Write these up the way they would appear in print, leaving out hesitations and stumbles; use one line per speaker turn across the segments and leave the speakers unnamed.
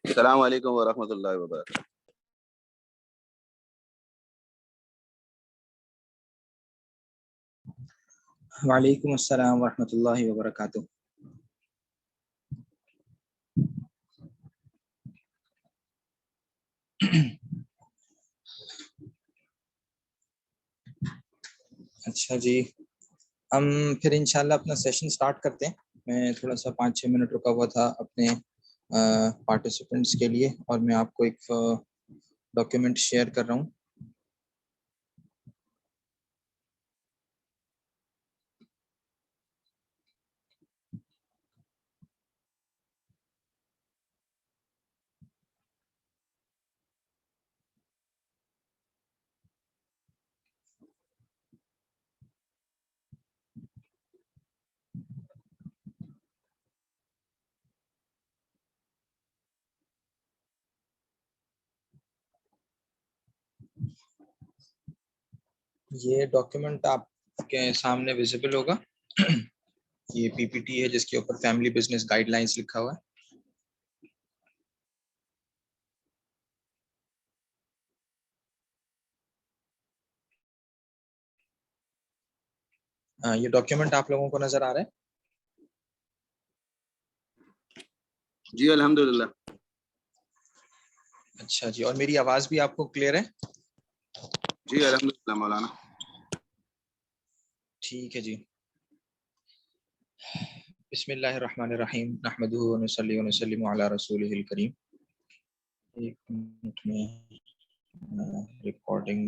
السلام علیکم ورحمۃ اللہ وبرکاتہ.
وعلیکم السلام ورحمۃ اللہ وبرکاتہ. اچھا جی، ہم پھر انشاءاللہ اپنا سیشن سٹارٹ کرتے ہیں. میں تھوڑا سا 5-6 منٹ رکا ہوا تھا اپنے پارٹیسپینٹس کے لیے، اور میں آپ کو ایک ڈاکیومنٹ شیئر کر رہا ہوں. یہ ڈاکیومنٹ آپ کے سامنے ویزیبل ہوگا. یہ پی پی ٹی ہے جس کے اوپر فیملی بزنس گائیڈ لائنس لکھا ہوا ہے. یہ ڈاکیومنٹ آپ لوگوں کو نظر آ رہا ہے؟
جی الحمدللہ.
اچھا جی، اور میری آواز بھی آپ کو کلیئر ہے؟
جی الحمدللہ مولانا.
ٹھیک ہے جی. بسم اللہ الرحمن الرحیم، نحمدہ و نصلی و نسلم علی رسولہ الکریم. ایک منٹ میں ریکارڈنگ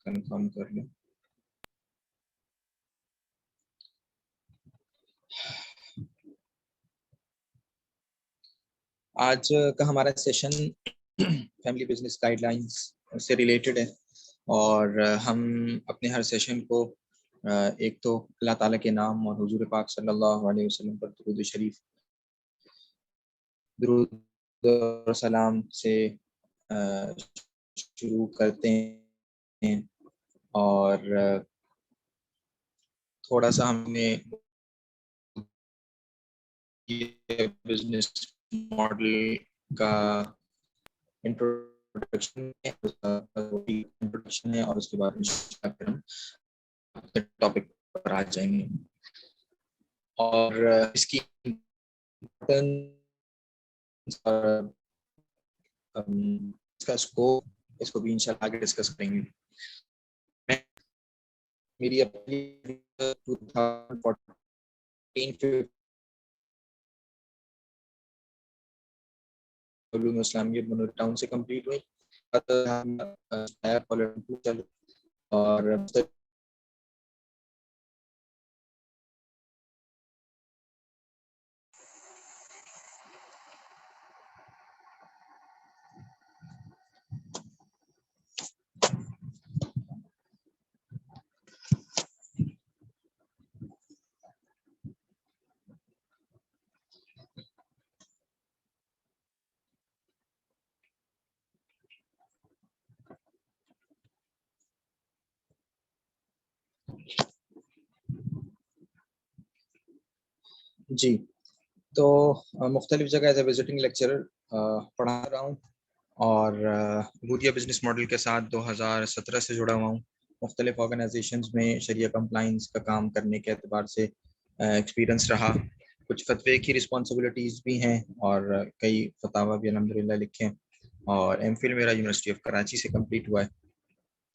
کنفرم کر لیں. آج کا ہمارا session family business guide lines سے ریلیٹڈ ہے، اور ہم اپنے ہر سیشن کو ایک تو اللہ تعالیٰ کے نام اور حضور پاک صلی اللہ علیہ وسلم پر درود شریف، درود اور سلام سے شروع کرتے ہیں. اور تھوڑا سا ہم نے یہ بزنس ماڈل کا انٹروڈکشن ہے، اور اس کے بعد ہم ٹاپک پر آ جائیں گے. اور اس کی اس کا اسکوپ، اس کو بھی انشاءاللہ آگے ڈسکس کریں گے. میری اپنی 2014 علوم اسلامیہ بنور ٹاؤن سے کمپلیٹ ہوئی، اور جی، تو مختلف جگہ ایز اے وزٹنگ لیکچرر پڑھا رہا ہوں، اور عبودیہ بزنس ماڈل کے ساتھ 2017 سے جڑا ہوا ہوں. مختلف آرگنائزیشنز میں شریعہ کمپلائنس کا کام کرنے کے اعتبار سے ایکسپیرئنس رہا. کچھ فتوے کی رسپانسبلٹیز بھی ہیں، اور کئی فتاوی بھی الحمدللہ لکھے. اور ایم فل میرا یونیورسٹی آف کراچی سے کمپلیٹ ہوا ہے،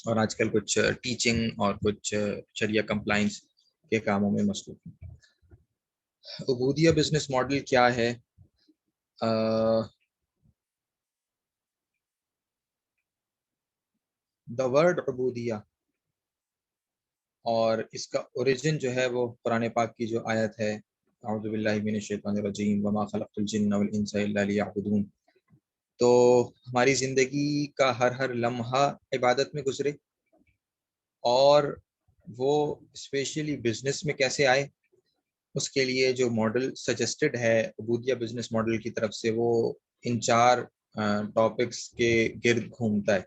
اور آج کل کچھ ٹیچنگ اور کچھ شریعہ کمپلائنس کے کاموں میں مصروف ہوں. عبودیہ بزنس ماڈل کیا ہے؟ دا ورڈ عبودیہ اور اس کا اوریجن جو ہے وہ قرآن پاک کی جو آیت ہے، اعوذ باللہ من الشیطان الرجیم وما خلقت الجن والانس الا لیعبدون. تو ہماری زندگی کا ہر لمحہ عبادت میں گزرے، اور وہ اسپیشلی بزنس میں کیسے آئے، اس کے لیے جو ماڈل سجسٹڈ ہے عبودیہ بزنس ماڈل کی طرف سے، وہ ان 4 ٹاپکس کے گرد گھومتا ہے.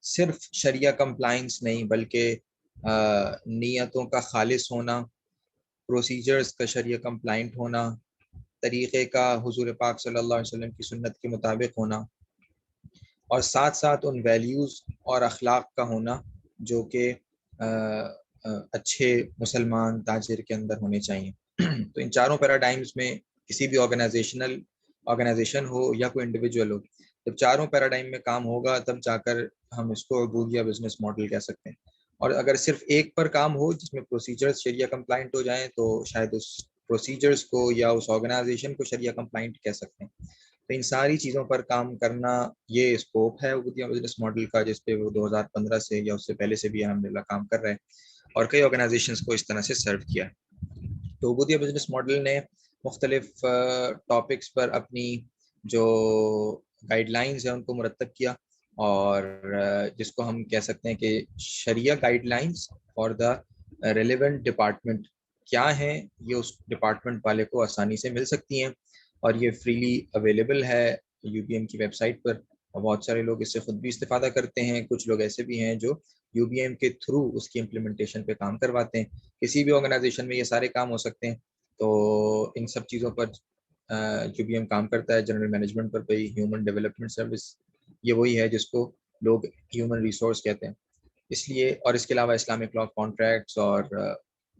صرف شریعہ کمپلائنس نہیں، بلکہ نیتوں کا خالص ہونا، پروسیجرز کا شریعہ کمپلائنٹ ہونا، طریقے کا حضور پاک صلی اللہ علیہ وسلم کی سنت کے مطابق ہونا، اور ساتھ ساتھ ان ویلیوز اور اخلاق کا ہونا جو کہ اچھے مسلمان تاجر کے اندر ہونے چاہیے۔ تو ان چاروں پیراڈائمز میں کسی بھی آرگنائزیشن ہو یا کوئی انڈیویجول ہو، جب چاروں پیراڈائم میں کام ہوگا تب جا کر ہم اس کو عبودیہ بزنس ماڈل کہہ سکتے ہیں۔ اور اگر صرف ایک پر کام ہو جس میں پروسیجرز شریعہ کمپلائنٹ ہو جائیں تو شاید اس پروسیجرز کو یا اس آرگنائزیشن کو شریعہ کمپلائنٹ کہہ سکتے ہیں۔ تو ان ساری چیزوں پر کام کرنا یہ اسکوپ ہے عبودیہ بزنس ماڈل کا، جس پہ وہ 2015 سے یا اس سے پہلے سے بھی الحمدللہ کام کر رہے ہیں اور کئی آرگنائزیشنز کو اس طرح سے سرو کیا ہے۔ تو عبودیہ بزنس ماڈل نے مختلف ٹاپکس پر اپنی جو گائیڈ لائنز ہیں ان کو مرتب کیا، اور جس کو ہم کہہ سکتے ہیں کہ شریعہ guidelines for the relevant department کیا ہیں، یہ اس ڈپارٹمنٹ والے کو آسانی سے مل سکتی ہیں، اور یہ فریلی اویلیبل ہے یو بی ایم کی ویب سائٹ پر، اور بہت سارے لوگ اس سے خود بھی استفادہ کرتے ہیں۔ کچھ لوگ ایسے بھی ہیں جو یو بی ایم کے تھرو اس کی امپلیمنٹیشن پہ کام کرواتے ہیں۔ کسی بھی آرگنائزیشن میں یہ سارے کام ہو سکتے ہیں، تو ان سب چیزوں پر یو بی ایم کام کرتا ہے۔ جنرل مینجمنٹ پر بھی ہیومن ڈیولپمنٹ سروس، یہ وہی ہے جس کو لوگ ہیومن ریسورس کہتے ہیں۔ اس لیے، اور اس کے علاوہ اسلامک لا کانٹریکٹس، اور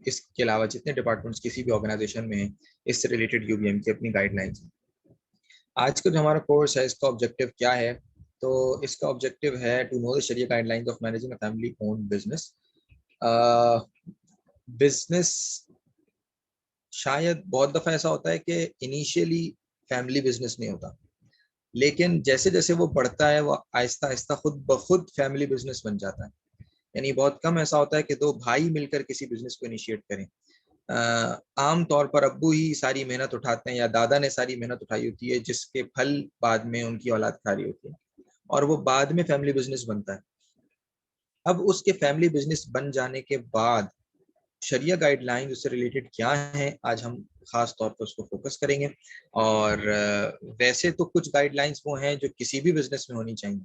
اس کے علاوہ جتنے ڈپارٹمنٹس کسی بھی آرگنائزیشن میں ہیں اس سے ریلیٹڈ یو بی ایم کی اپنی گائیڈ لائنس ہیں۔ آج کا جو ہمارا کورس ہے اس کا آبجیکٹیو کیا ہے؟ تو اس کا آبجیکٹیو ہے ٹو نو دا شریعہ guidelines of managing a family own business. Business شاید بہت دفعہ ایسا ہوتا ہے کہ انیشیلی فیملی بزنس نہیں ہوتا، لیکن جیسے جیسے وہ بڑھتا ہے وہ آہستہ آہستہ خود بخود فیملی بزنس بن جاتا ہے۔ یعنی بہت کم ایسا ہوتا ہے کہ دو بھائی مل کر کسی بزنس کو انیشیٹ کریں۔ عام طور پر ابو ہی ساری محنت اٹھاتے ہیں یا دادا نے ساری محنت اٹھائی ہوتی ہے، جس کے پھل بعد میں ان کی اولاد کھا رہی ہوتی ہے، اور وہ بعد میں فیملی بزنس بنتا ہے۔ اب اس کے فیملی بزنس بن جانے کے بعد شریعہ گائیڈ لائن اس سے ریلیٹڈ کیا ہیں، آج ہم خاص طور پر اس کو فوکس کریں گے۔ اور ویسے تو کچھ گائیڈ لائنس وہ ہیں جو کسی بھی بزنس میں ہونی چاہیے،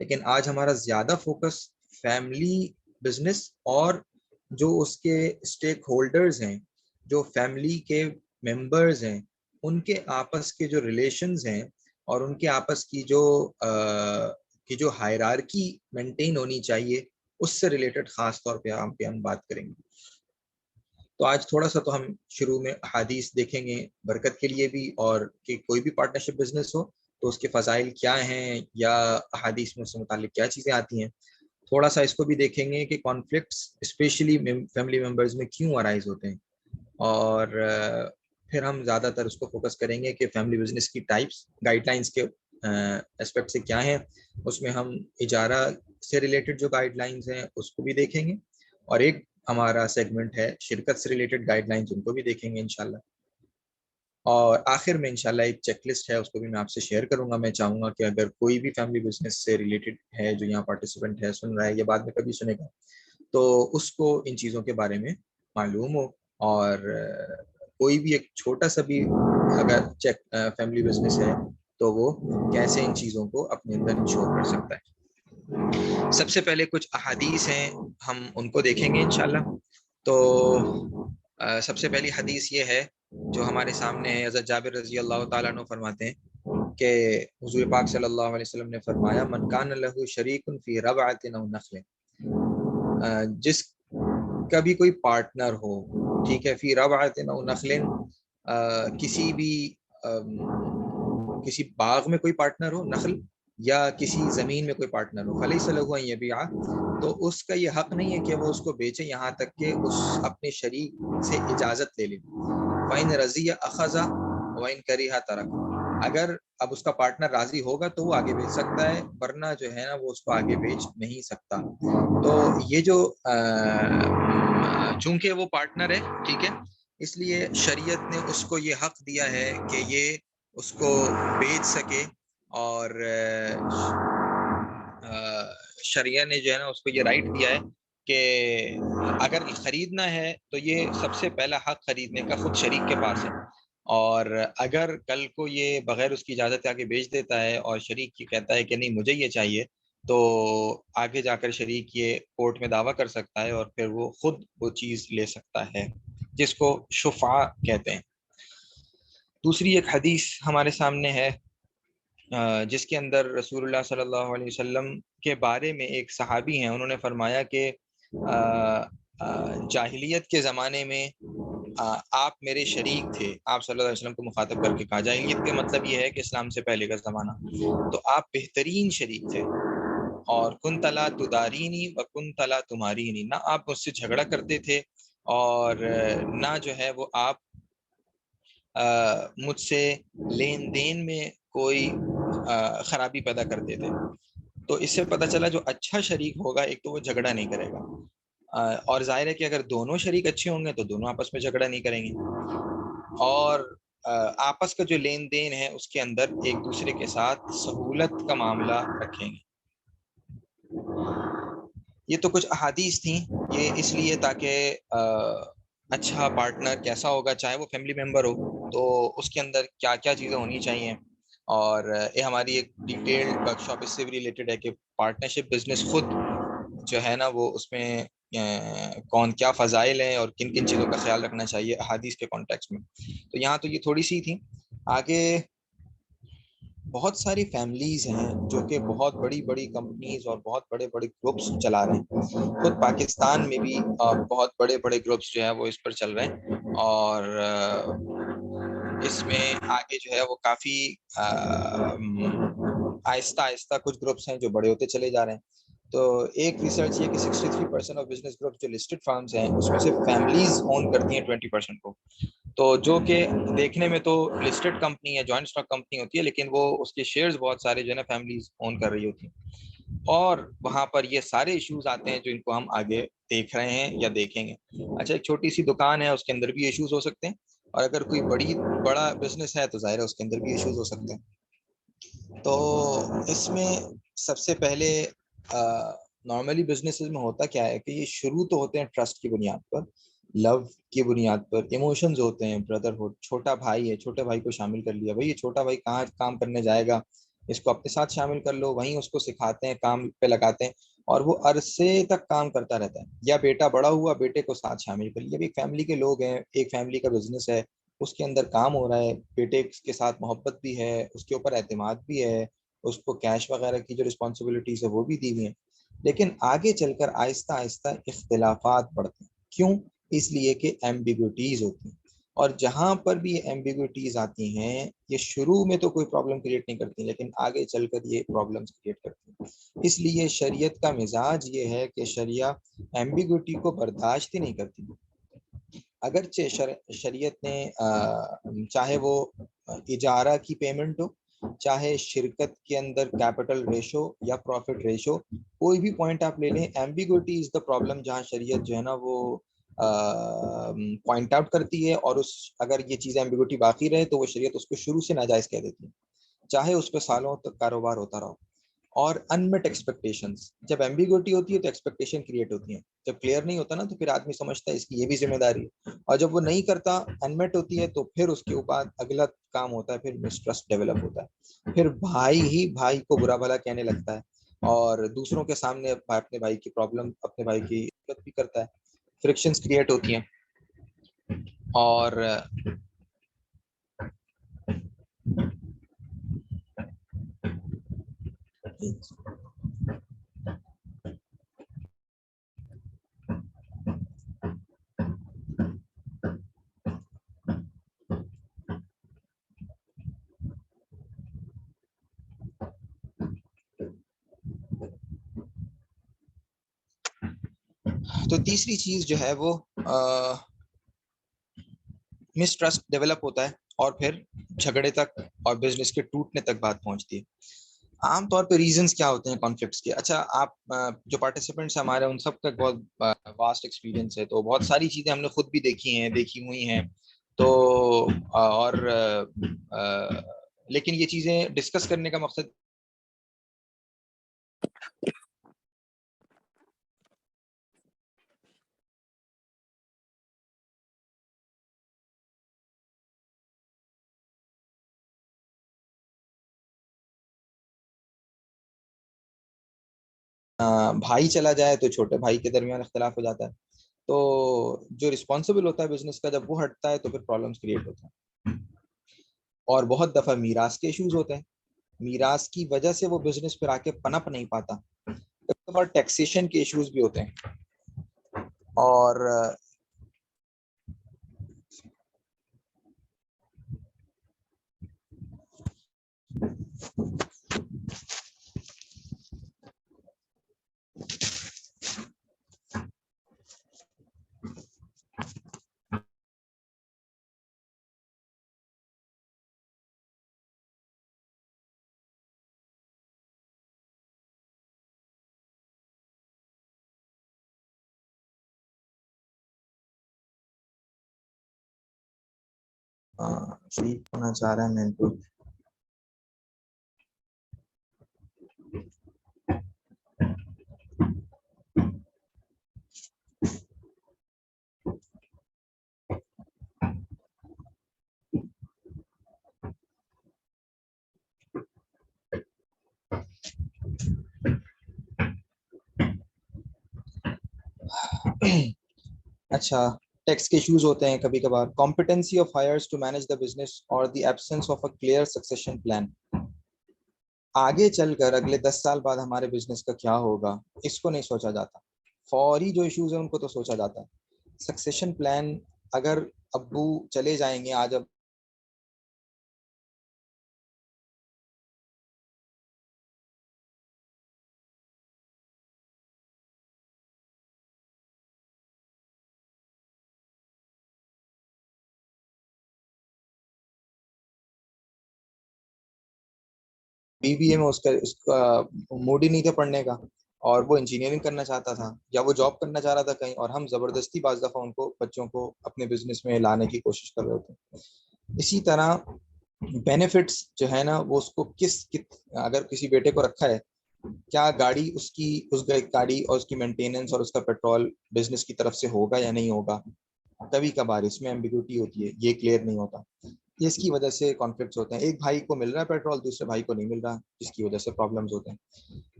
لیکن آج ہمارا زیادہ فوکس فیملی بزنس اور جو اس کے اسٹیک ہولڈرز ہیں، جو فیملی کے ممبرز ہیں، ان کے آپس کے جو ریلیشنز ہیں اور ان کے آپس کی جو ہائرارکی مینٹین ہونی چاہیے اس سے ریلیٹڈ خاص طور پہ ہم بات کریں گے۔ تو آج تھوڑا سا تو ہم شروع میں احادیث دیکھیں گے برکت کے لیے بھی، اور کہ کوئی بھی پارٹنرشپ بزنس ہو تو اس کے فضائل کیا ہیں یا احادیث میں اس سے متعلق کیا چیزیں آتی ہیں۔ تھوڑا سا اس کو بھی دیکھیں گے کہ کانفلکٹس اسپیشلی فیملی ممبرز میں کیوں ارائز ہوتے ہیں، اور پھر ہم زیادہ تر اس کو فوکس کریں گے کہ فیملی بزنس کی ٹائپس گائیڈ لائنس کے اسپیکٹ سے کیا ہیں۔ اس میں ہم اجارہ سے ریلیٹڈ جو گائیڈ لائنس ہیں اس کو بھی دیکھیں گے، اور ایک ہمارا سیگمنٹ ہے شرکت سے ریلیٹڈ گائیڈ لائنس، ان کو بھی دیکھیں گے انشاءاللہ۔ اور آخر میں انشاءاللہ ایک چیک لسٹ ہے، اس کو بھی میں آپ سے شیئر کروں گا۔ میں چاہوں گا کہ اگر کوئی بھی فیملی بزنس سے ریلیٹڈ ہے جو یہاں پارٹیسپینٹ ہے، سن رہا ہے یا بعد میں کبھی سنے گا، تو اس کو ان چیزوں کے بارے میں معلوم ہو، اور کوئی بھی ایک چھوٹا سا بھی اگر فیملی بزنس ہے تو وہ کیسے ان چیزوں کو اپنے اندر انشور کر سکتا ہے۔ سب سے پہلے کچھ احادیث ہیں، ہم ان کو دیکھیں گے انشاءاللہ۔ تو سب سے پہلی حدیث یہ ہے جو ہمارے سامنے ہے، حضرت جابر رضی اللہ تعالیٰ عنہ فرماتے ہیں کہ حضور پاک صلی اللہ علیہ وسلم نے فرمایا من کان لہ شریک فی ربعۃ او نخل، جس کا بھی کوئی پارٹنر ہو، ٹھیک ہے، فی ربعۃ او نخل، کسی باغ میں کوئی پارٹنر ہو، نخل، یا کسی زمین میں کوئی پارٹنر ہو، فلیس لہ ان یبیع، تو اس کا یہ حق نہیں ہے کہ وہ اس کو بیچے یہاں تک کہ اس اپنے شریک سے اجازت لے لے۔ وَإِنْ رَضِيَ أَخَذَ وَإِنْ كَرِهَ تَرَكَ، اگر اب اس کا پارٹنر راضی ہوگا تو وہ آگے بیچ سکتا ہے، ورنہ جو ہے نا وہ اس کو آگے بیچ نہیں سکتا۔ تو یہ جو چونکہ وہ پارٹنر ہے، ٹھیک ہے، اس لیے شریعت نے اس کو یہ حق دیا ہے کہ یہ اس کو بیچ سکے، اور شریعہ نے جو ہے نا اس کو یہ رائٹ دیا ہے کہ اگر خریدنا ہے تو یہ سب سے پہلا حق خریدنے کا خود شریک کے پاس ہے، اور اگر کل کو یہ بغیر اس کی اجازت کے آگے بیچ دیتا ہے اور شریک یہ کہتا ہے کہ نہیں مجھے یہ چاہیے، تو آگے جا کر شریک یہ کورٹ میں دعویٰ کر سکتا ہے اور پھر وہ خود وہ چیز لے سکتا ہے۔ جس کو شفاع کہتے ہیں۔ دوسری ایک حدیث ہمارے سامنے ہے جس کے اندر رسول اللہ صلی اللہ علیہ وسلم کے بارے میں ایک صحابی ہیں، انہوں نے فرمایا کہ جاہلیت کے زمانے میں آپ میرے شریک تھے۔ آپ صلی اللہ علیہ وسلم کو مخاطب کر کے کہا، جاہلیت کا مطلب یہ ہے کہ اسلام سے پہلے کا زمانہ، تو آپ بہترین شریک تھے، اور کن تلا تدارینی و کن تلا تمارینی، نہ آپ مجھ سے جھگڑا کرتے تھے اور نہ جو ہے وہ آپ مجھ سے لین دین میں کوئی خرابی پیدا کرتے تھے۔ تو اس سے پتہ چلا جو اچھا شریک ہوگا ایک تو وہ جھگڑا نہیں کرے گا، اور ظاہر ہے کہ اگر دونوں شریک اچھے ہوں گے تو دونوں آپس میں جھگڑا نہیں کریں گے، اور آپس کا جو لین دین ہے اس کے اندر ایک دوسرے کے ساتھ سہولت کا معاملہ رکھیں گے۔ یہ تو کچھ احادیث تھیں، یہ اس لیے تاکہ اچھا پارٹنر کیسا ہوگا، چاہے وہ فیملی ممبر ہو تو اس کے اندر کیا کیا چیزیں ہونی چاہیے، اور یہ ہماری ایک ڈیٹیلڈ ورک شاپ اس سے بھی ریلیٹڈ ہے کہ پارٹنرشپ بزنس خود جو ہے نا وہ اس میں کون کیا فضائل ہیں اور کن کن چیزوں کا خیال رکھنا چاہیے احادیث کے کانٹیکسٹ میں۔ تو یہاں تو یہ تھوڑی سی تھی۔ آگے بہت ساری فیملیز ہیں جو کہ بہت بڑی بڑی کمپنیز اور بہت بڑے بڑے گروپس چلا رہے ہیں، خود پاکستان میں بھی بہت بڑے بڑے گروپس جو ہے وہ اس پر چل رہے ہیں، اور اس میں آگے جو ہے وہ کافی آہستہ آہستہ کچھ گروپس ہیں جو بڑے ہوتے چلے جا رہے ہیں۔ تو ایک ریسرچ یہ کہ 63% آف بزنس گروپس جو لسٹڈ فرمز ہیں اس میں سے فیملیز اون کرتی ہیں 20% کو، تو جو کہ دیکھنے میں تو لسٹڈ کمپنی ہے، جوائنٹ اسٹاک کمپنی ہوتی ہے، لیکن وہ اس کے شیئرز بہت سارے جو ہے نا فیملیز اون کر رہی ہوتی ہیں، اور وہاں پر یہ سارے ایشوز آتے ہیں جو ان کو ہم آگے دیکھ رہے ہیں یا دیکھیں گے۔ اچھا، ایک چھوٹی سی دکان ہے اس کے اندر بھی ایشوز ہو سکتے ہیں، اور اگر کوئی بڑا بزنس ہے تو ظاہر ہے اس کے اندر بھی ایشوز ہو سکتے ہیں۔ تو اس میں سب سے پہلے نارملی بزنسز میں ہوتا کیا ہے کہ یہ شروع تو ہوتے ہیں ٹرسٹ کی بنیاد پر، لو کی بنیاد پر، ایموشنز ہوتے ہیں، بردرہڈ، چھوٹا بھائی ہے، چھوٹے بھائی کو شامل کر لیا، بھائی یہ چھوٹا بھائی کہاں کام کرنے جائے گا، اس کو اپنے ساتھ شامل کر لو، وہیں اس کو سکھاتے ہیں، کام پہ لگاتے ہیں، اور وہ عرصے تک کام کرتا رہتا ہے۔ یا بیٹا بڑا ہوا، بیٹے کو ساتھ شامل کر لیا، ایک فیملی کے لوگ ہیں، ایک فیملی کا بزنس ہے، اس کے اندر کام ہو رہا ہے، بیٹے کے ساتھ محبت بھی ہے، اس کے اوپر اعتماد بھی ہے، اس کو کیش وغیرہ کی جو رسپانسبلٹیز ہے وہ بھی دی ہوئی ہیں، لیکن آگے چل کر آہستہ آہستہ اختلافات بڑھتے ہیں۔ کیوں؟ اس لیے کہ ایمبیگوٹیز ہوتی ہیں، اور جہاں پر بھی یہ ایمبیگوٹیز آتی ہیں یہ شروع میں تو کوئی پرابلم کریٹ نہیں کرتی، لیکن آگے چل کر یہ پرابلمز کریٹ کرتی ہیں۔ اس لیے شریعت کا مزاج یہ ہے کہ شریعہ ایمبیگوٹی کو برداشت ہی نہیں کرتی۔ اگرچہ شریعت نے چاہے وہ اجارہ کی پیمنٹ ہو، چاہے شرکت کے اندر کیپٹل ریشو یا پروفٹ ریشو، کوئی بھی پوائنٹ آپ لے لیں، ایمبیگوٹی از دا پرابلم جہاں شریعت جو ہے نا وہ پوائنٹ آؤٹ کرتی ہے، اور اگر یہ چیز ایمبیگوٹی باقی رہے تو وہ شریعت اس کو شروع سے ناجائز کہہ دیتی ہے، چاہے اس پہ سالوں تک کاروبار ہوتا رہو۔ اور انمٹ ایکسپیکٹیشنز، جب ایمبیگوٹی ہوتی ہے تو ایکسپیکٹیشن کریٹ ہوتی ہیں، جب کلیئر نہیں ہوتا نا تو پھر آدمی سمجھتا ہے اس کی یہ بھی ذمہ داری ہے، اور جب وہ نہیں کرتا، انمٹ ہوتی ہے، تو پھر اس کے اوپر اگلا کام ہوتا ہے، پھر مسٹرسٹ ڈیولپ ہوتا ہے، پھر بھائی ہی بھائی کو برا بھلا کہنے لگتا ہے، اور دوسروں کے سامنے اپنے بھائی کی پرابلم، اپنے بھائی کی عزت بھی کرتا ہے، فرکشنز کریٹ ہوتی ہیں۔ اور تو تیسری چیز جو ہے وہ مسٹرسٹ ڈیولپ ہوتا ہے، اور پھر جھگڑے تک اور بزنس کے ٹوٹنے تک بات پہنچتی ہے۔ عام طور پہ ریزنز کیا ہوتے ہیں کانفلکٹس کے؟ اچھا، آپ جو پارٹیسپینٹس ہمارے ان سب کا بہت واسٹ ایکسپیرینس ہے، تو بہت ساری چیزیں ہم نے خود بھی دیکھی ہوئی ہیں، تو اور لیکن یہ چیزیں ڈسکس کرنے کا مقصد بھائی چلا جائے تو چھوٹے بھائی کے درمیان اختلاف ہو جاتا ہے، تو جو رسپانسبل ہوتا ہے بزنس کا جب وہ ہٹتا ہے تو پھر پرابلمس کریٹ ہوتا ہے. اور بہت دفعہ میراث کے ایشوز ہوتے ہیں, میراث کی وجہ سے وہ بزنس پھر آ کے پنپ نہیں پاتا. کئی بار ٹیکسیشن کے ایشوز بھی ہوتے ہیں. اور شریک ہونا چاہ رہا ہے میں ان کو. اچھا, ٹیکس کے ایشوز ہوتے ہیں کبھی کبھار. Competency of heirs to manage the business اور the absence of a clear succession plan. آگے چل کر اگلے 10 سال بعد ہمارے بزنس کا کیا ہوگا اس کو نہیں سوچا جاتا. فوری جو ایشوز ہیں ان کو تو سوچا جاتا ہے. سکسیشن پلان, اگر ابو چلے جائیں گے آج, اب BBA میں اس کا موڈ ہی نہیں تھا پڑھنے کا, اور وہ انجینئرنگ کرنا چاہتا تھا یا وہ جاب کرنا چاہ رہا تھا کہیں, اور ہم زبردستی بعض دفعہ ان کو بچوں کو اپنے بزنس میں لانے کی کوشش کر رہے تھے. اسی طرح بینیفٹس جو ہے نا وہ اس کو اگر کسی بیٹے کو رکھا ہے, کیا گاڑی اس گاڑی اور اس کی مینٹیننس اور اس کا پیٹرول بزنس کی طرف سے ہوگا یا نہیں ہوگا. کبھی کبھار اس میں ایمبیگوٹی ہوتی ہے, یہ کلیئر نہیں ہوتا. اس کی وجہ سے کانفلکٹس ہوتے ہیں. ایک بھائی کو مل رہا ہے پیٹرول, دوسرے بھائی کو نہیں مل رہا, جس کی وجہ سے پرابلمز ہوتے ہیں.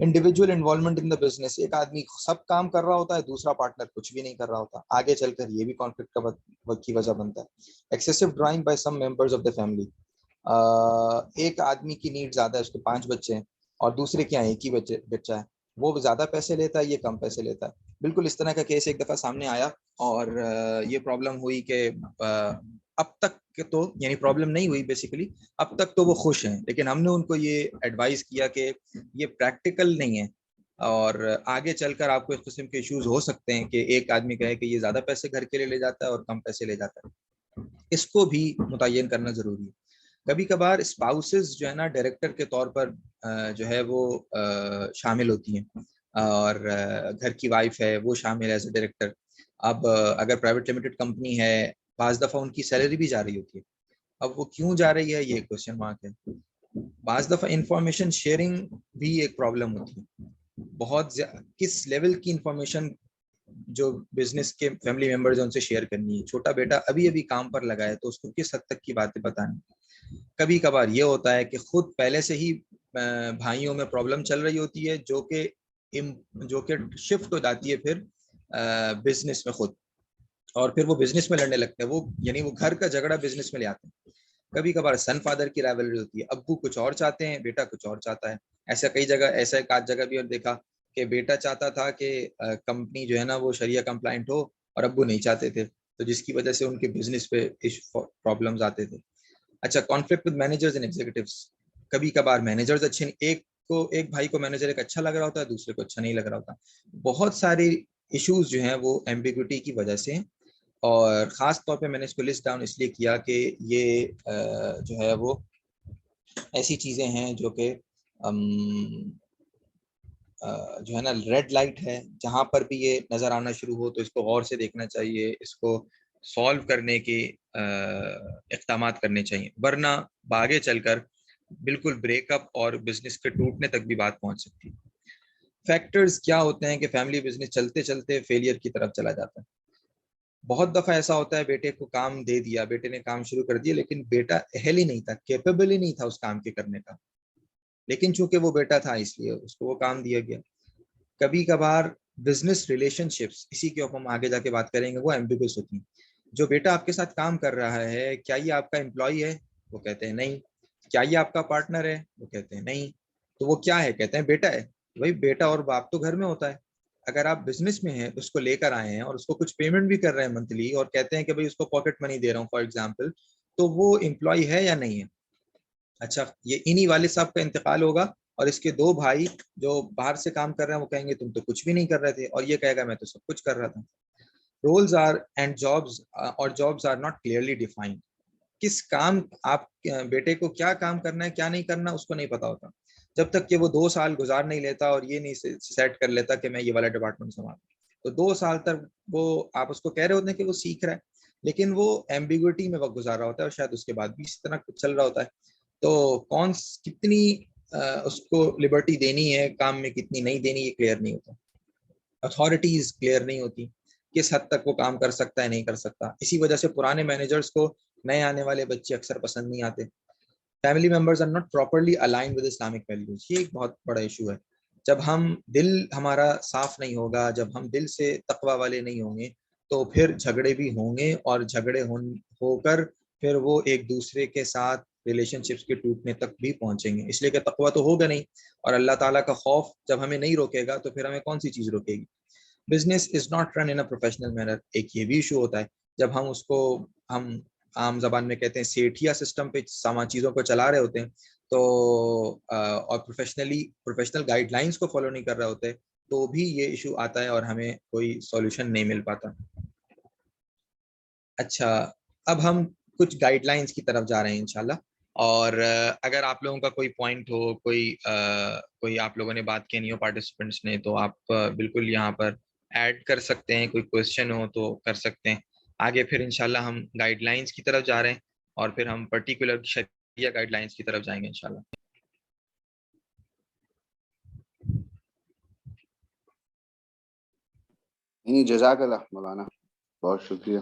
Individual involvement in the business, ایک آدمی سب کام کر رہا ہوتا ہے, دوسرا پارٹنر کچھ بھی نہیں کر رہا ہوتا. آگے چل کر یہ بھی کانفلکٹ کی وجہ بنتا ہے. Excessive drawing by some members of the family. ایک آدمی کی نیڈ زیادہ ہے, اس کے 5 بچے ہیں, اور دوسرے کیا ایک ہی بچہ ہے, وہ زیادہ پیسے لیتا ہے, یہ کم پیسے لیتا ہے. بالکل اس طرح کا کیس ایک دفعہ سامنے آیا, اور یہ پرابلم ہوئی کہ اب تک تو یعنی پرابلم نہیں ہوئی بیسیکلی, اب تک تو وہ خوش ہیں, لیکن ہم نے ان کو یہ ایڈوائز کیا کہ یہ پریکٹیکل نہیں ہے, اور آگے چل کر آپ کو اس قسم کے ایشوز ہو سکتے ہیں کہ ایک آدمی کہے کہ یہ زیادہ پیسے گھر کے لیے لے جاتا ہے اور کم پیسے لے جاتا ہے. اس کو بھی متعین کرنا ضروری ہے. کبھی کبھار اسپاؤسز جو ہے نا ڈائریکٹر کے طور پر جو ہے وہ شامل ہوتی ہیں, اور گھر کی وائف ہے وہ شامل ہے ایز اے ڈائریکٹر. اب اگر پرائیویٹ لمیٹڈ کمپنی ہے, بعض دفعہ ان کی سیلری بھی جا رہی ہوتی ہے. اب وہ کیوں جا رہی ہے یہ کوشچن مارک ہے. بعض دفعہ انفارمیشن شیئرنگ بھی ایک پرابلم ہوتی ہے. بہت کس لیول کی انفارمیشن جو بزنس کے فیملی ممبرز ہیں ان سے شیئر کرنی ہے. چھوٹا بیٹا ابھی کام پر لگا ہے تو اس کو کس حد تک کی باتیں بتانی. کبھی کبھار یہ ہوتا ہے کہ خود پہلے سے ہی بھائیوں میں پرابلم چل رہی ہوتی ہے جو کہ شفٹ ہو جاتی ہے پھر بزنس میں خود, اور پھر وہ بزنس میں لڑنے لگتے ہیں. وہ یعنی وہ گھر کا جھگڑا بزنس میں لے آتے ہیں. کبھی کبھار سن فادر کی رائولری ہوتی ہے, ابو کچھ اور چاہتے ہیں, بیٹا کچھ اور چاہتا ہے. ایسا کئی جگہ, ایسا ایک آدھ جگہ بھی دیکھا کہ بیٹا چاہتا تھا کہ کمپنی جو ہے نا وہ شریعہ کمپلائنٹ ہو, اور ابو نہیں چاہتے تھے, تو جس کی وجہ سے ان کے بزنس پہ پرابلمز آتے تھے. اچھا, conflict with managers and executives. کبھی کبھار مینیجرز اچھے نہیں, ایک بھائی کو مینیجر ایک اچھا لگ رہا ہوتا ہے, دوسرے کو اچھا نہیں لگ رہا ہوتا. بہت سارے ایشوز جو ہیں وہ ایمبیگوٹی کی وجہ سے, اور خاص طور پہ میں نے اس کو لسٹ ڈاؤن اس لیے کیا کہ یہ جو ہے وہ ایسی چیزیں ہیں جو کہ جو ہے نا ریڈ لائٹ ہے, جہاں پر بھی یہ نظر آنا شروع ہو تو اس کو غور سے دیکھنا چاہیے, اس کو سالو کرنے کے اقدامات کرنے چاہیے, ورنہ آگے چل کر بالکل بریک اپ اور بزنس کے ٹوٹنے تک بھی بات پہنچ سکتی ہے. فیکٹرز کیا ہوتے ہیں کہ فیملی بزنس چلتے چلتے فیلئر کی طرف چلا جاتا ہے. بہت دفعہ ایسا ہوتا ہے بیٹے کو کام دے دیا, بیٹے نے کام شروع کر دیا, لیکن بیٹا اہل ہی نہیں تھا, کیپیبل ہی نہیں تھا اس کام کے کرنے کا, لیکن چونکہ وہ بیٹا تھا اس لیے اس کو وہ کام دیا گیا. کبھی کبھار بزنس ریلیشن شپس، اسی کے اوپر ہم آگے جا کے بات کریں گے، وہ ایمبیگوس ہوتی ہیں. جو بیٹا آپ کے ساتھ کام کر رہا ہے، کیا یہ آپ کا امپلائی ہے؟ وہ کہتے ہیں نہیں. کیا یہ آپ کا پارٹنر ہے؟ وہ کہتے ہیں نہیں. تو وہ کیا ہے؟ کہتے ہیں بیٹا ہے. بھائی بیٹا اور باپ تو گھر میں ہوتا ہے. اگر آپ بزنس میں ہیں، اس کو لے کر آئے ہیں اور اس کو کچھ پیمنٹ بھی کر رہے ہیں منتھلی، اور کہتے ہیں کہ بھائی اس کو پاکٹ منی دے رہا ہوں فار ایگزامپل، تو وہ امپلائی ہے یا نہیں ہے؟ اچھا، یہ انہی والد صاحب کا انتقال ہوگا اور اس کے 2 بھائی جو باہر سے کام کر رہے ہیں وہ کہیں گے تم تو کچھ بھی نہیں کر رہے تھے، اور یہ کہے گا میں تو سب کچھ کر رہا تھا. رولز آر اینڈ جابس اور jobs are not clearly defined. کس کام آپ بیٹے کو کیا کام کرنا ہے کیا نہیں کرنا اس کو نہیں پتا ہوتا، جب تک کہ وہ 2 سال گزار نہیں لیتا اور یہ نہیں سیٹ کر لیتا کہ میں یہ والا ڈپارٹمنٹ سنبھالوں. تو 2 سال تک وہ آپ اس کو کہہ رہے ہوتے ہیں کہ وہ سیکھ رہا ہے، لیکن وہ ایمبیگوٹی میں وقت گزار رہا ہوتا ہے، اور شاید اس کے بعد بھی اسی طرح کچھ چل رہا ہوتا ہے. تو کون کتنی اس کو لبرٹی دینی ہے کام میں، کتنی نہیں دینی، یہ کلیئر نہیں ہوتا. اتھارٹیز کلیئر نہیں ہوتی، کس حد تک وہ کام کر سکتا ہے نہیں کر سکتا. اسی وجہ سے پرانے مینیجرز کو نئے آنے والے بچے اکثر پسند نہیں آتے. Family members are not properly aligned with Islamic values. یہ ایک بہت بڑا ایشو ہے. جب ہم دل ہمارا صاف نہیں ہوگا، جب ہم دل سے تقوی والے نہیں ہوں گے، تو پھر جھگڑے بھی ہوں گے، اور جھگڑے ہو کر پھر وہ ایک دوسرے کے ساتھ ریلیشن شپس کے ٹوٹنے تک بھی پہنچیں گے. اس لیے کہ تقوی تو ہوگا نہیں، اور اللہ تعالیٰ کا خوف جب ہمیں نہیں روکے گا تو پھر ہمیں کون سی چیز روکے گی. Business is not run in a professional manner. ایک یہ بھی ایشو ہوتا ہے جب ہم اس کو ہم عام زبان میں کہتے ہیں سیٹھیا سسٹم پہ چیزوں کو چلا رہے ہوتے ہیں، تو اور پروفیشنل گائیڈ لائنس کو فالو نہیں کر رہے ہوتے، تو بھی یہ ایشو آتا ہے اور ہمیں کوئی سولوشن نہیں مل پاتا. اچھا، اب ہم کچھ گائیڈ لائنس کی طرف جا رہے ہیں انشاءاللہ. اور اگر آپ لوگوں کا کوئی پوائنٹ ہو، کوئی آپ لوگوں نے بات کہنی ہو پارٹیسپینٹس نے، تو آپ بالکل یہاں پر ایڈ کر سکتے ہیں. کوئی کویسچن ہو تو کر سکتے ہیں. آگے پھر انشاءاللہ ہم گائیڈ لائنس کی طرف جا رہے ہیں، اور پھر ہم پرٹیکولر شریعہ گائیڈ لائنس کی طرف جائیں گے انشاءاللہ.
جزاک اللہ مولانا، بہت شکریہ.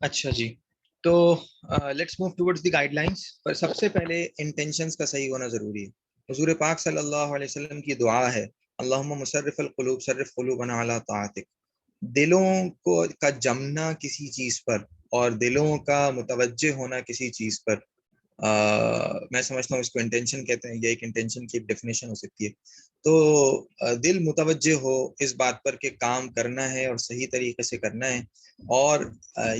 اچھا جی، تو let's move towards the guidelines. پر سب سے پہلے انٹینشنز کا صحیح ہونا ضروری ہے. حضور پاک صلی اللہ علیہ وسلم کی دعا ہے، اللہم مصرف القلوب صرف قلوبنا علی طاعتک. دلوں کا جمنا کسی چیز پر اور دلوں کا متوجہ ہونا کسی چیز پر، میں سمجھتا ہوں اس کو انٹینشن کہتے ہیں. یہ ایک انٹینشن کی ڈیفینیشن ہو سکتی ہے. تو دل متوجہ ہو اس بات پر کہ کام کرنا ہے اور صحیح طریقے سے کرنا ہے، اور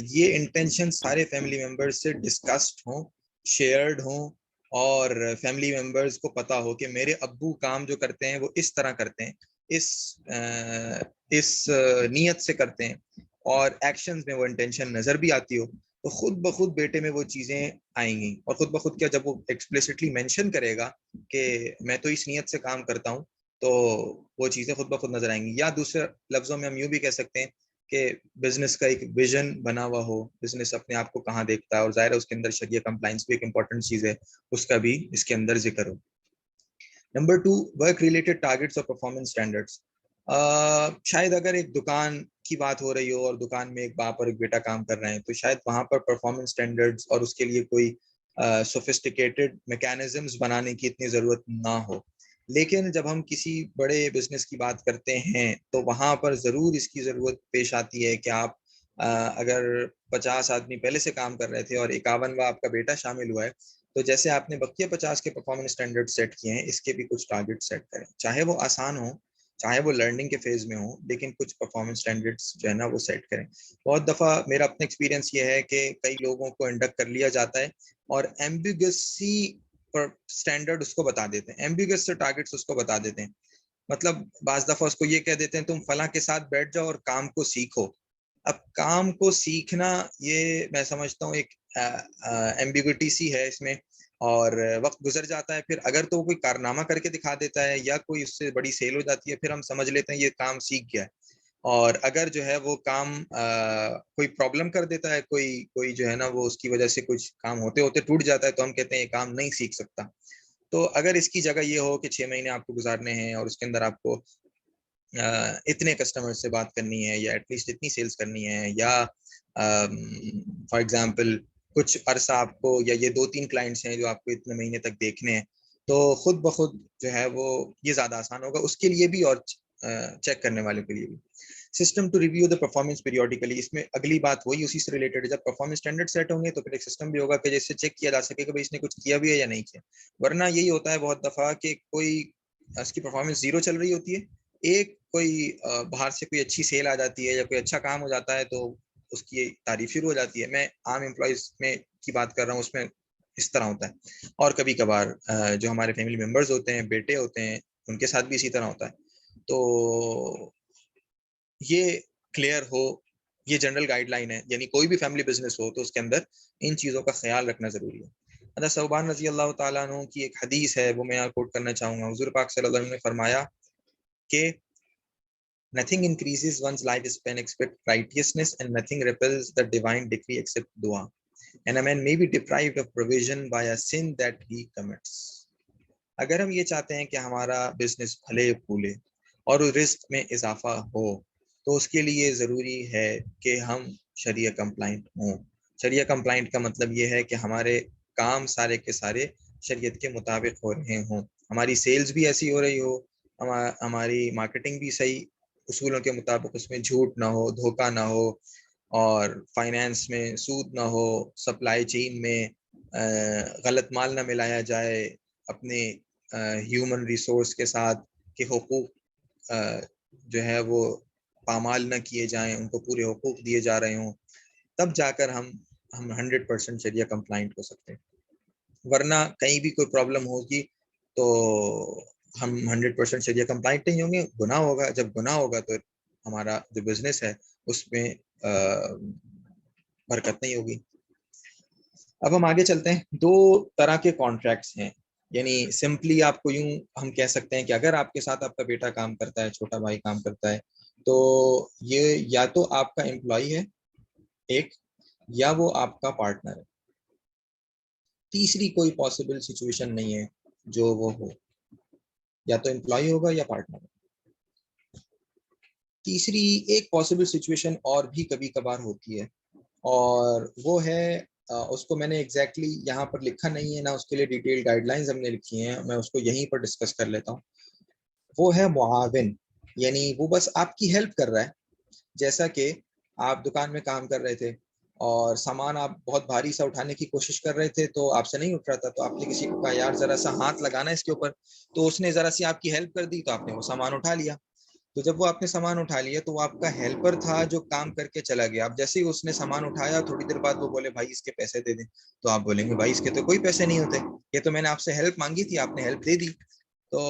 یہ انٹینشن سارے فیملی ممبرز سے ڈسکسڈ ہوں، شیئرڈ ہوں، اور فیملی ممبرز کو پتا ہو کہ میرے ابو کام جو کرتے ہیں وہ اس طرح کرتے ہیں، اس نیت سے کرتے ہیں، اور ایکشنز میں وہ انٹینشن نظر بھی آتی ہو، تو خود بخود بیٹے میں وہ چیزیں آئیں گی. اور خود بخود کیا، جب وہ ایکسپلیسٹلی مینشن کرے گا کہ میں تو اس نیت سے کام کرتا ہوں، تو وہ چیزیں خود بخود نظر آئیں گی. یا دوسرے لفظوں میں ہم یوں بھی کہہ سکتے ہیں کہ بزنس کا ایک ویژن بنا ہوا ہو، بزنس اپنے آپ کو کہاں دیکھتا ہے، اور ظاہر ہے اس کے اندر شریعہ کمپلائنس بھی ایک امپورٹنٹ چیز ہے، اس کا بھی اس کے اندر ذکر ہو. نمبر 2، ورک ریلیٹڈ ٹارگیٹس اور پرفارمنس اسٹینڈرڈس. شاید اگر ایک دکان کی بات ہو رہی ہو اور دکان میں ایک باپ اور ایک بیٹا کام کر رہے ہیں، تو شاید وہاں پر پرفارمنس اسٹینڈرڈس اور اس کے لیے کوئی سوفسٹیکیٹڈ میکینزمز بنانے کی اتنی ضرورت نہ ہو. لیکن جب ہم کسی بڑے بزنس کی بات کرتے ہیں تو وہاں پر ضرور اس کی ضرورت پیش آتی ہے کہ آپ اگر 50 آدمی پہلے سے کام کر رہے تھے اور 51واں آپ کا بیٹا شامل ہوا ہے، تو جیسے آپ نے بقیہ 50 کے پرفارمنس اسٹینڈرڈ سیٹ کیے ہیں، اس کے بھی کچھ ٹارگیٹ سیٹ کریں. چاہے وہ آسان ہو، چاہے وہ لرننگ کے فیز میں ہو، لیکن کچھ پرفارمنس اسٹینڈرڈس جو ہے نا وہ سیٹ کریں. بہت دفعہ میرا اپنا ایکسپیرینس یہ ہے کہ کئی لوگوں کو انڈکٹ کر لیا جاتا ہے اور ایمبیگسی پر اسٹینڈرڈ اس کو بتا دیتے ہیں، ایمبیگس سے ٹارگیٹس اس کو بتا دیتے ہیں. مطلب بعض دفعہ اس کو یہ کہہ دیتے ہیں تم فلاں کے ساتھ بیٹھ جاؤ اور کام کو سیکھو. اب کام کو سیکھنا، یہ میں سمجھتا ہوں ایک ایمبیگوٹی سی ہے اس میں، اور وقت گزر جاتا ہے. پھر اگر تو کوئی کارنامہ کر کے دکھا دیتا ہے یا کوئی اس سے بڑی سیل ہو جاتی ہے، پھر ہم سمجھ لیتے ہیں یہ کام سیکھ گیا ہے. اور اگر جو ہے وہ کام کوئی پرابلم کر دیتا ہے، کوئی جو ہے نا وہ اس کی وجہ سے کچھ کام ہوتے ہوتے ٹوٹ جاتا ہے، تو ہم کہتے ہیں یہ کام نہیں سیکھ سکتا. تو اگر اس کی جگہ یہ ہو کہ 6 مہینے آپ کو گزارنے ہیں اور اس کے اندر آپ کو اتنے کسٹمر سے بات کرنی ہے یا ایٹ لیسٹ اتنی سیلز کرنی ہے، یا فار ایگزامپل کچھ عرصہ آپ کو، یا یہ 2-3 کلائنٹس ہیں جو آپ کو اتنے مہینے تک دیکھنے ہیں، تو خود بخود جو ہے وہ یہ زیادہ آسان ہوگا اس کے لیے بھی اور چیک کرنے والے کے لیے بھی. System to review the performance periodically, اس میں اگلی بات وہی اسی سے ریلیٹڈ ہے. جب پرفارمنس اسٹینڈرڈ سیٹ ہوں گے تو پھر ایک سسٹم بھی ہوگا کہ جس سے چیک کیا جا سکے کہ بھائی اس نے کچھ کیا بھی ہے یا نہیں کیا. ورنہ یہی ہوتا ہے بہت دفعہ کہ کوئی اس کی پرفارمنس 0 چل رہی ہوتی ہے، ایک کوئی باہر سے کوئی اچھی سیل آ جاتی ہے یا کوئی اچھا کام ہو جاتا ہے تو اس کی تعریف شروع ہو جاتی ہے. میں عام امپلائیز میں کی بات کر رہا ہوں، اس میں اس طرح ہوتا ہے. اور کبھی کبھار جو ہمارے فیملی ممبرز ہوتے ہیں، بیٹے ہوتے ہیں، ان کے ساتھ بھی اسی طرح ہوتا ہے. تو یہ کلیئر ہو، یہ جنرل گائیڈ لائن ہے. یعنی کوئی بھی فیملی بزنس ہو تو اس کے اندر ان چیزوں کا خیال رکھنا ضروری ہے. حضرت ثوبان رضی اللہ تعالیٰ عنہ کی ایک حدیث ہے، وہ میں یہاں کوٹ کرنا چاہوں گا. حضور پاک صلی اللہ علیہ وسلم نے فرمایا کہ nothing increases one's lifespan except righteousness, and nothing repels the divine decree except dua. And a man may be deprived of provision by a sin that he commits. اگر ہم یہ چاہتے ہیں کہ ہمارا بزنس پھلے پھولے اور رزق میں اضافہ ہو تو اس کے لیے ضروری ہے کہ ہم شریعہ کمپلائنٹ ہوں. شریعہ کمپلائنٹ کا مطلب یہ ہے کہ ہمارے کام سارے کے سارے شریعت کے مطابق ہو رہے ہوں، ہماری سیلز بھی ایسی ہو رہی ہو، ہماری مارکیٹنگ بھی صحیح اصولوں کے مطابق، اس میں جھوٹ نہ ہو، دھوکہ نہ ہو، اور فائنینس میں سود نہ ہو، سپلائی چین میں غلط مال نہ ملایا جائے، اپنے ہیومن ریسورس کے ساتھ کہ حقوق جو ہے وہ پامال نہ کیے جائیں، ان کو پورے حقوق دیے جا رہے ہوں. تب جا کر ہم 100% شریعہ کمپلائنٹ ہو سکتے ہیں. ورنہ کہیں بھی کوئی پرابلم ہوگی تو ہم 100% شریعہ کمپلائنٹ نہیں ہوں گے، گناہ ہوگا. جب گناہ ہوگا تو ہمارا جو بزنس ہے اس میں برکت نہیں ہوگی. اب ہم آگے چلتے ہیں. 2 طرح کے کانٹریکٹس ہیں. یعنی سمپلی آپ کو یوں ہم کہہ سکتے ہیں کہ اگر آپ کے ساتھ آپ کا بیٹا کام کرتا ہے، چھوٹا بھائی کام کرتا ہے، تو یہ یا تو آپ کا امپلائی ہے ایک، یا وہ آپ کا پارٹنر ہے. تیسری کوئی پاسبل سچویشن نہیں ہے جو وہ ہو، یا تو امپلائی ہوگا یا پارٹنر. تیسری ایک پاسبل سچویشن اور بھی کبھی کبھار ہوتی ہے، اور وہ ہے اس کو میں نے ایگزیکٹلی یہاں پر لکھا نہیں ہے، نہ اس کے لیے ڈیٹیل گائیڈ لائنز ہم نے لکھی ہیں، میں اس کو یہیں پر ڈسکس کر لیتا ہوں. وہ ہے معاون. یعنی وہ بس آپ کی ہیلپ کر رہا ہے. جیسا کہ آپ دکان میں کام کر رہے تھے اور سامان آپ بہت بھاری سا اٹھانے کی کوشش کر رہے تھے تو آپ سے نہیں اٹھ رہا تھا، تو آپ نے کسی کو کہا یار ذرا سا ہاتھ لگانا اس کے اوپر، تو اس نے ذرا سی آپ کی ہیلپ کر دی، تو آپ نے وہ سامان اٹھا لیا. تو جب وہ آپ نے سامان اٹھا لیا تو وہ آپ کا ہیلپر تھا جو کام کر کے چلا گیا. اب جیسے ہی اس نے سامان اٹھایا تھوڑی دیر بعد وہ بولے بھائی اس کے پیسے دے دیں، تو آپ بولیں گے بھائی اس کے تو کوئی پیسے نہیں ہوتے، یہ تو میں نے آپ سے ہیلپ مانگی تھی، آپ نے ہیلپ دے دی. تو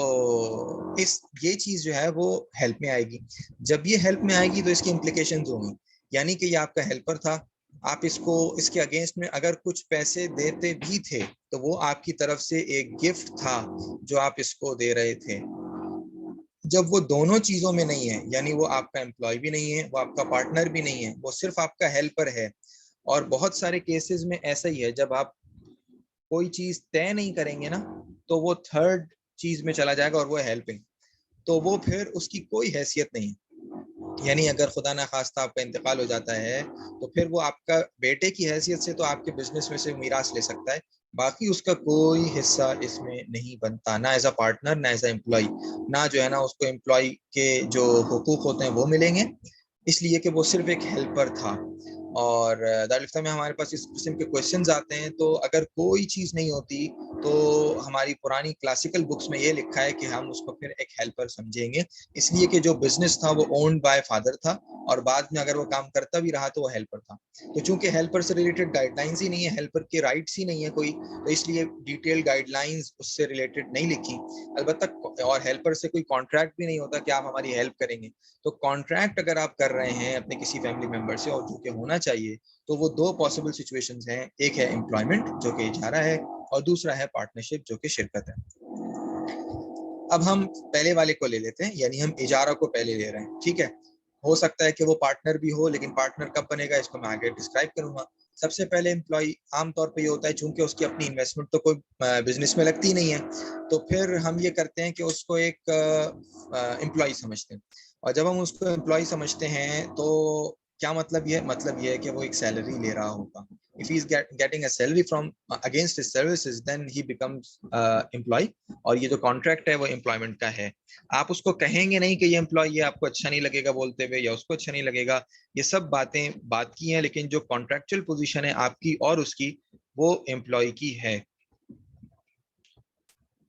یہ چیز جو ہے وہ ہیلپ میں آئے گی. جب یہ ہیلپ میں آئے گی تو اس کی امپلیکیشنز ہوں گی. یعنی کہ یہ آپ کا ہیلپر تھا، آپ اس کو اس کے اگینسٹ میں اگر کچھ پیسے دیتے بھی تھے تو وہ آپ کی طرف سے ایک گفٹ تھا جو آپ اس کو دے رہے تھے. جب وہ دونوں چیزوں میں نہیں ہے، یعنی وہ آپ کا امپلائی بھی نہیں ہے، وہ آپ کا پارٹنر بھی نہیں ہے، وہ صرف آپ کا ہیلپر ہے. اور بہت سارے کیسز میں ایسا ہی ہے، جب آپ کوئی چیز طے نہیں کریں گے نا تو وہ تھرڈ چیز میں چلا جائے گا اور وہ ہیلپنگ، تو وہ پھر اس کی کوئی حیثیت نہیں. یعنی اگر خدا نخواستہ آپ کا انتقال ہو جاتا ہے تو پھر وہ آپ کا بیٹے کی حیثیت سے تو آپ کے بزنس میں سے میراث لے سکتا ہے، باقی اس کا کوئی حصہ اس میں نہیں بنتا، نہ ایز اے پارٹنر نہ ایز اے امپلائی. نہ جو ہے نا اس کو امپلائی کے جو حقوق ہوتے ہیں وہ ملیں گے، اس لیے کہ وہ صرف ایک ہیلپر تھا. اور دارالفتہ میں ہمارے پاس اس قسم کے کویشچنز آتے ہیں، تو اگر کوئی چیز نہیں ہوتی تو ہماری پرانی کلاسیکل بکس میں یہ لکھا ہے کہ ہم اس کو پھر ایک ہیلپر سمجھیں گے، اس لیے کہ جو بزنس تھا وہ اونڈ بائی فادر تھا، اور بعد میں اگر وہ کام کرتا بھی رہا تو وہ ہیلپر تھا. تو چونکہ ہیلپر سے ریلیٹڈ گائیڈ لائنز ہی نہیں ہے، ہیلپر کے رائٹس ہی نہیں ہے کوئی، تو اس لیے ڈیٹیل گائیڈ لائنز اس سے ریلیٹڈ نہیں لکھی. البتہ اور ہیلپر سے کوئی کانٹریکٹ بھی نہیں ہوتا کہ آپ ہماری ہیلپ کریں گے. تو کانٹریکٹ اگر آپ کر رہے ہیں اپنے کسی فیملی ممبر سے، اور جو کہ ہونا چاہیے، تو وہ 2 پاسبل سچویشنز ہیں. ایک ہے امپلائمنٹ جو کہ اجارہ ہے، اور دوسرا ہے پارٹنرشپ جو کہ شرکت ہے. اب ہم پہلے والے کو لے لیتے ہیں، یعنی ہم اجارہ کو پہلے لے رہے ہیں، ٹھیک ہے. ہو سکتا ہے کہ وہ پارٹنر بھی ہو, لیکن پارٹنر کب بنے گا اس کو میں آگے ڈسکرائب کروں گا. سب سے پہلے امپلائی عام طور پہ یہ ہوتا ہے, چونکہ اس کی اپنی انویسٹمنٹ تو کوئی بزنس میں لگتی نہیں ہے, تو پھر ہم یہ کرتے ہیں کہ اس کو ایک امپلائی سمجھتے ہیں. اور جب ہم اس کو امپلائی سمجھتے ہیں تو کیا مطلب یہ ہے کہ وہ ایک سیلری لے رہا ہوگا. If he is getting a salary from against his services, then he becomes employee. اور یہ جو کانٹریکٹ ہے وہ امپلائمنٹ کا ہے. آپ اس کو کہیں گے نہیں کہ یہ امپلائی ہے, آپ کو اچھا نہیں لگے گا بولتے ہوئے, یا اس کو اچھا نہیں لگے گا. یہ سب باتیں بات کی ہیں, لیکن جو کانٹریکچوئل پوزیشن ہے آپ کی اور اس کی, وہ امپلائی کی ہے.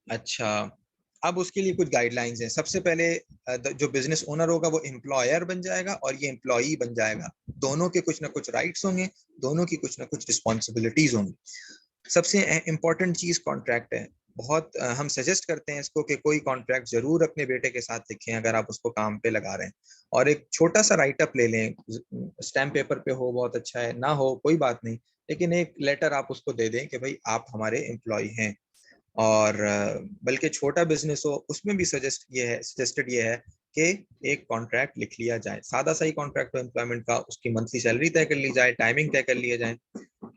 اچھا, اب اس کے لیے کچھ گائیڈ لائنز ہیں. سب سے پہلے جو بزنس اونر ہوگا وہ امپلائر بن جائے گا اور یہ امپلائی بن جائے گا. دونوں کے کچھ نہ کچھ رائٹس ہوں گے, دونوں کی کچھ نہ کچھ رسپانسبلٹیز ہوں گی. سب سے امپورٹنٹ چیز کانٹریکٹ ہے. بہت ہم سجیسٹ کرتے ہیں اس کو کہ کوئی کانٹریکٹ ضرور اپنے بیٹے کے ساتھ لکھیں اگر آپ اس کو کام پہ لگا رہے ہیں, اور ایک چھوٹا سا رائٹ اپ لے لیں. اسٹیمپ پیپر پہ ہو بہت اچھا ہے, نہ ہو کوئی بات نہیں, لیکن ایک لیٹر آپ اس کو دے دیں کہ بھائی آپ ہمارے امپلائی ہیں. اور بلکہ چھوٹا بزنس ہو اس میں بھی سجیسٹڈ یہ ہے کہ ایک کانٹریکٹ لکھ لیا جائے. سادہ سا ہی کانٹریکٹ ہو امپلائمنٹ کا, اس کی منتھلی سیلری طے کر لی جائے, ٹائمنگ طے کر لیے جائیں.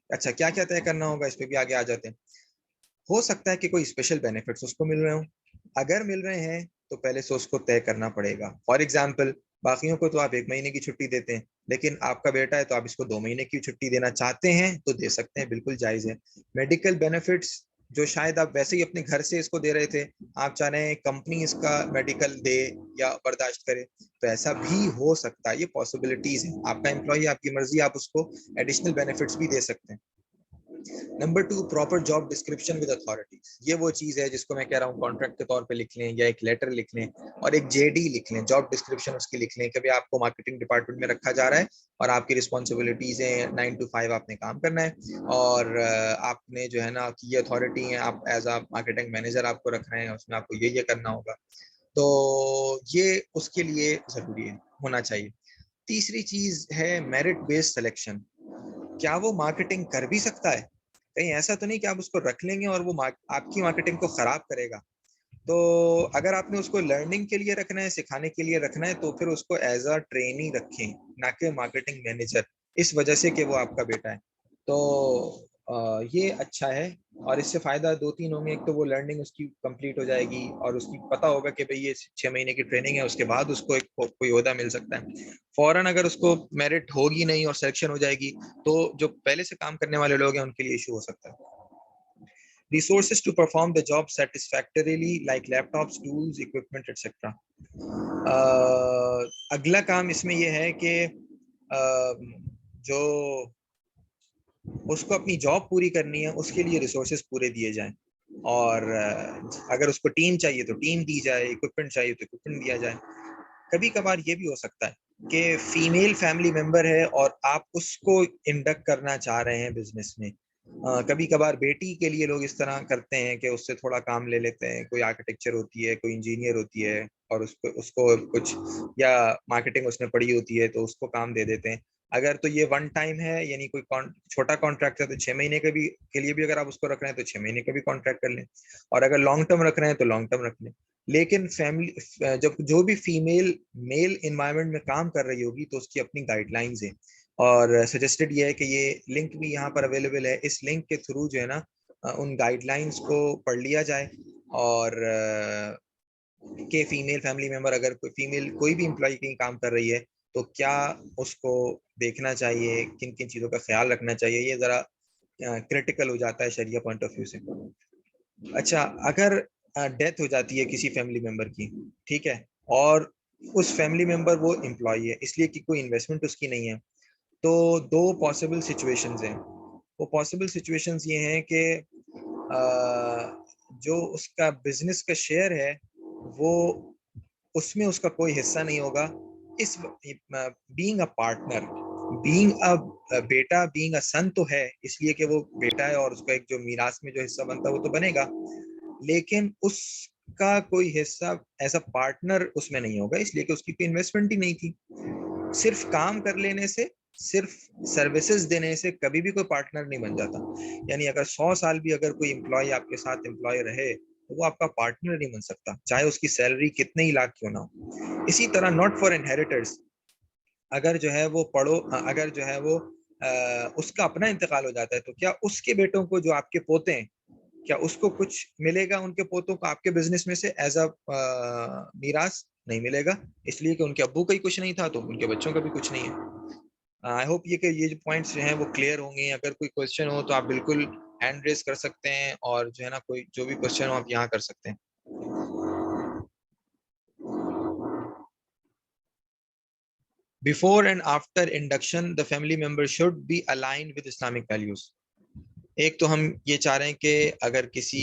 اچھا, کیا کیا طے کرنا ہوگا, اس پہ بھی آگے آ جاتے ہیں. ہو سکتا ہے کہ کوئی اسپیشل بینیفٹس اس کو مل رہے ہوں. اگر مل رہے ہیں تو پہلے سے اس کو طے کرنا پڑے گا. فار ایگزامپل, باقیوں کو تو آپ 1 مہینے کی چھٹی دیتے ہیں, لیکن آپ کا بیٹا ہے تو آپ اس کو 2 مہینے کی چھٹی دینا چاہتے ہیں تو دے سکتے ہیں, بالکل جائز ہے. میڈیکل بینیفٹس جو شاید آپ ویسے ہی اپنے گھر سے اس کو دے رہے تھے, آپ چاہ رہے ہیں کمپنی اس کا میڈیکل دے یا برداشت کرے, تو ایسا بھی ہو سکتا ہے. یہ پاسبلٹیز ہیں. آپ کا امپلائی, آپ کی مرضی, آپ اس کو ایڈیشنل بینیفٹس بھی دے سکتے ہیں. Number 2, proper job description with authorities. یہ وہ چیز ہے جس کو میں کہہ رہا ہوں کانٹریکٹ کے طور پہ لکھ لیں, یا ایک لیٹر لکھ لیں, اور ایک جے ڈی لکھ لیں, جاب ڈسکرپشن اس کی لکھ لیں کہ بھائی آپ کو مارکیٹنگ ڈپارٹمنٹ میں رکھا جا رہا ہے اور آپ کی رسپانسبلٹیز ہیں 9 to 5 آپ نے کام کرنا ہے, اور آپ نے جو ہے نا یہ اتھارٹی ہیں, آپ ایز اے مارکیٹنگ مینیجر آپ کو رکھ رہے ہیں, اس میں آپ کو یہ کرنا ہوگا. تو یہ اس کے لیے ضروری ہے, ہونا چاہیے. تیسری چیز ہے میرٹ بیسڈ سلیکشن. کیا وہ مارکیٹنگ کر بھی سکتا ہے؟ کہیں ایسا تو نہیں کہ آپ اس کو رکھ لیں گے اور وہ آپ کی مارکیٹنگ کو خراب کرے گا. تو اگر آپ نے اس کو لرننگ کے لیے رکھنا ہے, سکھانے کے لیے رکھنا ہے, تو پھر اس کو ایز اے ٹرینی رکھیں, نہ کہ مارکیٹنگ مینیجر, اس وجہ سے کہ وہ آپ کا بیٹا ہے. تو یہ اچھا ہے, اور اس سے فائدہ 2-3 ہوں گے. ایک تو وہ لرننگ اس کی کمپلیٹ ہو جائے گی, اور اس کی پتہ ہوگا کہ بھئی یہ 6 مہینے کی ٹریننگ ہے, اس کے بعد اس کو ایک کوئی عہدہ مل سکتا ہے. فوراً اگر اس کو میرٹ ہوگی نہیں اور سلیکشن ہو جائے گی, تو جو پہلے سے کام کرنے والے لوگ ہیں ان کے لیے ایشو ہو سکتا ہے. Resources to perform the job satisfactorily like laptops, tools, equipment, etc. اگلا کام اس میں یہ ہے کہ جو اس کو اپنی جاب پوری کرنی ہے اس کے لیے ریسورسز پورے دیے جائیں, اور اگر اس کو ٹیم چاہیے تو ٹیم دی جائے, اکوپمنٹ چاہیے تو اکوپمنٹ دیا جائے. کبھی کبھار یہ بھی ہو سکتا ہے کہ فیمیل فیملی ممبر ہے اور آپ اس کو انڈکٹ کرنا چاہ رہے ہیں بزنس میں. کبھی کبھار بیٹی کے لیے لوگ اس طرح کرتے ہیں کہ اس سے تھوڑا کام لے لیتے ہیں. کوئی آرکیٹیکچر ہوتی ہے, کوئی انجینئر ہوتی ہے, اور اس کو کچھ یا مارکیٹنگ اس نے پڑھی ہوتی ہے تو اس کو کام دے دیتے ہیں. اگر تو یہ 1 ٹائم ہے, یعنی کوئی چھوٹا کانٹریکٹ ہے, تو 6 مہینے کے لیے بھی اگر آپ اس کو رکھ رہے ہیں تو 6 مہینے کا بھی کانٹریکٹ کر لیں, اور اگر لانگ ٹرم رکھ رہے ہیں تو لانگ ٹرم رکھ لیں. لیکن فیملی جب جو بھی فیمیل میل انوائرمنٹ میں کام کر رہی ہوگی تو اس کی اپنی گائیڈ لائنز ہیں, اور سجیسٹڈ یہ ہے کہ یہ لنک بھی یہاں پر اویلیبل ہے. اس لنک کے تھرو جو ہے نا ان گائیڈ لائنز کو پڑھ لیا جائے, اور کہ فیمیل فیملی ممبر, اگر کوئی فیمیل کوئی بھی امپلائی کہیں کام کر رہی ہے تو کیا اس کو دیکھنا چاہیے, کن کن چیزوں کا خیال رکھنا چاہیے. یہ ذرا کریٹیکل ہو جاتا ہے شریعہ پوائنٹ آف ویو سے. اچھا, اگر ڈیتھ ہو جاتی ہے کسی فیملی ممبر کی, ٹھیک ہے, اور اس فیملی ممبر وہ امپلائی ہے, اس لیے کہ کوئی انویسٹمنٹ اس کی نہیں ہے, تو 2 پاسبل سچویشنز ہیں. وہ پاسبل سچویشنز یہ ہیں کہ جو اس کا بزنس کا شیئر ہے وہ اس میں اس کا کوئی حصہ نہیں ہوگا. اس being a partner, being a بیٹا, بینگ اے سن تو ہے, اس لیے کہ وہ بیٹا ہے اور اس کا ایک جو میراث میں جو حصہ بنتا ہے وہ تو بنے گا, لیکن اس کا کوئی حصہ ایسا پارٹنر اس میں نہیں ہوگا, اس لیے کہ اس کی کوئی انویسٹمنٹ ہی نہیں تھی. صرف کام کر لینے سے, صرف سروسز دینے سے کبھی بھی کوئی پارٹنر نہیں بن جاتا. یعنی اگر 100 سال بھی اگر کوئی امپلائی آپ کے ساتھ امپلائی رہے تو وہ آپ کا پارٹنر نہیں بن سکتا, چاہے اس کی سیلری کتنے ہی لاکھ کیوں نہ ہو. اسی طرح ناٹ فار انہیریٹرز, اگر جو ہے وہ اگر جو ہے وہ اس کا اپنا انتقال ہو جاتا ہے تو کیا اس کے بیٹوں کو جو آپ کے پوتے ہیں کیا اس کو کچھ ملے گا ان کے پوتوں کو آپ کے بزنس میں سے ایز اے میراث؟ نہیں ملے گا، اس لیے کہ ان کے ابو کا ہی کچھ نہیں تھا تو ان کے بچوں کا بھی کچھ نہیں ہے۔ آئی ہوپ یہ جو پوائنٹس جو ہیں وہ کلیئر ہوں گے۔ اگر کوئی کوشچن ہو تو آپ بالکل ہینڈ ریز کر سکتے ہیں، اور جو ہے نا کوئی جو بھی کوشچن ہو آپ یہاں کر سکتے ہیں۔ Before and after induction, the family member should be aligned with Islamic values. ایک تو ہم یہ چاہ رہے ہیں کہ اگر کسی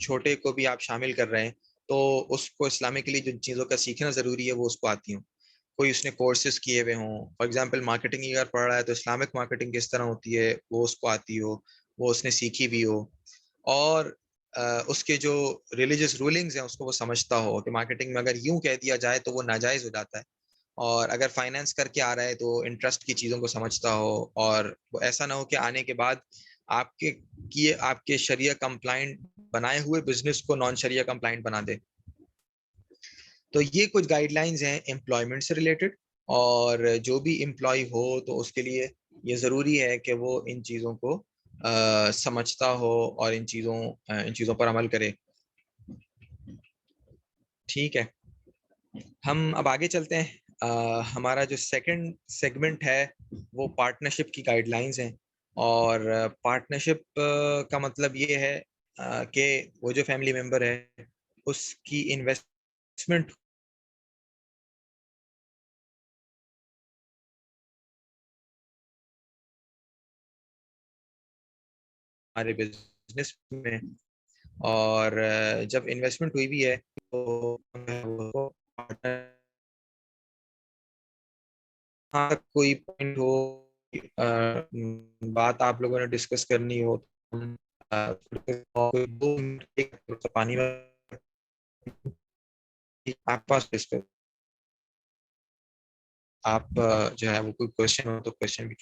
چھوٹے کو بھی آپ شامل کر رہے ہیں تو اس کو اسلامکلی جن چیزوں کا سیکھنا ضروری ہے وہ اس کو آتی ہوں، کوئی اس نے کورسز کیے ہوئے ہوں، فار ایگزامپل مارکیٹنگ اگر پڑھ رہا ہے تو اسلامک مارکیٹنگ کس طرح ہوتی ہے وہ اس کو آتی ہو، وہ اس نے سیکھی بھی ہو، اور اس کے جو ریلیجس رولنگز ہیں اس کو وہ سمجھتا ہو کہ مارکیٹنگ میں اگر یوں کہہ دیا جائے تو وہ ناجائز ہو جاتا ہے، اور اگر فائنینس کر کے آ رہا ہے تو انٹرسٹ کی چیزوں کو سمجھتا ہو، اور وہ ایسا نہ ہو کہ آنے کے بعد آپ کے شریعہ کمپلائنٹ بنائے ہوئے بزنس کو نان شریعہ کمپلائنٹ بنا دے۔ تو یہ کچھ گائیڈ لائنز ہیں امپلائمنٹ سے ریلیٹڈ، اور جو بھی امپلائی ہو تو اس کے لیے یہ ضروری ہے کہ وہ ان چیزوں کو سمجھتا ہو اور ان چیزوں پر عمل کرے۔ ٹھیک ہے، ہم اب آگے چلتے ہیں۔ ہمارا جو سیکنڈ سیگمنٹ ہے وہ پارٹنرشپ کی گائیڈ لائنز ہیں، اور پارٹنرشپ کا مطلب یہ ہے کہ وہ جو فیملی ممبر ہے اس کی انویسٹمنٹ ہمارے بزنس میں، اور جب انویسٹمنٹ ہوئی بھی ہے تو کوئی پوائنٹ ہو، بات آپ لوگوں نے ڈسکس کرنی ہو، پانی آپ پاس آپ جو ہے وہ کوئی کوشچن ہو تو کوشچن بھی۔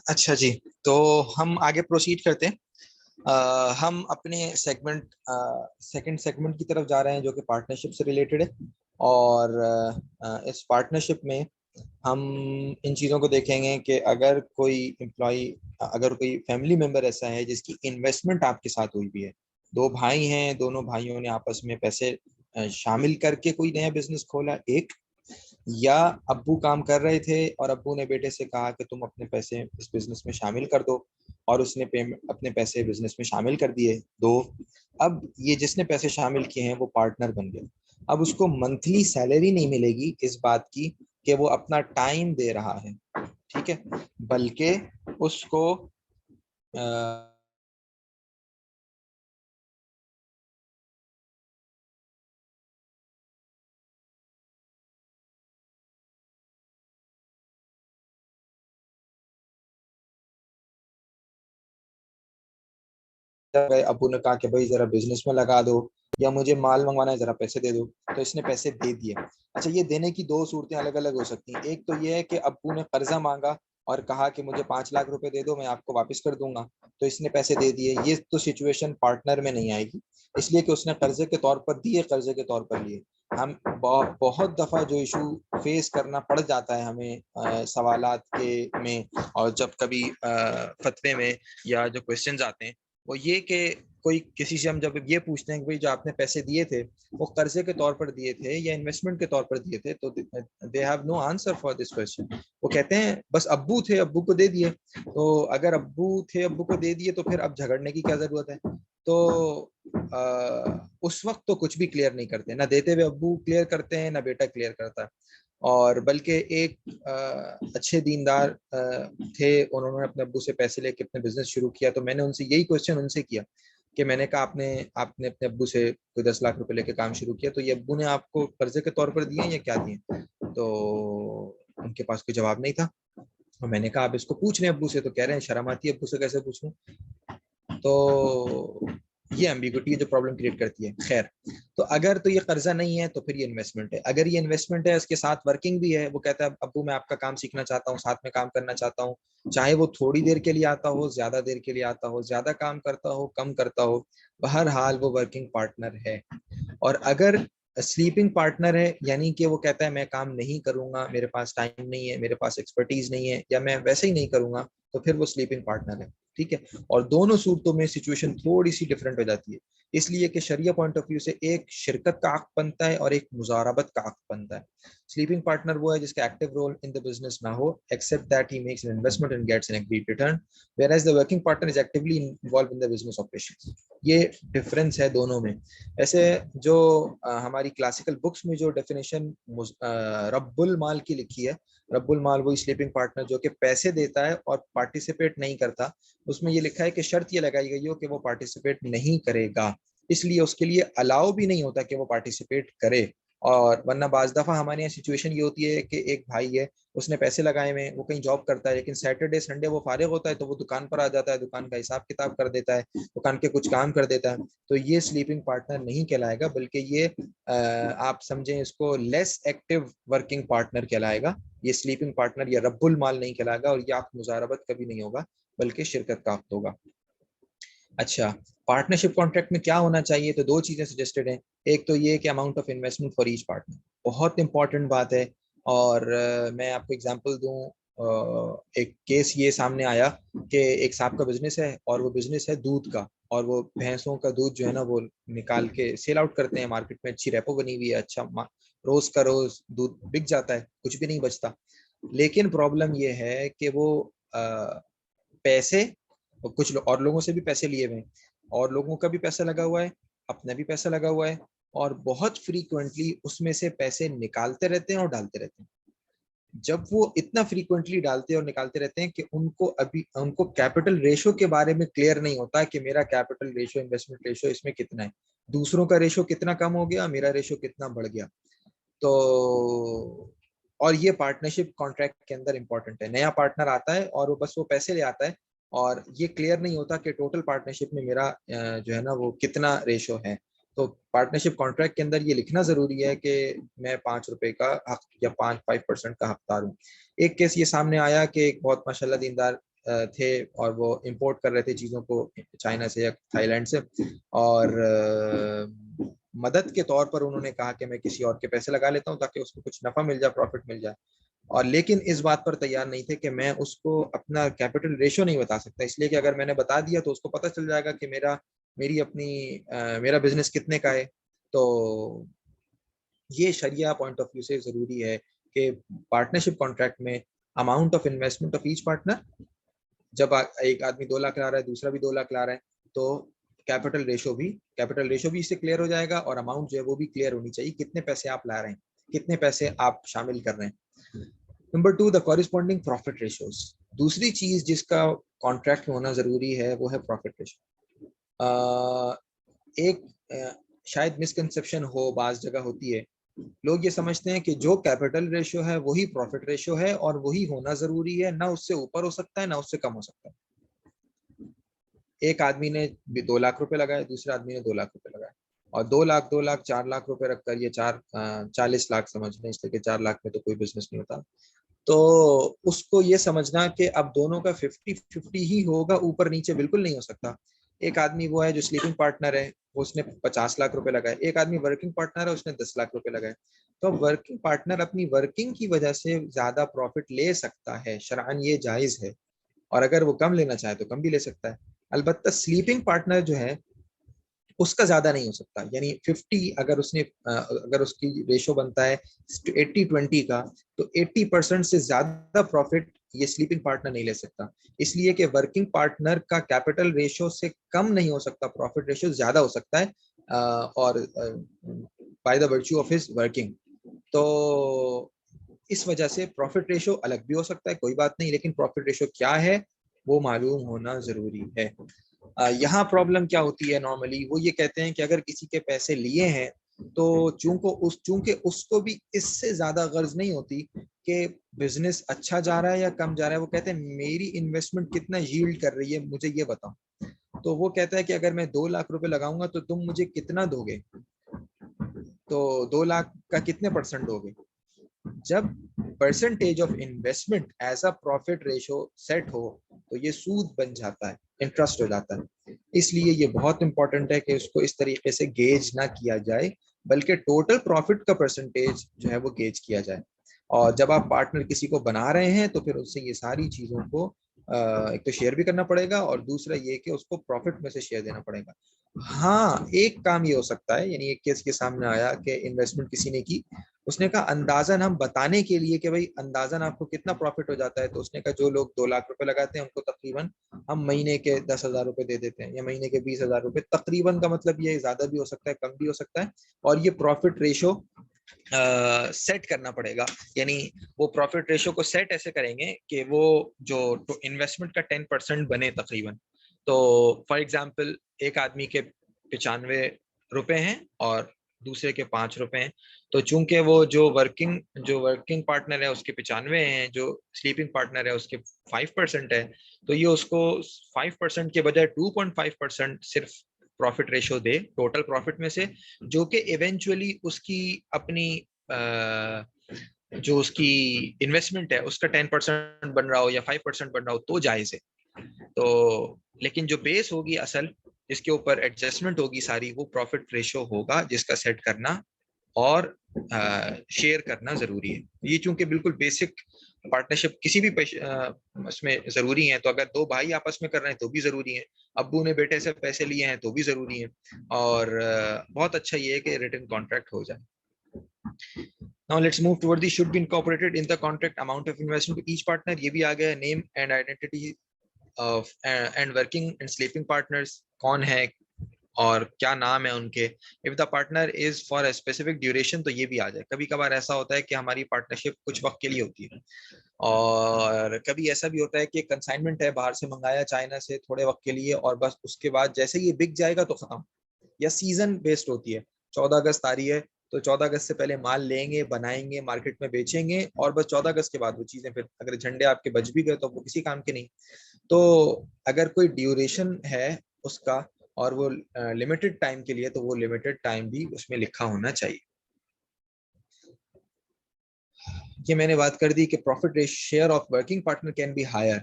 اچھا جی، تو ہم آگے پروسیڈ کرتے ہیں۔ ہم اپنے سیکنڈ سیگمنٹ کی طرف جا رہے ہیں جو کہ پارٹنرشپ سے ریلیٹڈ ہے، اور اس پارٹنرشپ میں ہم ان چیزوں کو دیکھیں گے کہ اگر کوئی فیملی ممبر ایسا ہے جس کی انویسٹمنٹ آپ کے ساتھ ہوئی بھی ہے، دو بھائی ہیں، دونوں بھائیوں نے آپس میں پیسے شامل کر کے کوئی نیا بزنس کھولا، ایک یا ابو کام کر رہے تھے اور ابو نے بیٹے سے کہا کہ تم اپنے پیسے اس بزنس میں شامل کر دو، اور اس نے اپنے پیسے بزنس میں شامل کر دیے، دو۔ اب یہ جس نے پیسے شامل کیے ہیں وہ پارٹنر بن گیا، اب اس کو منتھلی سیلری نہیں ملے گی اس بات کی کہ وہ اپنا ٹائم دے رہا ہے، ٹھیک ہے، بلکہ اس کو ابو نے کہا کہ بھائی ذرا بزنس میں لگا دو، یا مجھے مال منگوانا ہے ذرا پیسے دے دو، تو اس نے پیسے دے دیے۔ اچھا، یہ دینے کی دو صورتیں الگ الگ ہو سکتی ہیں۔ ایک تو یہ ہے کہ ابو نے قرضہ مانگا اور کہا کہ مجھے 5 لاکھ روپے دے دو، میں آپ کو واپس کر دوں گا، تو اس نے پیسے دے دیے۔ یہ تو سچویشن پارٹنر میں نہیں آئے گی، اس لیے کہ اس نے قرضے کے طور پر دیے، قرضے کے طور پر لیے۔ ہم بہت دفعہ جو ایشو فیس کرنا پڑ جاتا ہے ہمیں سوالات میں، اور جب کبھی فتوے میں یا جو کوشچنز آتے ہیں وہ یہ کہ کوئی کسی سے ہم جب یہ پوچھتے ہیں کہ بھائی جو آپ نے پیسے دیے تھے وہ قرضے کے طور پر دیے تھے یا انویسٹمنٹ کے طور پر دیے تھے, تو they have no answer for this question. وہ کہتے ہیں بس ابو تھے, ابو کو دے دیے. تو اگر ابو تھے, ابو کو دے دیے, تو پھر اب جھگڑنے کی کیا ضرورت ہے؟ تو اس وقت تو کچھ بھی کلیئر نہیں کرتے, نہ دیتے ہوئے ابو کلیئر کرتے ہیں, نہ بیٹا کلیئر کرتا ہے. اور بلکہ ایک اچھے دیندار تھے, انہوں نے اپنے ابو سے پیسے لے کے اپنے بزنس شروع کیا. تو میں نے ان سے یہی کوشچن ان سے کیا کہ میں نے کہا آپ نے اپنے ابو سے کوئی 10 لاکھ روپے لے کے کام شروع کیا, تو یہ ابو نے آپ کو قرضے کے طور پر دیے یا کیا دیے؟ تو ان کے پاس کوئی جواب نہیں تھا. اور میں نے کہا آپ اس کو پوچھ لیں ابو سے. تو کہہ رہے ہیں شرم آتی ہے, ابو سے کیسے پوچھوں؟ تو یہ ایمبیگوٹی ہے جو پرابلم کریٹ کرتی ہے. خیر, تو اگر تو یہ قرضہ نہیں ہے تو پھر یہ انویسٹمنٹ ہے. اگر یہ انویسٹمنٹ ہے, اس کے ساتھ ورکنگ بھی ہے, وہ کہتا ہے ابو میں آپ کا کام سیکھنا چاہتا ہوں, ساتھ میں کام کرنا چاہتا ہوں, چاہے وہ تھوڑی دیر کے لیے آتا ہو, زیادہ دیر کے لیے آتا ہو, زیادہ کام کرتا ہو, کم کرتا ہو, بہرحال وہ ورکنگ پارٹنر ہے. اور اگر سلیپنگ پارٹنر ہے, یعنی کہ وہ کہتا ہے میں کام نہیں کروں گا, میرے پاس ٹائم نہیں ہے, میرے پاس ایکسپرٹیز نہیں ہے, یا میں ویسے ہی نہیں کروں گا, تو پھر وہ سلیپنگ پارٹنر ہے. ٹھیک ہے. اور دونوں صورتوں میں سچویشن تھوڑی سی ڈفرینٹ ہو جاتی ہے, اس لیے کہ شریعہ پوائنٹ آف ویو سے ایک شرکت کا عقد بنتا ہے اور ایک مزاربت کا عقد بنتا ہے. سلیپنگ پارٹنر وہ ہے جس کا active role in the business نہ ہو except that he makes an investment and gets an agreed return, whereas the working partner is actively involved in the business operations. یہ ڈفرینس ہے دونوں میں. ایسے جو ہماری کلاسیکل بکس میں جو ڈیفینیشن رب المال کی لکھی ہے, رب المال وہی سلیپنگ پارٹنر جو کہ پیسے دیتا ہے اور پارٹیسپیٹ نہیں کرتا, اس میں یہ لکھا ہے کہ شرط یہ لگائی گئی ہو کہ وہ پارٹیسپیٹ نہیں کرے گا, اس لیے اس کے لیے الاؤ بھی نہیں ہوتا کہ وہ پارٹیسپیٹ کرے. اور ورنہ بعض دفعہ ہمارے یہاں سچویشن یہ ہوتی ہے کہ ایک بھائی ہے, اس نے پیسے لگائے ہوئے, وہ کہیں جاب کرتا ہے, لیکن سیٹرڈے سنڈے وہ فارغ ہوتا ہے تو وہ دکان پر آ جاتا ہے, دکان کا حساب کتاب کر دیتا ہے, دکان کے کچھ کام کر دیتا ہے. تو یہ سلیپنگ پارٹنر نہیں کہلائے گا, بلکہ یہ آپ سمجھیں اس کو لیس ایکٹیو ورکنگ پارٹنر کہلائے گا. یہ سلیپنگ پارٹنر یا رب المال نہیں کہلائے گا, اور یہ آپ مزاربت کبھی نہیں ہوگا بلکہ شرکت کا عقد ہوگا. اچھا, پارٹنرشپ کانٹریکٹ میں کیا ہونا چاہیے؟ تو دو چیزیں سجیسٹڈ ہیں. ایک تو یہ کہ amount of investment for each partner, بہت امپورٹنٹ بات ہے. اور میں آپ کو ایگزامپل دوں, ایک کیس یہ سامنے آیا کہ ایک صاحب کا بزنس ہے, اور وہ بزنس ہے دودھ کا, اور وہ بھینسوں کا دودھ جو ہے نا وہ نکال کے سیل آؤٹ کرتے ہیں مارکیٹ میں. اچھی ریپو بنی ہوئی ہے, اچھا روز کا روز دودھ بک جاتا ہے, کچھ بھی نہیں بچتا. لیکن پرابلم یہ ہے کہ وہ پیسے کچھ اور لوگوں سے بھی پیسے لیے ہوئے ہیں, اور لوگوں کا بھی پیسہ لگا ہوا ہے, اپنا بھی پیسہ لگا ہوا ہے, اور بہت فریکوینٹلی اس میں سے پیسے نکالتے رہتے ہیں اور ڈالتے رہتے ہیں. جب وہ اتنا فریکوینٹلی ڈالتے اور نکالتے رہتے ہیں کہ ان کو کیپٹل ریشو کے بارے میں کلیئر نہیں ہوتا کہ میرا کیپٹل ریشو, انویسٹمنٹ ریشو اس میں کتنا ہے, دوسروں کا ریشو کتنا کم ہو گیا, میرا ریشو کتنا بڑھ گیا. تو اور یہ پارٹنرشپ کانٹریکٹ کے اندر امپورٹنٹ ہے. نیا پارٹنر آتا ہے اور وہ بس وہ پیسے لے آتا ہے, اور یہ کلیئر نہیں ہوتا کہ ٹوٹل پارٹنرشپ میں میرا جو ہے نا وہ کتنا ریشو ہے. تو پارٹنرشپ کانٹریکٹ کے اندر یہ لکھنا ضروری ہے کہ میں 5 روپے کا حق یا 5% کا حقدار ہوں. ایک کیس یہ سامنے آیا کہ ایک بہت ماشاءاللہ دیندار تھے, اور وہ امپورٹ کر رہے تھے چیزوں کو چائنا سے یا تھائی لینڈ سے, اور مدد کے طور پر انہوں نے کہا کہ میں کسی اور کے پیسے لگا لیتا ہوں تاکہ اس کو کچھ نفع مل جائے, پروفٹ مل جائے. اور لیکن اس بات پر تیار نہیں تھے کہ میں اس کو اپنا کیپٹل ریشو نہیں بتا سکتا, اس لیے کہ اگر میں نے بتا دیا تو اس کو پتہ چل جائے گا کہ میرا بزنس کتنے کا ہے. تو یہ شریعہ پوائنٹ آف ویو سے ضروری ہے کہ پارٹنرشپ کانٹریکٹ میں amount of investment of each partner, جب ایک آدمی 2 لاکھ لا رہا ہے, دوسرا بھی 2 لاکھ لا رہا ہے, تو کیپٹل ریشو بھی اس سے کلیئر ہو جائے گا, اور اماؤنٹ جو ہے وہ بھی کلیئر ہونی چاہیے, کتنے پیسے آپ لا رہے ہیں, کتنے پیسے آپ شامل کر رہے ہیں. Number 2, the corresponding profit ratios. دوسری چیز جس کا کانٹریکٹ میں ہونا ضروری ہے وہ ہے پروفٹ ریشو. ایک شاید مسکنسیپشن ہو, بعض جگہ ہوتی ہے, لوگ یہ سمجھتے ہیں کہ جو کیپٹل ریشو ہے وہی پروفٹ ریشو ہے, اور وہی ہونا ضروری ہے, نہ اس سے اوپر ہو سکتا ہے نہ اس سے کم ہو سکتا ہے. ایک آدمی نے 2 لاکھ روپے لگائے, دوسرے آدمی نے 2 لاکھ روپے لگائے, اور 2 لاکھ 4 لاکھ روپے رکھ کر یہ 40 لاکھ سمجھ لیں, اس لیے کہ 4 لاکھ میں تو کوئی بزنس نہیں ہوتا. تو اس کو یہ سمجھنا کہ اب دونوں کا 50-50 ہی ہوگا, اوپر نیچے بالکل نہیں ہو سکتا. ایک آدمی وہ ہے جو سلیپنگ پارٹنر ہے, اس نے 50 لاکھ روپے لگائے, ایک آدمی ورکنگ پارٹنر ہے, اس نے 10 لاکھ روپے لگائے. تو ورکنگ پارٹنر اپنی ورکنگ کی وجہ سے زیادہ پروفٹ لے سکتا ہے, شرعاً یہ جائز ہے, اور اگر وہ کم لینا چاہے تو کم بھی لے سکتا ہے. البتہ سلیپنگ پارٹنر جو ہے اس کا زیادہ نہیں ہو سکتا. یعنی 50 اگر اس کی ریشو بنتا ہے 80-20 کا, تو 80% سے زیادہ پروفٹ یہ سلیپنگ پارٹنر نہیں لے سکتا, اس لیے کہ ورکنگ پارٹنر کا کیپٹل ریشو سے کم نہیں ہو سکتا, پروفٹ ریشو زیادہ ہو سکتا ہے, اور by the virtue of his working. تو اس وجہ سے پروفٹ ریشو الگ بھی ہو سکتا ہے, کوئی بات نہیں, لیکن پروفٹ ریشو کیا ہے وہ معلوم ہونا ضروری ہے. یہاں پرابلم کیا ہوتی ہے نارملی, وہ یہ کہتے ہیں کہ اگر کسی کے پیسے لیے ہیں تو چونکہ اس کو بھی اس سے زیادہ غرض نہیں ہوتی کہ بزنس اچھا جا رہا ہے یا کم جا رہا ہے, وہ کہتے ہیں میری انویسٹمنٹ کتنا ییلڈ کر رہی ہے مجھے یہ بتاؤ. تو وہ کہتا ہے کہ اگر میں 2 لاکھ روپے لگاؤں گا تو تم مجھے کتنا دو گے, تو 2 لاکھ کا کتنے % دو گے. جب percentage of investment as a profit ratio set ہو تو یہ سود بن جاتا ہے, انٹرسٹ ہو جاتا ہے. اس لیے یہ بہت امپورٹنٹ ہے کہ اس کو اس طریقے سے گیج نہ کیا جائے, بلکہ ٹوٹل پروفٹ کا پرسنٹیج جو ہے وہ گیج کیا جائے. اور جب آپ پارٹنر کسی کو بنا رہے ہیں تو پھر اس سے یہ ساری چیزوں کو ایک تو شیئر بھی کرنا پڑے گا, اور دوسرا یہ کہ اس کو پروفٹ میں سے شیئر دینا پڑے گا. ہاں ایک کام یہ ہو سکتا ہے, یعنی ایک کیس کے سامنے آیا کہ انویسٹمنٹ کسی نے کی, اس نے کہا اندازاً ہم بتانے کے لیے کہ بھائی اندازاً آپ کو کتنا پروفٹ ہو جاتا ہے, تو اس نے کہا جو لوگ 2 لاکھ روپے لگاتے ہیں ان کو تقریباً ہم مہینے کے 10,000 روپے دے دیتے ہیں, یا مہینے کے 20,000 روپے. تقریباً کا مطلب یہ زیادہ بھی ہو سکتا ہے کم بھی ہو سکتا ہے, اور یہ پروفٹ ریشو سیٹ کرنا پڑے گا. یعنی وہ پروفٹ ریشو کو سیٹ ایسے کریں گے کہ وہ جو انویسٹمنٹ کا 10% بنے تقریباً. تو فار ایگزامپل ایک آدمی کے 95 روپے ہیں اور دوسرے کے 5 روپے ہیں, تو چونکہ وہ جو ورکنگ پارٹنر ہے اس کے 95 ہیں, جو سلیپنگ پارٹنر ہے اس کے 5% ہے, تو یہ اس کو 5% کے بجائے 2.5% صرف پروفٹ ریشو دے ٹوٹل پروفٹ میں سے, جو کہ ایونچولی اس کی اپنی جو اس کی انویسٹمنٹ ہے اس کا 10% بن رہا ہو یا 5% بن رہا ہو تو جائز ہے. تو لیکن جو بیس ہوگی اصل جس کے اوپر ایڈجسٹمنٹ ہوگی ساری, وہ پروفٹ ریشو ہوگا جس کا سیٹ کرنا اور شیئر کرنا ضروری ہے. یہ چونکہ بالکل بیسک پارٹنرشپ کسی بھی اس میں ضروری ہے, تو اگر 2 بھائی آپس میں کر رہے ہیں تو بھی ضروری ہے, ابو نے بیٹے سے پیسے لیے ہیں تو بھی ضروری ہے, اور بہت اچھا یہ ہے کہ ریٹن کانٹریکٹ ہو جائے. Now let's move toward the should be incorporated in the contract amount of investment to each partner. یہ بھی آ گیا, name and identity of and working and sleeping partners کون ہے اور کیا نام ہے ان کے. if the partner is for a specific duration تو یہ بھی آ جائے. کبھی کبھار ایسا ہوتا ہے کہ ہماری پارٹنرشپ کچھ وقت کے لیے ہوتی ہے, اور کبھی ایسا بھی ہوتا ہے کہ کنسائنمنٹ ہے, باہر سے منگایا چائنا سے تھوڑے وقت کے لیے, اور بس اس کے بعد جیسے یہ بک جائے گا تو ختم. یا سیزن بیسڈ ہوتی ہے, 14 اگست آ رہی ہے تو 14 اگست سے پہلے مال لیں گے, بنائیں گے, مارکیٹ میں بیچیں گے, اور بس 14 اگست کے بعد وہ چیزیں پھر اگر جھنڈے آپ کے بچ بھی گئے تو وہ کسی کام کے نہیں. تو اگر کوئی ڈیوریشن ہے اس کا اور وہ لمیٹڈ ٹائم کے لیے, تو وہ لمیٹڈ ٹائم بھی اس میں لکھا ہونا چاہیے. یہ میں نے بات کر دی کہ profit share of working partner can be higher.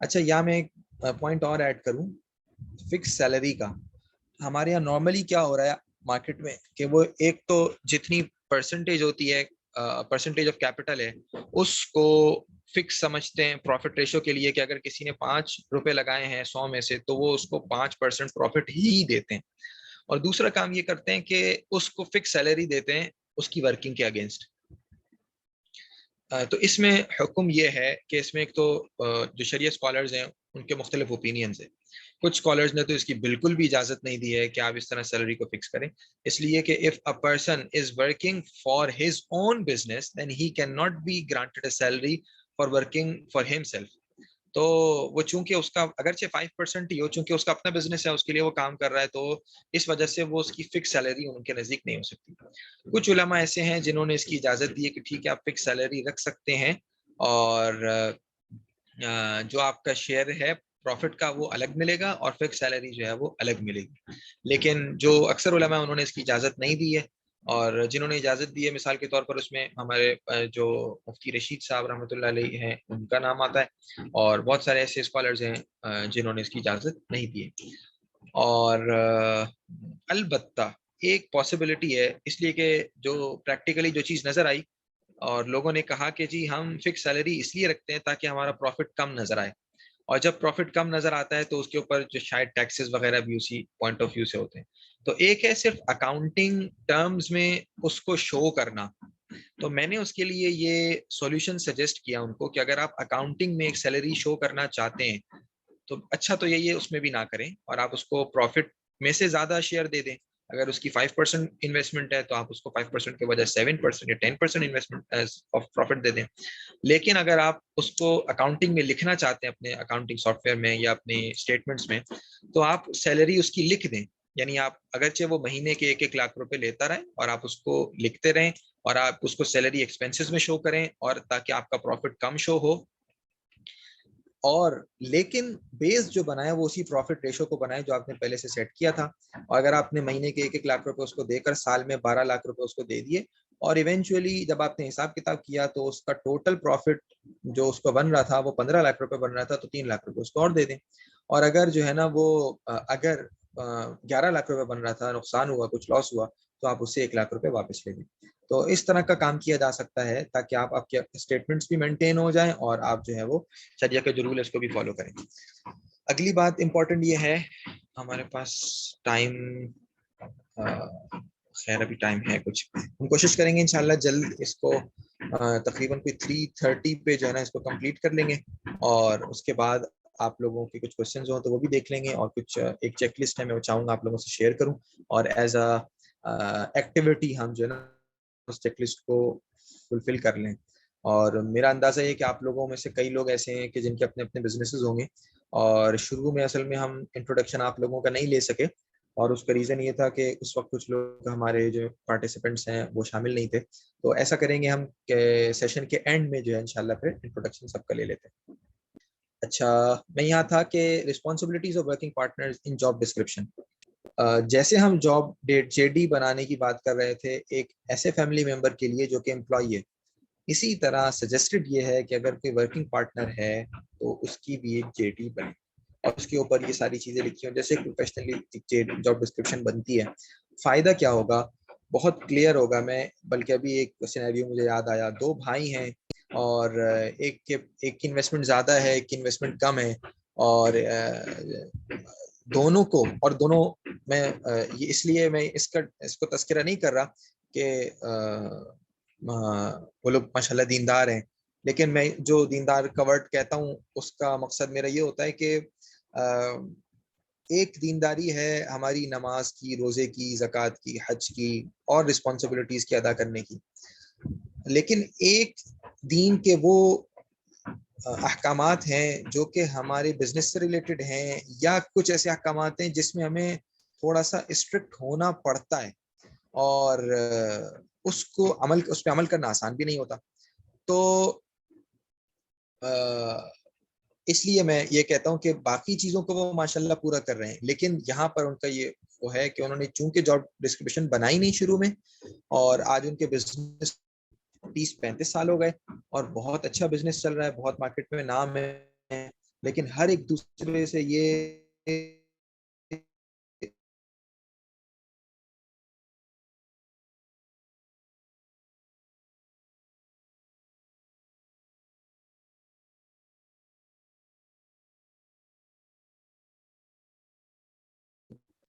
اچھا یہاں میں ایک پوائنٹ اور ایڈ کروں, فکس سیلری کا. ہمارے یہاں نارملی کیا ہو رہا ہے مارکیٹ میں کہ وہ ایک تو جتنی پرسنٹیج ہوتی ہے, پرسنٹیج آف کیپٹل ہے, اس کو فکس سمجھتے ہیں پروفٹ ریشو کے لیے, کہ اگر کسی نے 5 روپے لگائے ہیں 100 میں سے تو وہ اس کو 5% پروفٹ ہی دیتے ہیں. اور دوسرا کام یہ کرتے ہیں کہ اس کو فکس سیلری دیتے ہیں اس کی ورکنگ کے اگینسٹ. تو اس میں حکم یہ ہے کہ اس میں ایک تو جو شریعہ اسکالرز ہیں ان کے مختلف اوپینینز ہیں. کچھ اسکالرز نے تو اس کی بالکل بھی اجازت نہیں دی ہے کہ آپ اس طرح سیلری کو فکس کریں, اس لیے کہ if a person is working for his own business then he cannot be granted a salary for working for himself. تو وہ چونکہ اس کا اگرچہ 5% ہی ہو, چونکہ اس کا اپنا بزنس ہے, اس کے لیے وہ کام کر رہا ہے, تو اس وجہ سے وہ اس کی فکس سیلری ان کے نزدیک نہیں ہو سکتی. کچھ علماء ایسے ہیں جنہوں نے اس کی اجازت دی ہے کہ ٹھیک ہے آپ فکس سیلری رکھ سکتے ہیں, اور جو آپ کا شیئر ہے پروفٹ کا وہ الگ ملے گا, اور فکس سیلری جو ہے وہ الگ ملے گی. لیکن جو اکثر علماء انہوں نے اس کی اجازت نہیں دی ہے, اور جنہوں نے اجازت دی ہے مثال کے طور پر اس میں ہمارے جو مفتی رشید صاحب رحمۃ اللہ علیہ ہیں ان کا نام آتا ہے, اور بہت سارے ایسے اسکالرز ہیں جنہوں نے اس کی اجازت نہیں دی ہے. اور البتہ ایک پاسبلٹی ہے, اس لیے کہ جو پریکٹیکلی جو چیز نظر آئی اور لوگوں نے کہا کہ جی ہم فکس سیلری اس لیے رکھتے ہیں تاکہ ہمارا پروفٹ کم نظر آئے, اور جب پروفٹ کم نظر آتا ہے تو اس کے اوپر جو شاید ٹیکسز وغیرہ بھی اسی پوائنٹ آف ویو سے ہوتے ہیں. تو ایک ہے صرف اکاؤنٹنگ ٹرمز میں اس کو شو کرنا. تو میں نے اس کے لیے یہ سولوشن سجیسٹ کیا ان کو کہ اگر آپ اکاؤنٹنگ میں ایک سیلری شو کرنا چاہتے ہیں تو اچھا تو یہ اس میں بھی نہ کریں, اور آپ اس کو پروفٹ میں سے زیادہ شیئر دے دیں. اگر اس کی 5% انویسٹمنٹ ہے تو آپ اس کو 5% کے بجائے 7% یا 10% انویسٹمنٹ آف پروفٹ دے دیں. لیکن اگر آپ اس کو اکاؤنٹنگ میں لکھنا چاہتے ہیں اپنے اکاؤنٹنگ سافٹ ویئر میں یا اپنے اسٹیٹمنٹس میں, تو آپ سیلری اس کی لکھ دیں. یعنی آپ اگرچہ وہ مہینے کے 1-1 لاکھ روپے لیتا رہیں اور آپ اس کو لکھتے رہیں اور آپ اس کو سیلری ایکسپینسز میں شو کریں, اور تاکہ آپ کا پروفٹ کم شو ہو, اور لیکن بیس جو بنایا وہ اسی پروفٹ ریشو کو بنائے جو آپ نے پہلے سے سیٹ کیا تھا. اور اگر آپ نے مہینے کے 1-1 لاکھ روپے اس کو دے کر سال میں 12 لاکھ روپے اس کو دے دیے, اور ایونچولی جب آپ نے حساب کتاب کیا تو اس کا ٹوٹل پروفٹ جو اس کو بن رہا تھا وہ 15 لاکھ روپے بن رہا تھا, تو 3 لاکھ روپے اس کو اور دے دیں. اور اگر جو ہے نا وہ اگر 11 لاکھ روپے بن رہا تھا, نقصان ہوا, کچھ لاس ہوا, تو آپ اس سے 1 لاکھ روپے واپس لے دیں. تو اس طرح کا کام کیا جا سکتا ہے تاکہ آپ کے اسٹیٹمنٹس بھی مینٹین ہو جائیں اور آپ جو ہے وہ شریعہ کے جو رول ہے اس کو بھی فالو کریں. اگلی بات امپورٹنٹ یہ ہے, ہمارے پاس ٹائم خیر ابھی ٹائم ہے کچھ, ہم کوشش کریں گے انشاءاللہ جلد اس کو تقریباً کوئی 3:30 پہ جو ہے نا اس کو کمپلیٹ کر لیں گے, اور اس کے بعد آپ لوگوں کے کچھ کوشچنز ہوں تو وہ بھی دیکھ لیں گے, اور کچھ ایک چیک لسٹ ہے میں وہ چاہوں گا آپ لوگوں سے شیئر کروں, اور ایز اے ایکٹیویٹی ہم جو ہے نا اس چیک لسٹ کو فلفل کر لیں. اور میرا اندازہ یہ کہ آپ لوگوں میں سے کئی لوگ ایسے ہیں کہ جن کے اپنے اپنے بزنسز ہوں گے, اور شروع میں اصل میں ہم انٹروڈکشن آپ لوگوں کا نہیں لے سکے, اور اس کا ریزن یہ تھا کہ اس وقت کچھ لوگ ہمارے جو پارٹیسپینٹس ہیں وہ شامل نہیں تھے. تو ایسا کریں گے ہم کہ سیشن کے اینڈ میں جو ہے انشاءاللہ پھر انٹروڈکشن سب کا لے لیتے ہیں. اچھا, میں یہاں تھا کہ responsibilities of working partners in job description. جیسے ہم جاب جے ڈی بنانے کی بات کر رہے تھے ایک ایسے فیملی ممبر کے لیے جو کہ امپلائی ہے, اسی طرح سجیسٹڈ یہ ہے کہ اگر کوئی ورکنگ پارٹنر ہے تو اس کی بھی ایک جے ڈی بنے, اور اس کے اوپر یہ ساری چیزیں لکھی ہوں جیسے پروفیشنلی جاب ڈسکرپشن بنتی ہے. فائدہ کیا ہوگا, بہت کلیئر ہوگا. میں بلکہ ابھی ایک سینیریو مجھے یاد آیا, 2 بھائی ہیں اور ایک کی انویسٹمنٹ زیادہ ہے, ایک کی انویسٹمنٹ کم ہے, اور دونوں کو, اور دونوں میں یہ اس لیے میں اس کو تذکرہ نہیں کر رہا کہ وہ لوگ ماشاءاللہ دیندار ہیں, لیکن میں جو دیندار کا ورڈ کہتا ہوں اس کا مقصد میرا یہ ہوتا ہے کہ ایک دینداری ہے ہماری نماز کی, روزے کی, زکوٰۃ کی, حج کی اور رسپانسبلٹیز کی ادا کرنے کی, لیکن ایک دین کے وہ احکامات ہیں جو کہ ہمارے بزنس سے ریلیٹڈ ہیں, یا کچھ ایسے احکامات ہیں جس میں ہمیں تھوڑا سا اسٹرکٹ ہونا پڑتا ہے, اور اس پہ عمل کرنا آسان بھی نہیں ہوتا. تو اس لیے میں یہ کہتا ہوں کہ باقی چیزوں کو وہ ماشاءاللہ پورا کر رہے ہیں, لیکن یہاں پر ان کا یہ وہ ہے کہ انہوں نے چونکہ جاب ڈسکرپشن بنائی نہیں شروع میں, اور آج ان کے بزنس 30-35 سال ہو گئے اور بہت اچھا بزنس چل رہا ہے, بہت مارکیٹ میں نام ہے, لیکن ہر ایک دوسرے سے یہ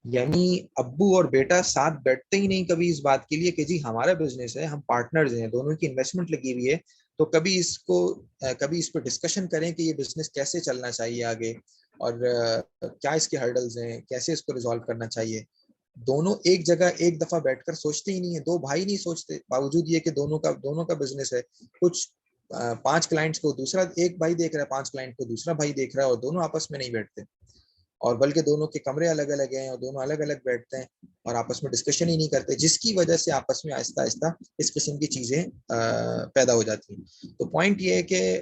یعنی ابو اور بیٹا ساتھ بیٹھتے ہی نہیں کبھی اس بات کے لیے کہ جی ہمارا بزنس ہے, ہم پارٹنرز ہیں, دونوں کی انویسٹمنٹ لگی ہوئی ہے, تو کبھی اس پہ ڈسکشن کریں کہ یہ بزنس کیسے چلنا چاہیے آگے, اور کیا اس کے ہرڈلز ہیں, کیسے اس کو ریزالو کرنا چاہیے. دونوں ایک جگہ ایک دفعہ بیٹھ کر سوچتے ہی نہیں ہیں, 2 بھائی نہیں سوچتے, باوجود یہ کہ دونوں کا بزنس ہے. کچھ 5 کلائنٹس کو دوسرا ایک بھائی دیکھ رہا ہے, 5 کلائنٹ کو دوسرا بھائی دیکھ رہا ہے, اور دونوں آپس میں نہیں بیٹھتے, اور بلکہ دونوں کے کمرے الگ الگ ہیں اور دونوں الگ الگ بیٹھتے ہیں اور آپس میں ڈسکشن ہی نہیں کرتے, جس کی وجہ سے آپس میں آہستہ آہستہ اس قسم کی چیزیں پیدا ہو جاتی ہیں. تو پوائنٹ یہ ہے کہ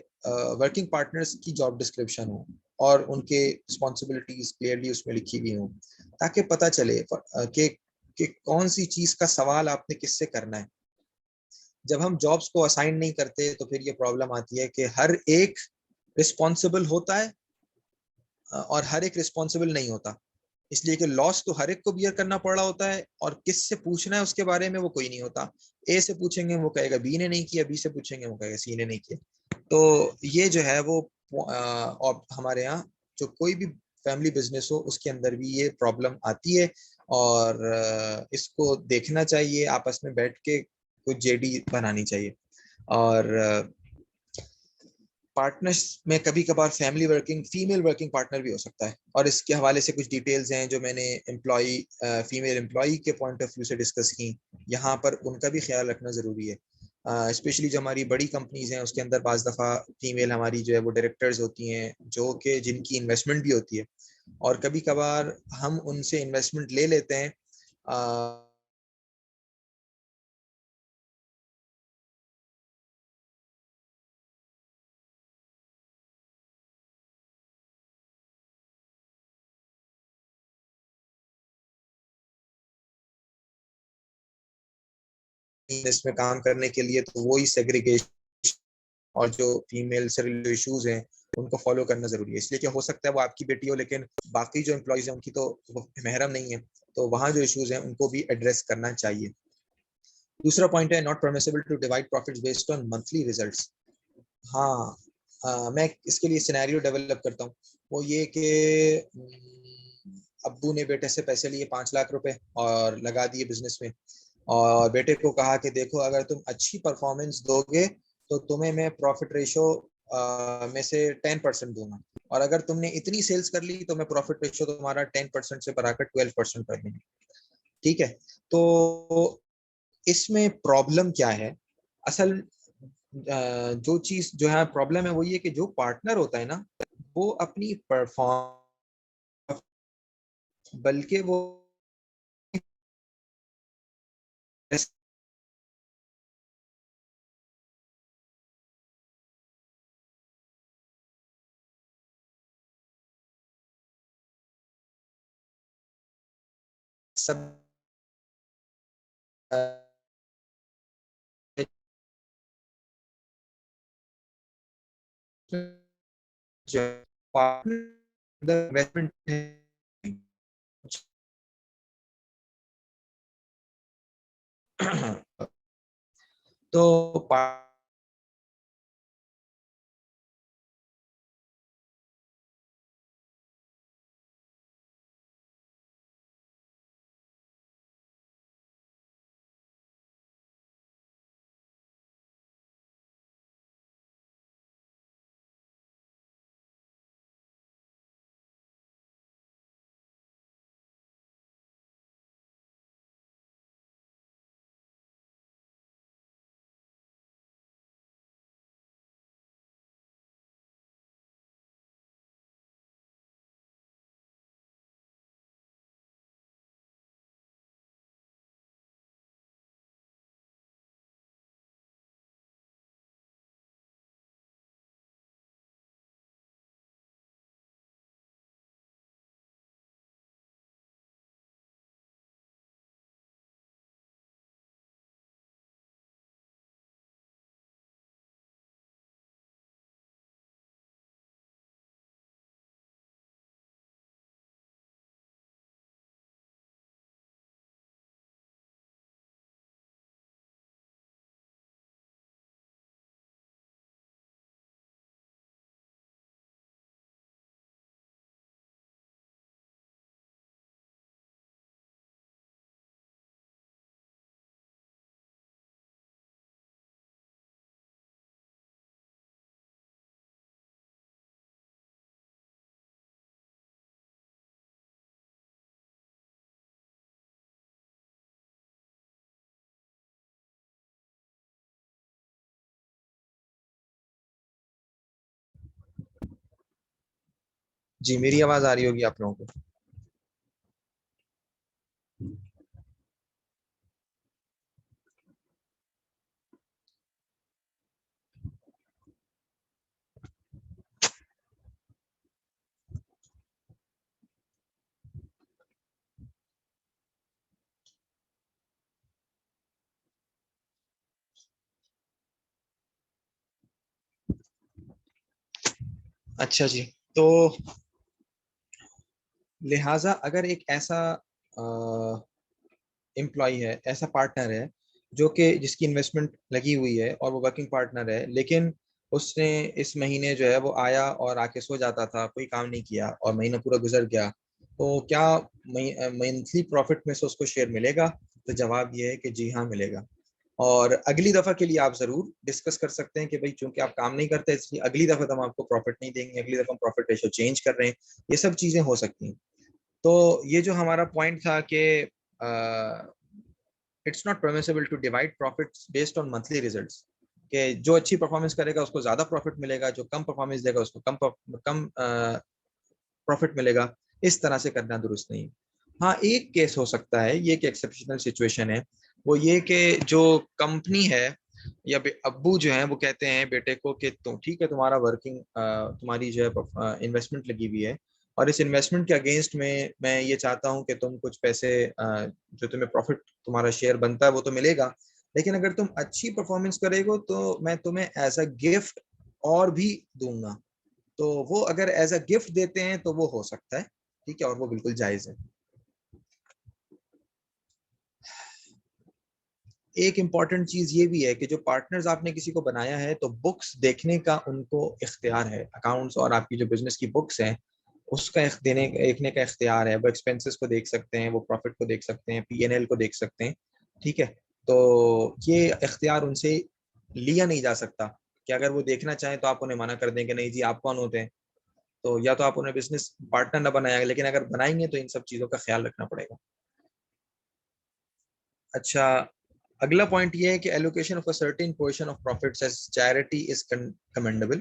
ورکنگ پارٹنرز کی جاب ڈسکرپشن ہو اور ان کے رسپانسبلٹیز کلیئرلی اس میں لکھی ہوئی ہوں, تاکہ پتہ چلے کہ کون سی چیز کا سوال آپ نے کس سے کرنا ہے. جب ہم جابس کو اسائن نہیں کرتے تو پھر یہ پرابلم آتی ہے کہ ہر ایک رسپانسبل ہوتا ہے اور ہر ایک رسپانسبل نہیں ہوتا, اس لیے کہ لاس تو ہر ایک کو بیئر کرنا پڑ رہا ہوتا ہے, اور کس سے پوچھنا ہے اس کے بارے میں وہ کوئی نہیں ہوتا. اے سے پوچھیں گے وہ کہے گا بی نے نہیں کیا, بی سے پوچھیں گے وہ کہے گا سی نے نہیں کیا. تو یہ جو ہے وہ اور ہمارے یہاں جو کوئی بھی فیملی بزنس ہو اس کے اندر بھی یہ پرابلم آتی ہے، اور اس کو دیکھنا چاہیے، آپس میں بیٹھ کے کچھ جے ڈی بنانی چاہیے. اور پارٹنرس میں کبھی کبھار family working female working partner بھی ہو سکتا ہے، اور اس کے حوالے سے کچھ ڈیٹیلز ہیں جو میں نے فیمیل امپلائی کے پوائنٹ آف ویو سے ڈسکس کی. یہاں پر ان کا بھی خیال رکھنا ضروری ہے، اسپیشلی جو ہماری بڑی کمپنیز ہیں اس کے اندر بعض دفعہ فیمیل ہماری جو ہے وہ ڈائریکٹرز ہوتی ہیں، جو کہ جن کی انویسٹمنٹ بھی ہوتی ہے، اور کبھی کبھار ہم ان سے انویسٹمنٹ لے لیتے ہیں اس میں کام کرنے کے لیے، تو وہی سیگریگیشن اور جو فیمیل سے ریلیٹڈ ایشوز ہیں ان کو فالو کرنا ضروری ہے. اس لیے کہ ہو سکتا ہے وہ آپ کی بیٹی ہو لیکن باقی جو امپلائیز ہیں ان کی تو محرم نہیں ہے، تو وہاں جو ایشوز ہیں ان کو بھی ایڈریس کرنا چاہیے. دوسرا پوائنٹ ہے not permissible to divide profits based on monthly results. ہاں میں اس کے لیے سینیریو ڈیولپ کرتا ہوں. وہ یہ کہ ابو نے بیٹے سے پیسے لیے 5 لاکھ روپے اور لگا دیے بزنس میں، اور بیٹے کو کہا کہ دیکھو اگر تم اچھی پرفارمنس دو گے تو تمہیں میں پروفٹ ریشو میں سے 10% دوں گا، اور اگر تم نے اتنی سیلز کر لی تو میں پروفٹ ریشو تمہارا 10% سے بڑھا کر 12% کر دوں گا. ٹھیک ہے، تو اس میں پرابلم کیا ہے؟ اصل جو چیز جو ہے پرابلم ہے وہ یہ کہ جو پارٹنر ہوتا ہے نا وہ اپنی پرفارم بلکہ وہ سب تو جی میری آواز آ رہی ہوگی آپ لوگوں کو؟ اچھا جی، تو لہٰذا اگر ایک ایسا امپلائی ہے، ایسا پارٹنر ہے جو کہ جس کی انویسٹمنٹ لگی ہوئی ہے اور وہ ورکنگ پارٹنر ہے، لیکن اس نے اس مہینے جو ہے وہ آیا اور آ کے سو جاتا تھا, کوئی کام نہیں کیا, اور مہینہ پورا گزر گیا, تو کیا منتھلی پروفٹ میں سے اس کو شیئر ملے گا؟ تو جواب یہ ہے کہ جی ہاں ملے گا. اور اگلی دفعہ کے لیے آپ ضرور ڈسکس کر سکتے ہیں کہ بھائی چونکہ آپ کام نہیں کرتے اس لیے اگلی دفعہ تو ہم آپ کو پروفٹ نہیں دیں گے, اگلی دفعہ ہم پروفٹ ریشو چینج کر رہے ہیں, یہ سب چیزیں ہو سکتی ہیں. تو یہ جو ہمارا پوائنٹ تھا کہ it's not permissible to divide profits based on monthly results, کہ جو اچھی پرفارمنس کرے گا اس کو زیادہ پروفٹ ملے گا, جو کم پرفارمنس دے گا اس کو کم پروفٹ ملے گا. اس طرح سے کرنا درست نہیں. ہاں ایک کیس ہو سکتا ہے, یہ ایک ایکسیپشنل سچویشن ہے, وہ یہ کہ جو کمپنی ہے یا ابو جو ہیں وہ کہتے ہیں بیٹے کو کہ تم ٹھیک ہے, تمہارا ورکنگ تمہاری جو ہے انویسٹمنٹ لگی ہوئی ہے, اور اس انویسٹمنٹ کے اگینسٹ میں یہ چاہتا ہوں کہ تم کچھ پیسے جو تمہیں پروفٹ تمہارا شیئر بنتا ہے وہ تو ملے گا, لیکن اگر تم اچھی پرفارمنس کرے گو تو میں تمہیں ایز اے گفٹ اور بھی دوں گا. تو وہ اگر ایز اے گفٹ دیتے ہیں تو وہ ہو سکتا ہے, ٹھیک ہے, اور وہ بالکل جائز ہے. ایک امپورٹنٹ چیز یہ بھی ہے کہ جو پارٹنرز آپ نے کسی کو بنایا ہے تو بکس دیکھنے کا ان کو اختیار ہے, اکاؤنٹس اور آپ کی جو بزنس کی بکس ہیں اس کا دیکھنے کا اختیار ہے. وہ ایکسپینسز کو دیکھ سکتے ہیں, وہ پروفٹ کو دیکھ سکتے ہیں, پی این ایل کو دیکھ سکتے ہیں, ٹھیک ہے. تو یہ اختیار ان سے لیا نہیں جا سکتا کہ اگر وہ دیکھنا چاہیں تو آپ انہیں منع کر دیں کہ نہیں جی آپ کون ہوتے ہیں, تو یا تو آپ انہیں بزنس پارٹنر نہ بنایا گا, لیکن اگر بنائیں گے تو ان سب چیزوں کا خیال رکھنا پڑے گا. اچھا, اگلا پوائنٹ یہ ہے کہ allocation of a certain portion of profits as charity is commendable.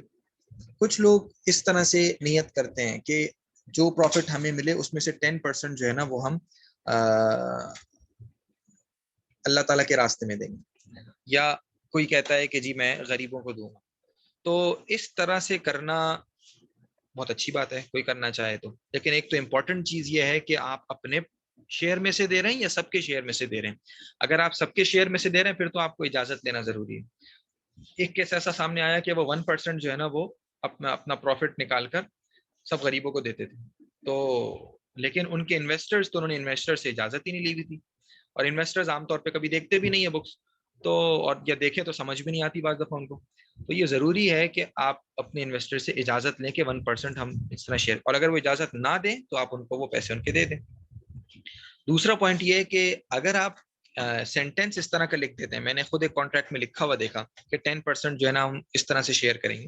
کچھ لوگ اس طرح سے نیت کرتے ہیں کہ جو پروفٹ ہمیں ملے اس میں سے 10% جو ہے نا وہ ہم اللہ تعالیٰ کے راستے میں دیں گے, یا کوئی کہتا ہے کہ جی میں غریبوں کو دوں گا. تو اس طرح سے کرنا بہت اچھی بات ہے, کوئی کرنا چاہے تو, لیکن ایک تو امپورٹنٹ چیز یہ ہے کہ آپ اپنے شیئر میں سے دے رہے ہیں یا سب کے شیئر میں سے دے رہے ہیں. اگر آپ سب کے شیئر میں سے دے رہے ہیں پھر تو آپ کو اجازت لینا ضروری ہے. ایک کیس ایسا سامنے آیا کہ وہ 1% جو ہے نا وہ اپنا پروفٹ نکال کر سب غریبوں کو دیتے تھے, تو لیکن ان کے انویسٹرز تو انہوں نے انویسٹر سے اجازت ہی نہیں لی ہوئی تھی, اور انویسٹرز عام طور پہ کبھی دیکھتے بھی نہیں ہے بکس, تو اور یا دیکھیں تو سمجھ بھی نہیں آتی بعض دفعہ ان کو. تو یہ ضروری ہے کہ آپ اپنے انویسٹر سے اجازت لیں کہ 1% ہم اس طرح شیئر, اور اگر وہ اجازت نہ دیں تو آپ ان کو وہ پیسے ان کے دے دیں. دوسرا پوائنٹ یہ ہے کہ اگر آپ سینٹینس اس طرح کا لکھ دیتے ہیں, میں نے خود ایک کانٹریکٹ میں لکھا ہوا دیکھا کہ 10% جو ہے نا ہم اس طرح سے شیئر کریں گے,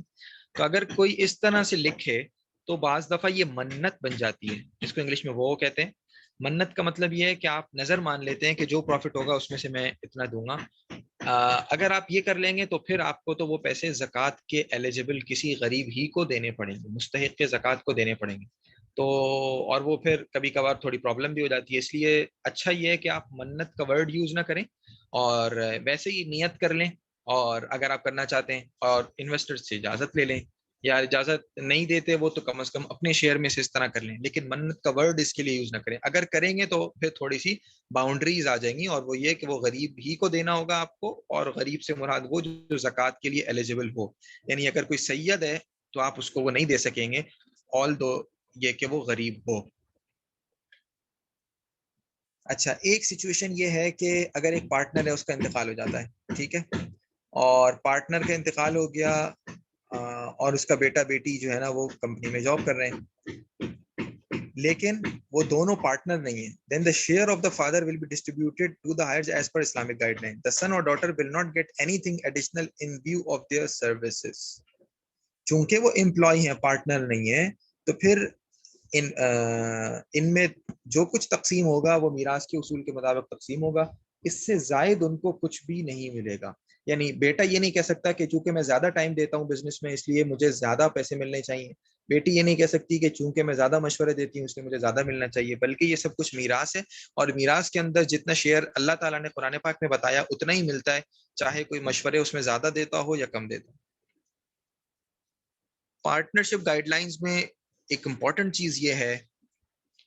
تو اگر کوئی اس طرح سے لکھے تو بعض دفعہ یہ منت بن جاتی ہے, جس کو انگلش میں وہ کہتے ہیں. منت کا مطلب یہ ہے کہ آپ نظر مان لیتے ہیں کہ جو پروفٹ ہوگا اس میں سے میں اتنا دوں گا. اگر آپ یہ کر لیں گے تو پھر آپ کو تو وہ پیسے زکوٰۃ کے ایلیجبل کسی غریب ہی کو دینے پڑیں گے, مستحق کے زکوٰۃ کو دینے پڑیں گے. تو اور وہ پھر کبھی کبھار تھوڑی پرابلم بھی ہو جاتی ہے, اس لیے اچھا یہ ہے کہ آپ منت کا ورڈ یوز نہ کریں اور ویسے ہی نیت کر لیں, اور اگر آپ کرنا چاہتے ہیں اور انویسٹر سے اجازت لے لیں, یا اجازت نہیں دیتے وہ تو کم از کم اپنے شیئر میں سے اس طرح کر لیں, لیکن منت کا ورڈ اس کے لیے یوز نہ کریں. اگر کریں گے تو پھر تھوڑی سی باؤنڈریز آ جائیں گی, اور وہ یہ کہ وہ غریب ہی کو دینا ہوگا آپ کو, اور غریب سے مراد وہ جو زکوٰۃ کے لیے ایلیجبل ہو. یعنی اگر کوئی سید ہے تو آپ اس کو وہ نہیں دے سکیں گے آل دو یہ کہ وہ غریب ہو. اچھا, ایک سچویشن یہ ہے کہ اگر ایک پارٹنر ہے اس کا انتقال ہو جاتا ہے, ٹھیک ہے, اور پارٹنر کا انتقال ہو گیا اور اس کا بیٹا بیٹی جو ہے نا وہ کمپنی میں جاب کر رہے ہیں, لیکن وہ دونوں پارٹنر نہیں ہیں, then the share of the father will be distributed to the heirs as per Islamic guideline. The son or daughter will not get anything additional in view of their services. چونکہ وہ employee ہیں, partner نہیں ہیں, تو پھر ان میں جو کچھ تقسیم ہوگا وہ میراث کے اصول کے مطابق تقسیم ہوگا, اس سے زائد ان کو کچھ بھی نہیں ملے گا. یعنی بیٹا یہ نہیں کہہ سکتا کہ چونکہ میں زیادہ ٹائم دیتا ہوں بزنس میں اس لیے مجھے زیادہ پیسے ملنے چاہیے, بیٹی یہ نہیں کہہ سکتی کہ چونکہ میں زیادہ مشورے دیتی ہوں اس لیے مجھے زیادہ ملنا چاہیے, بلکہ یہ سب کچھ میراث ہے, اور میراث کے اندر جتنا شیئر اللہ تعالیٰ نے قرآن پاک میں بتایا اتنا ہی ملتا ہے, چاہے کوئی مشورے اس میں زیادہ دیتا ہو یا کم دیتا ہو. پارٹنرشپ گائیڈ لائنز میں ایک امپورٹنٹ چیز یہ ہے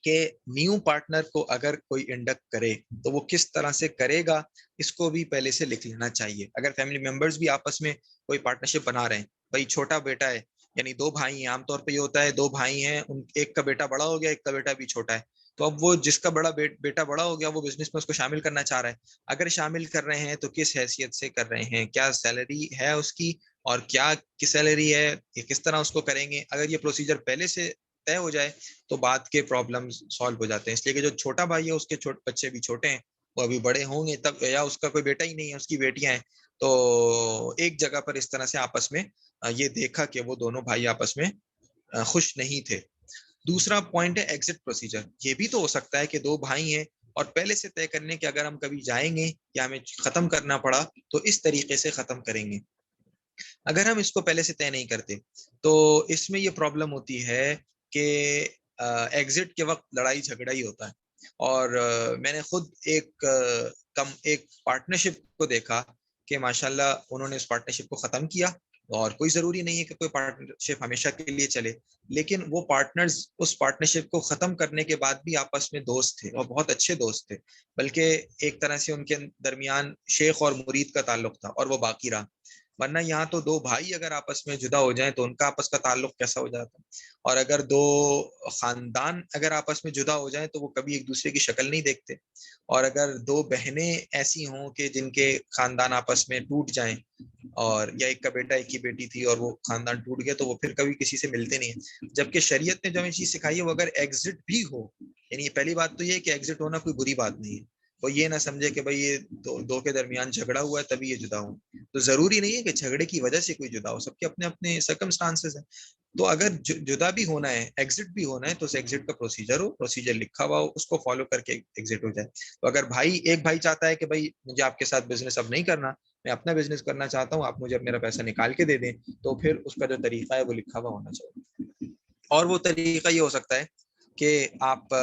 کہ نیو پارٹنر کو اگر کوئی انڈکٹ کرے تو وہ کس طرح سے کرے گا, اس کو بھی پہلے سے لکھ لینا چاہیے. اگر فیملی ممبرز بھی آپس میں کوئی پارٹنرشپ بنا رہے ہیں, بھائی چھوٹا بیٹا ہے, یعنی دو بھائی ہیں, عام طور پہ یہ ہوتا ہے دو بھائی ہیں, ایک کا بیٹا بڑا ہو گیا, ایک کا بیٹا بھی چھوٹا ہے, تو اب وہ جس کا بڑا بیٹا بڑا ہو گیا وہ بزنس میں اس کو شامل کرنا چاہ رہا ہے. اگر شامل کر رہے ہیں تو کس حیثیت سے کر رہے ہیں, کیا سیلری ہے اس کی, اور کیا کی سیلری ہے, یہ کس طرح اس کو کریں گے. اگر یہ پروسیجر پہلے سے طے ہو جائے تو بعد کے پرابلم سالو ہو جاتے ہیں. اس لیے کہ جو چھوٹا بھائی ہے اس کے بچے بھی چھوٹے ہیں, وہ ابھی بڑے ہوں گے تب, یا اس کا کوئی بیٹا ہی نہیں ہے, اس کی بیٹیاں ہیں, تو ایک جگہ پر اس طرح سے آپس میں یہ دیکھا کہ وہ دونوں بھائی آپس میں خوش نہیں تھے. دوسرا پوائنٹ ہے ایگزٹ پروسیجر. یہ بھی تو ہو سکتا ہے کہ دو بھائی ہیں اور پہلے سے طے کرنے کہ اگر ہم کبھی جائیں گے یا ہمیں ختم کرنا پڑا تو اس طریقے سے ختم کریں گے. اگر ہم اس کو پہلے سے طے نہیں کرتے تو اس میں یہ پرابلم ہوتی ہے کہ ایگزٹ کے وقت لڑائی جھگڑا ہی ہوتا ہے. اور میں نے خود ایک پارٹنرشپ کو دیکھا کہ ماشاءاللہ انہوں نے اس پارٹنرشپ کو ختم کیا, اور کوئی ضروری نہیں ہے کہ کوئی پارٹنرشپ ہمیشہ کے لیے چلے, لیکن وہ پارٹنرز اس پارٹنرشپ کو ختم کرنے کے بعد بھی آپس میں دوست تھے اور بہت اچھے دوست تھے, بلکہ ایک طرح سے ان کے درمیان شیخ اور مرید کا تعلق تھا اور وہ باقی رہا. ورنہ یہاں تو دو بھائی اگر آپس میں جدا ہو جائیں تو ان کا آپس کا تعلق کیسا ہو جاتا ہے, اور اگر دو خاندان اگر آپس میں جدا ہو جائیں تو وہ کبھی ایک دوسرے کی شکل نہیں دیکھتے, اور اگر دو بہنیں ایسی ہوں کہ جن کے خاندان آپس میں ٹوٹ جائیں, اور یا ایک کا بیٹا ایک کی بیٹی تھی اور وہ خاندان ٹوٹ گیا, تو وہ پھر کبھی کسی سے ملتے نہیں ہیں. جبکہ شریعت نے جو ہمیں چیز سکھائی ہے وہ اگر ایگزٹ بھی ہو, یعنی پہلی بات تو یہ کہ ایگزٹ ہونا کوئی بری بات نہیں ہے, وہ یہ نہ سمجھے کہ بھائی یہ دو کے درمیان جھگڑا ہوا ہے تبھی یہ جدا ہوں, تو ضروری نہیں ہے کہ جھگڑے کی وجہ سے کوئی جدا ہو, سب کے اپنے اپنے سرکمسٹانسز ہیں. تو اگر جدا بھی ہونا ہے, ایگزٹ بھی ہونا ہے, تو اس ایگزٹ کا پروسیجر ہو, پروسیجر لکھا ہوا ہو, اس کو فالو کر کے ایگزٹ ہو جائے. تو اگر ایک بھائی چاہتا ہے کہ بھائی مجھے آپ کے ساتھ بزنس اب نہیں کرنا, میں اپنا بزنس کرنا چاہتا ہوں, آپ مجھے اب میرا پیسہ نکال کے دے دیں, تو پھر اس کا جو طریقہ ہے وہ لکھا ہوا ہونا چاہیے. اور وہ طریقہ یہ ہو سکتا ہے کہ آپ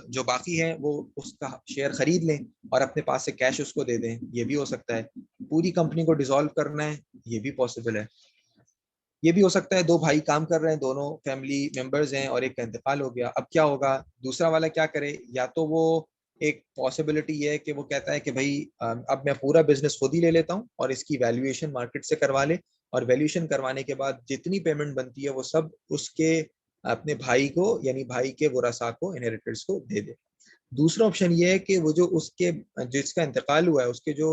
جو باقی ہے وہ اس کا شیئر خرید لیں اور اپنے پاس سے کیش اس کو دے دیں, یہ بھی ہو سکتا ہے. پوری کمپنی کو ڈیزالو کرنا ہے, یہ بھی پاسبل ہے. یہ بھی ہو سکتا ہے دو بھائی کام کر رہے ہیں, دونوں فیملی ممبرز ہیں اور ایک کا انتقال ہو گیا, اب کیا ہوگا, دوسرا والا کیا کرے, یا تو وہ ایک پاسبلٹی یہ ہے کہ وہ کہتا ہے کہ بھائی اب میں پورا بزنس خود ہی لے لیتا ہوں اور اس کی ویلیویشن مارکیٹ سے کروا لے, اور ویلیویشن کروانے کے بعد جتنی پیمنٹ بنتی ہے وہ سب اس کے اپنے بھائی کو, یعنی بھائی کے ورثاء کو, انہیریٹرز کو دے دے. دوسرا آپشن یہ ہے کہ وہ جو جس کا انتقال ہوا ہے اس کے جو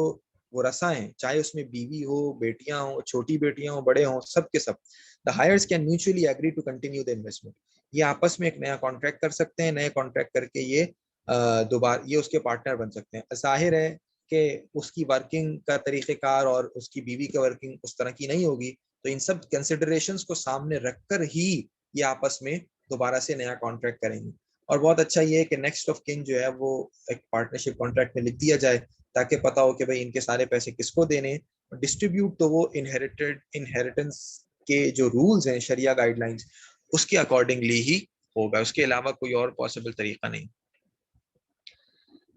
ورثاء ہیں, چاہے اس میں بیوی ہو, بیٹیاں ہوں, چھوٹی بیٹیاں ہوں, بڑے ہوں, سب کے سب, the heirs can mutually agree to continue the investment. یہ آپس میں ایک نیا کانٹریکٹ کر سکتے ہیں, نئے کانٹریکٹ کر کے یہ دوبارہ یہ اس کے پارٹنر بن سکتے ہیں. ظاہر ہے کہ اس کی ورکنگ کا طریقہ کار اور اس کی بیوی کا ورکنگ اس طرح کی نہیں ہوگی, تو ان سب کنسیڈریشنز کو سامنے رکھ کر ہی یہ آپس میں دوبارہ سے نیا کانٹریکٹ کریں گے. اور بہت اچھا یہ ہے کہ نیکسٹ آف کن جو ہے وہ ایک پارٹنرشپ کانٹریکٹ میں لکھ دیا جائے, تاکہ پتا ہو کہ بھائی ان کے سارے پیسے کس کو دینے. ڈسٹریبیوٹ تو وہ انہیریٹنس کے جو رولز ہیں, شریعہ گائیڈ لائنز, اس کے اکارڈنگلی ہی ہوگا, اس کے علاوہ کوئی اور پاسبل طریقہ نہیں.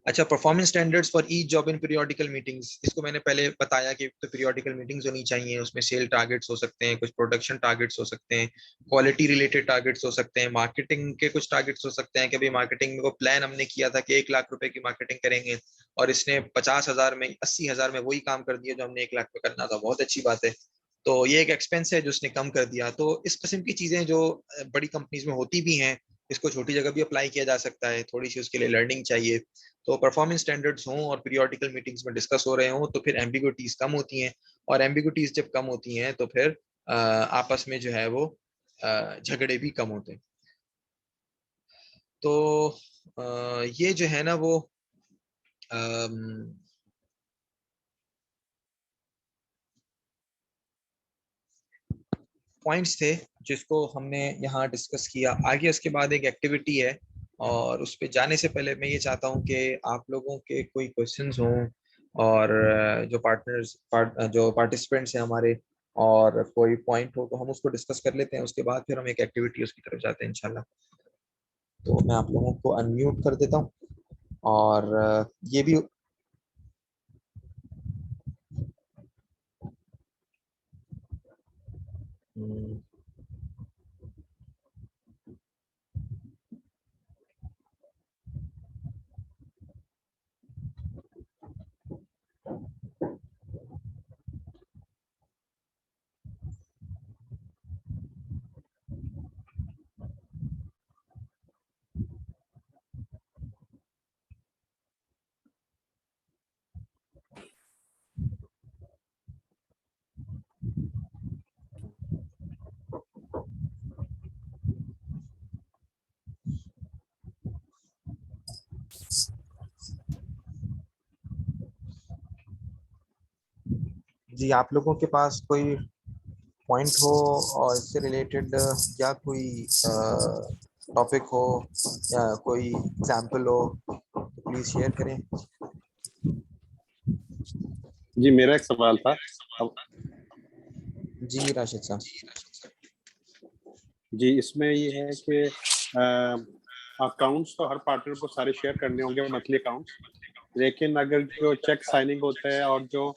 اچھا, performance standards for each job in periodical meetings, اس کو میں نے پہلے بتایا کہ پیریوڈیکل میٹنگز ہونی چاہیے, اس میں سیل ٹارگیٹس ہو سکتے ہیں, کچھ پروڈکشن ٹارگیٹس ہو سکتے ہیں, کوالٹی ریلیٹڈ ٹارگیٹس ہو سکتے ہیں, مارکیٹنگ کے کچھ ٹارگیٹس ہو سکتے ہیں کہ بھائی مارکیٹنگ میں وہ پلان ہم نے کیا تھا کہ 1,00,000 روپے کی مارکیٹنگ کریں گے اور اس نے 50,000 میں 80,000 میں وہی کام کر دیا جو ہم نے 1,00,000 میں کرنا تھا, بہت اچھی بات ہے, تو یہ ایک ایکسپینس ہے جو اس نے کم کر دیا. تو اس قسم کی چیزیں جو بڑی کمپنیز میں ہوتی بھی ہیں, اس کو چھوٹی جگہ بھی اپلائی کیا جا سکتا ہے, تھوڑی سی اس کے لیے لرننگ چاہیے. تو پرفارمنس اسٹینڈرڈز ہوں اور پیریوڈیکل میٹنگز میں ڈسکس ہو رہے ہوں تو پھر ایمبیگوٹیز کم ہوتی ہیں, اور ایمبیگوٹیز جب کم ہوتی ہیں تو پھر آپس میں جو ہے وہ جھگڑے بھی کم ہوتے ہیں. تو یہ جو ہے نا وہ پوائنٹس تھے جس کو ہم نے یہاں ڈسکس کیا. آگے اس کے بعد ایک ایکٹیویٹی ہے, اور اس پہ جانے سے پہلے میں یہ چاہتا ہوں کہ آپ لوگوں کے کوئی کوشچنز ہوں, اور جو پارٹیسپینٹس ہیں ہمارے, اور کوئی پوائنٹ ہو تو ہم اس کو ڈسکس کر لیتے ہیں, اس کے بعد پھر ہم ایک ایکٹیویٹی اس کی طرف جاتے ہیں انشاءاللہ. تو میں آپ لوگوں کو انمیوٹ کر دیتا ہوں, اور یہ بھی جی آپ لوگوں کے پاس کوئی پوائنٹ ہو اور اس سے ریلیٹڈ یا کوئی ٹاپک ہو یا کوئی ایگزامپل ہو تو پلیز شیئر کریں.
جی میرا ایک سوال تھا.
جی راشد صاحب.
جی اس میں یہ ہے کہ اکاؤنٹس تو ہر پارٹنر کو سارے شیئر کرنے ہوں گے منتھلی اکاؤنٹس, لیکن اگر جو چیک سائننگ ہوتا ہے اور جو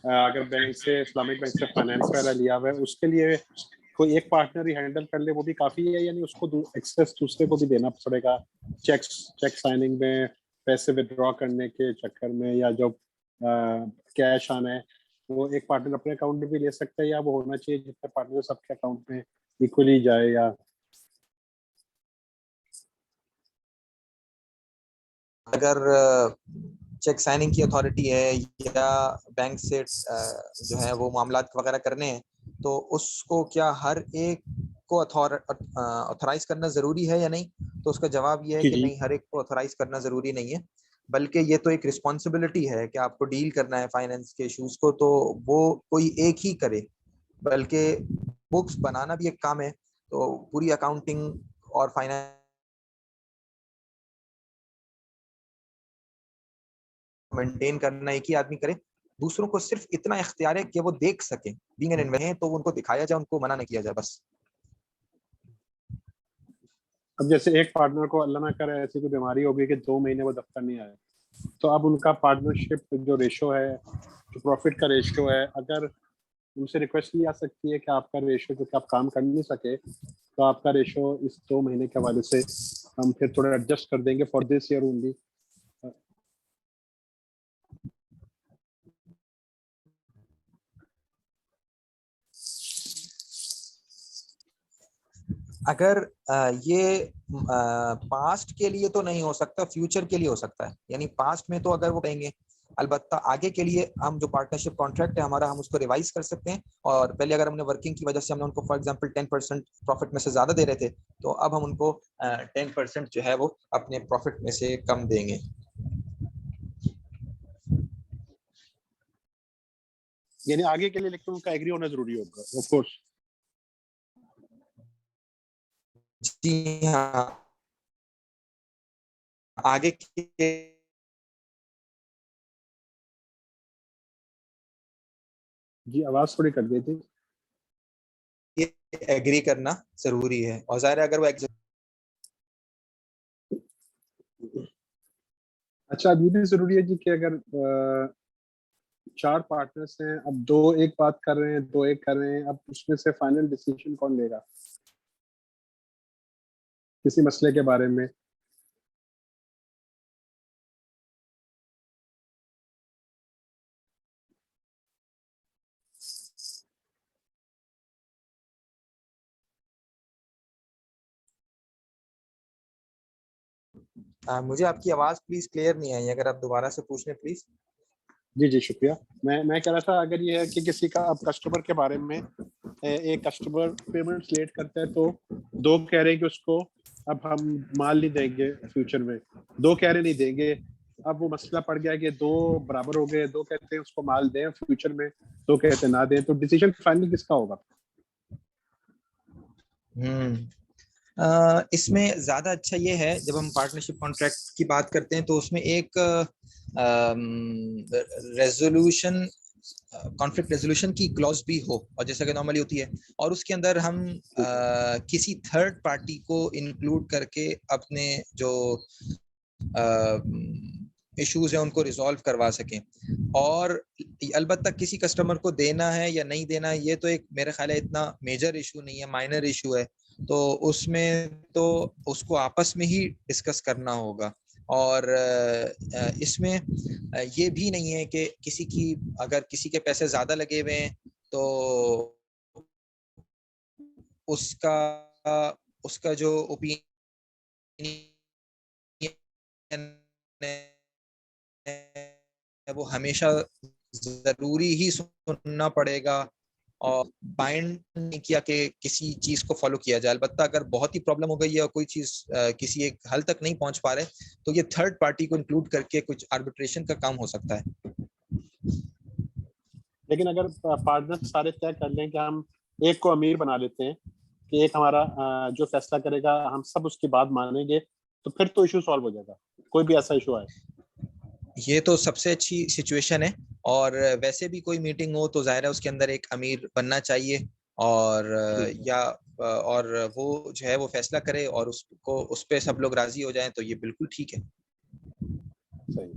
اگر بینک سے اسلامک بینک سے فائنانس وغیرہ لیا ہوا ہے اس کے لیے کوئی ایک پارٹنر ہی ہینڈل کر لے وہ بھی کافی ہے, یعنی اس کو ایکسیس دوسرے کو بھی دینا پڑے گا چیک سائننگ میں, پیسے ودرا کرنے کے چکر میں, یا جو کیش آنا ہے وہ ایک پارٹنر اپنے اکاؤنٹ میں بھی لے سکتا ہے, یا وہ ہونا چاہیے جتنے پارٹنر سب کے اکاؤنٹ میں ایکولی جائے؟ یا
اگر چیک سائننگ کی اتھارٹی ہے یا بینک سے جو ہے وہ معاملات وغیرہ کرنے ہیں تو اس کو کیا ہر ایک کو اتھورائز کرنا ضروری ہے یا نہیں؟ تو اس کا جواب یہ ہے کہ نہیں, ہر ایک کو اتھورائز کرنا ضروری نہیں ہے, بلکہ یہ تو ایک رسپانسبلٹی ہے کہ آپ کو ڈیل کرنا ہے فائنینس کے ایشوز کو, تو وہ کوئی ایک ہی کرے, بلکہ بکس بنانا بھی ایک کام ہے. تو پوری اکاؤنٹنگ اور فائنینس مینٹین کرنا ایک ہی آدمی کرے, دوسروں کو صرف اتنا اختیار ہے کہ وہ دیکھ سکیں, بینگ این انویسٹر تو ان کو دکھایا جائے, ان کو منع نہ کیا جائے بس.
اب جیسے ایک پارٹنر کو اللہ نہ کرے ایسی کوئی بیماری ہوگی کہ 2 مہینے وہ دفتر نہیں آئے, تو اب ان کا پارٹنرشپ جو ریشو ہے, جو پروفٹ کا ریشو ہے, اگر ان سے ریکویسٹ کی جا سکتی ہے کہ آپ کا ریشو, کیونکہ آپ کام کر نہیں سکے تو آپ کا ریشو اس 2 مہینے کے حوالے سے ہم پھر تھوڑا ایڈجسٹ کر دیں گے فار دس ایئر اونلی.
اگر یہ پاسٹ کے لیے تو نہیں ہو سکتا, فیوچر کے لیے ہو سکتا ہے. یعنی پاسٹ میں تو اگر وہ کہیں گے, البتہ آگے کے لیے ہم جو پارٹنرشپ کانٹریکٹ ہے ہمارا, ہم اس کو ریوائز کر سکتے ہیں. اور پہلے اگر ہم نے ورکنگ کی وجہ سے ہم نے ان کو فار ایگزامپل 10% پروفٹ میں سے زیادہ دے رہے تھے, تو اب ہم ان کو 10% جو ہے وہ اپنے پروفٹ میں سے کم دیں گے.
یعنی آگے کے لیے لیکن ان کا ایگری ہونا ضروری ہوگا آف کورس.
جی ہاں, آگے کے
جی آواز تھوڑی کٹ گئی تھی.
ایگری کرنا ضروری ہے, اور ظاہر ہے اگر وہ
اچھا اب یہ بھی ضروری ہے جی کہ اگر 4 پارٹنرس ہیں, اب 2 ایک بات کر رہے ہیں, 2 ایک کر رہے ہیں, اب اس میں سے فائنل ڈیسیژن کون لے گا کسی مسئلے کے بارے میں؟
مجھے آپ کی آواز پلیز کلیئر نہیں آئی, اگر آپ دوبارہ سے پوچھ لیں پلیز.
جی شکریہ. میں کہہ رہا تھا اگر یہ ہے کہ کسی کا اب کسٹمر کے بارے میں, ایک کسٹمر پیمنٹ لیٹ کرتا ہے تو 2 کہہ رہے ہیں کہ اس کو اب ہم مال نہیں دیں گے فیوچر میں, 2 کہہ رہے نہیں دیں گے. اب وہ مسئلہ پڑ گیا کہ 2 برابر ہو گئے, 2 کہتے ہیں اس کو مال دیں فیوچر میں, 2 کہتے ہیں نہ دیں, تو ڈیسیژن فائنل کس کا ہوگا؟
اس میں زیادہ اچھا یہ ہے جب ہم پارٹنرشپ کانٹریکٹ کی بات کرتے ہیں تو اس میں ایک ریزولوشن, کانفلکٹ ریزولوشن کی کلوز بھی ہو, اور جیسا کہ نارملی ہوتی ہے, اور اس کے اندر ہم کسی تھرڈ پارٹی کو انکلوڈ کر کے اپنے جو ایشوز ہیں ان کو ریزالو کروا سکیں. اور البتہ کسی کسٹمر کو دینا ہے یا نہیں دینا, یہ تو ایک میرے خیال ہے اتنا میجر ایشو نہیں ہے, مائنر ایشو ہے, تو اس میں تو اس کو آپس میں ہی ڈسکس کرنا ہوگا. اور اس میں یہ بھی نہیں ہے کہ کسی کی اگر کسی کے پیسے زیادہ لگے ہوئے ہیں تو اس کا جو وہ ہمیشہ ضروری ہی سننا پڑے گا, اور بائنڈ نہیں کیا کہ کسی چیز کو فالو کیا جائے. البتہ اگر بہت ہی پرابلم ہو گئی ہے اور کوئی چیز کسی ایک حل تک نہیں پہنچ پا رہے, تو یہ تھرڈ پارٹی کو انکلوڈ کر کے کچھ آربیٹریشن کا کام ہو سکتا ہے.
لیکن اگر پارٹنر سارے طے کر لیں کہ ہم ایک کو امیر بنا لیتے ہیں کہ ایک ہمارا جو فیصلہ کرے گا ہم سب اس کی بات مانیں گے, تو پھر تو ایشو سالو ہو جائے گا, کوئی بھی ایسا ایشو آئے.
یہ تو سب سے اچھی سچویشن ہے, اور ویسے بھی کوئی میٹنگ ہو تو ظاہر ہے اس کے اندر ایک امیر بننا چاہیے, اور اور وہ جو ہے وہ فیصلہ کرے اور اس پہ سب لوگ راضی ہو جائیں تو یہ بالکل ٹھیک ہے.
صحیح.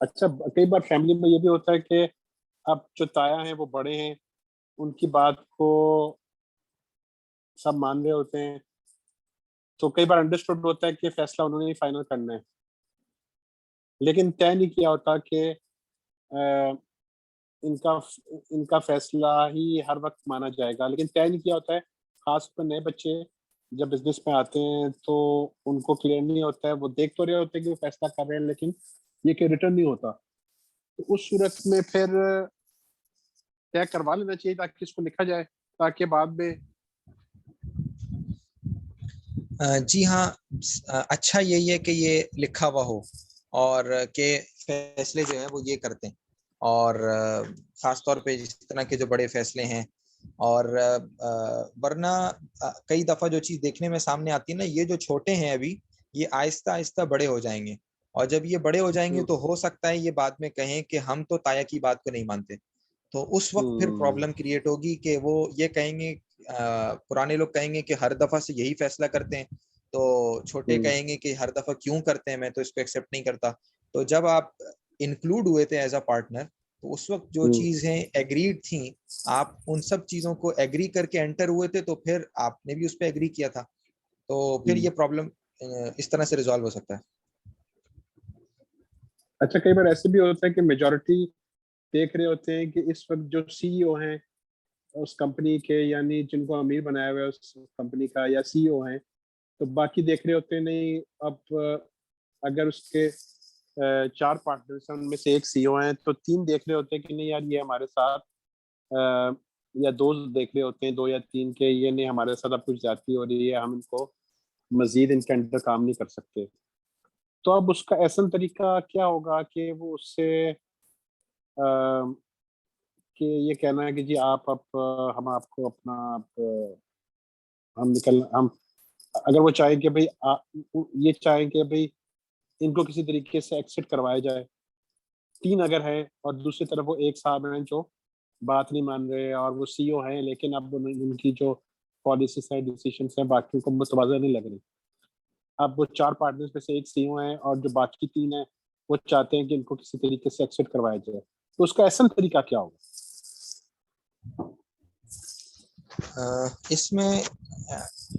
اچھا, کئی بار فیملی میں یہ بھی ہوتا ہے کہ اب جو تایا ہیں وہ بڑے ہیں, ان کی بات کو سب مان رہے ہوتے ہیں, تو کئی بار انڈرسٹوڈ ہوتا ہے کہ فیصلہ انہوں نے ہی فائنل کرنا ہے, لیکن طے نہیں کیا ہوتا کہ ان کا فیصلہ ہی ہر وقت مانا جائے گا. لیکن طے نہیں کیا ہوتا ہے, خاص طور پر نئے بچے جب بزنس میں آتے ہیں تو ان کو کلیئر نہیں ہوتا ہے, وہ دیکھ تو رہے ہوتے ہیں کہ وہ فیصلہ کر رہے ہیں لیکن یہ کہ ریٹرن نہیں ہوتا. تو اس صورت میں پھر طے کروا لینا چاہیے تاکہ اس کو لکھا جائے, تاکہ بعد میں.
جی ہاں, اچھا یہی ہے کہ یہ لکھا ہوا ہو اور کہ فیصلے جو ہیں وہ یہ کرتے ہیں, اور خاص طور پہ جس طرح کے جو بڑے فیصلے ہیں. اور ورنہ کئی دفعہ جو چیز دیکھنے میں سامنے آتی ہے نا, یہ جو چھوٹے ہیں ابھی یہ آہستہ آہستہ بڑے ہو جائیں گے, اور جب یہ بڑے ہو جائیں گے تو ہو سکتا ہے یہ بعد میں کہیں کہ ہم تو تایا کی بات کو نہیں مانتے, تو اس وقت پھر پرابلم کریٹ ہوگی کہ وہ یہ کہیں گے, پرانے لوگ کہیں گے کہ ہر دفعہ سے یہی فیصلہ کرتے ہیں, تو چھوٹے کہیں گے کہ ہر دفعہ کیوں کرتے ہیں, میں تو اس کو ایکسیپٹ نہیں کرتا. تو جب آپ انکلوڈ ہوئے تھے ایز اے پارٹنر تو اس وقت جو چیزیں ایگریڈ تھیں آپ ان سب چیزوں کو ایگری کر کے انٹر ہوئے تھے, تو پھر آپ نے بھی اس پہ ایگری کیا تھا, تو پھر یہ پرابلم اس طرح سے ریزالو ہو سکتا ہے.
اچھا, کئی بار ایسے بھی ہوتا ہے کہ میجورٹی دیکھ رہے ہوتے ہیں کہ اس وقت جو سی ای او ہیں اس کمپنی کے, یعنی جن کو امیر بنایا ہوا ہے اس کمپنی کا یا سی ای او ہیں, تو باقی دیکھ رہے ہوتے ہیں نہیں اب اگر اس کے 4 پارٹنرز ہیں ان میں سے ایک سی ای او ہیں, تو 3 دیکھ رہے ہوتے ہیں کہ نہیں یار یہ ہمارے ساتھ, یا 2 دیکھ رہے ہوتے ہیں 2 یا 3 کے یہ نہیں ہمارے ساتھ اب کچھ زیادتی ہو رہی ہے, ہم ان کو مزید ان کے اندر کام نہیں کر سکتے. تو اب اس کا ایسا طریقہ کیا ہوگا کہ وہ اس سے کہ یہ کہنا ہے کہ جی آپ اب ہم آپ کو اپنا ہم اگر وہ چاہیں کہ بھئی یہ چاہیں کہ بھئی ان کو کسی طریقے سے ایکسٹ کروایا جائے, 3 اگر ہے اور دوسری طرف وہ ایک صاحب ہیں جو بات نہیں مان رہے اور وہ سی او ہیں, لیکن اب ان کی جو پالیسیز ہیں ڈیسیشنز ہیں باقیوں کو متوازن نہیں لگ رہی. اب وہ 4 پارٹنرز میں سے ایک سی او ہیں اور جو باقی 3 ہیں وہ چاہتے ہیں کہ ان کو کسی طریقے سے ایکسٹ کروایا جائے, تو اس کا احسن طریقہ کیا ہوگا؟
اس میں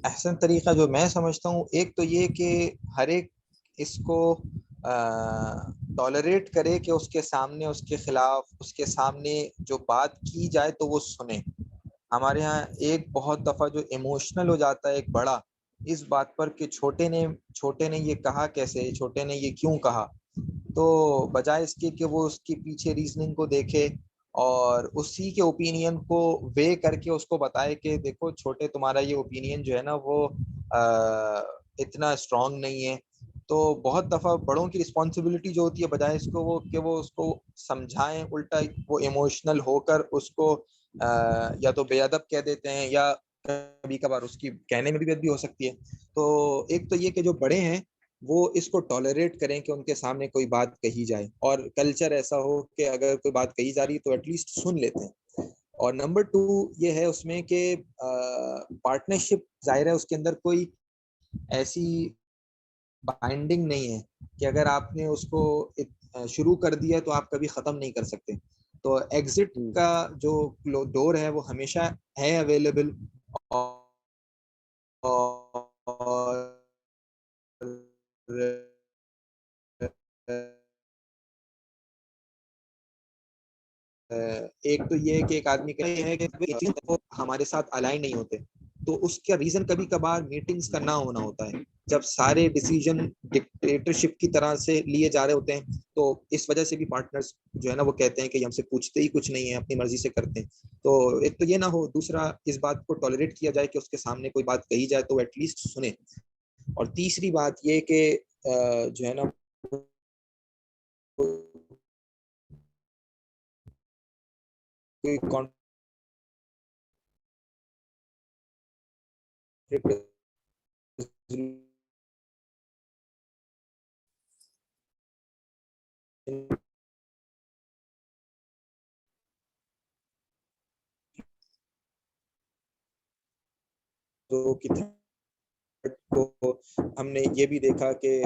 احسن طریقہ جو میں سمجھتا ہوں, ایک تو یہ کہ ہر ایک اس کو ٹالریٹ کرے کہ اس کے سامنے اس کے خلاف اس کے سامنے جو بات کی جائے تو وہ سنے. ہمارے ہاں ایک بہت دفعہ جو ایموشنل ہو جاتا ہے ایک بڑا اس بات پر کہ چھوٹے نے یہ کہا کیسے, چھوٹے نے یہ کیوں کہا, تو بجائے اس کے کہ وہ اس کے پیچھے ریزننگ کو دیکھے اور اسی کے اوپینین کو وے کر کے اس کو بتائے کہ دیکھو چھوٹے تمہارا یہ اوپینین جو ہے نا وہ اتنا اسٹرانگ نہیں ہے. تو بہت دفعہ بڑوں کی رسپانسبلٹی جو ہوتی ہے بجائے اس کو وہ اس کو سمجھائیں, الٹا وہ ایموشنل ہو کر اس کو یا تو بے ادب کہہ دیتے ہیں یا کبھی کبھار اس کی کہنے میں بھی ہو سکتی ہے. تو ایک تو یہ کہ جو بڑے ہیں وہ اس کو ٹالریٹ کریں کہ ان کے سامنے کوئی بات کہی جائے, اور کلچر ایسا ہو کہ اگر کوئی بات کہی جا رہی ہے تو ایٹ لیسٹ سن لیتے ہیں. اور نمبر 2 یہ ہے اس میں کہ پارٹنرشپ ظاہر ہے اس کے اندر کوئی ایسی بائنڈنگ نہیں ہے کہ اگر آپ نے اس کو شروع کر دیا تو آپ کبھی ختم نہیں کر سکتے. تو ایگزٹ کا جو ڈور ہے وہ ہمیشہ ہے اویلیبل, اور ایک تو یہ کہ ایک آدمی کا یہ ہے کہ ہمارے ساتھ الائن نہیں ہوتے, تو اس کا ریزن کبھی کبھار میٹنگز کا نہ ہونا ہوتا ہے. جب سارے ڈیسیجن ڈکٹیٹرشپ کی طرح سے لیے جا رہے ہوتے ہیں تو اس وجہ سے بھی پارٹنرز جو ہے نا وہ کہتے ہیں کہ ہم سے پوچھتے ہی کچھ نہیں ہے, اپنی مرضی سے کرتے ہیں. تو ایک تو یہ نہ ہو, دوسرا اس بات کو ٹالریٹ کیا جائے کہ اس کے سامنے کوئی بات کہی جائے تو ایٹ لیسٹ سنیں. اور تیسری بات یہ کہ جو ہے نا کوئی کانفلکٹ تو کتنے کو ہم نے یہ بھی دیکھا کہ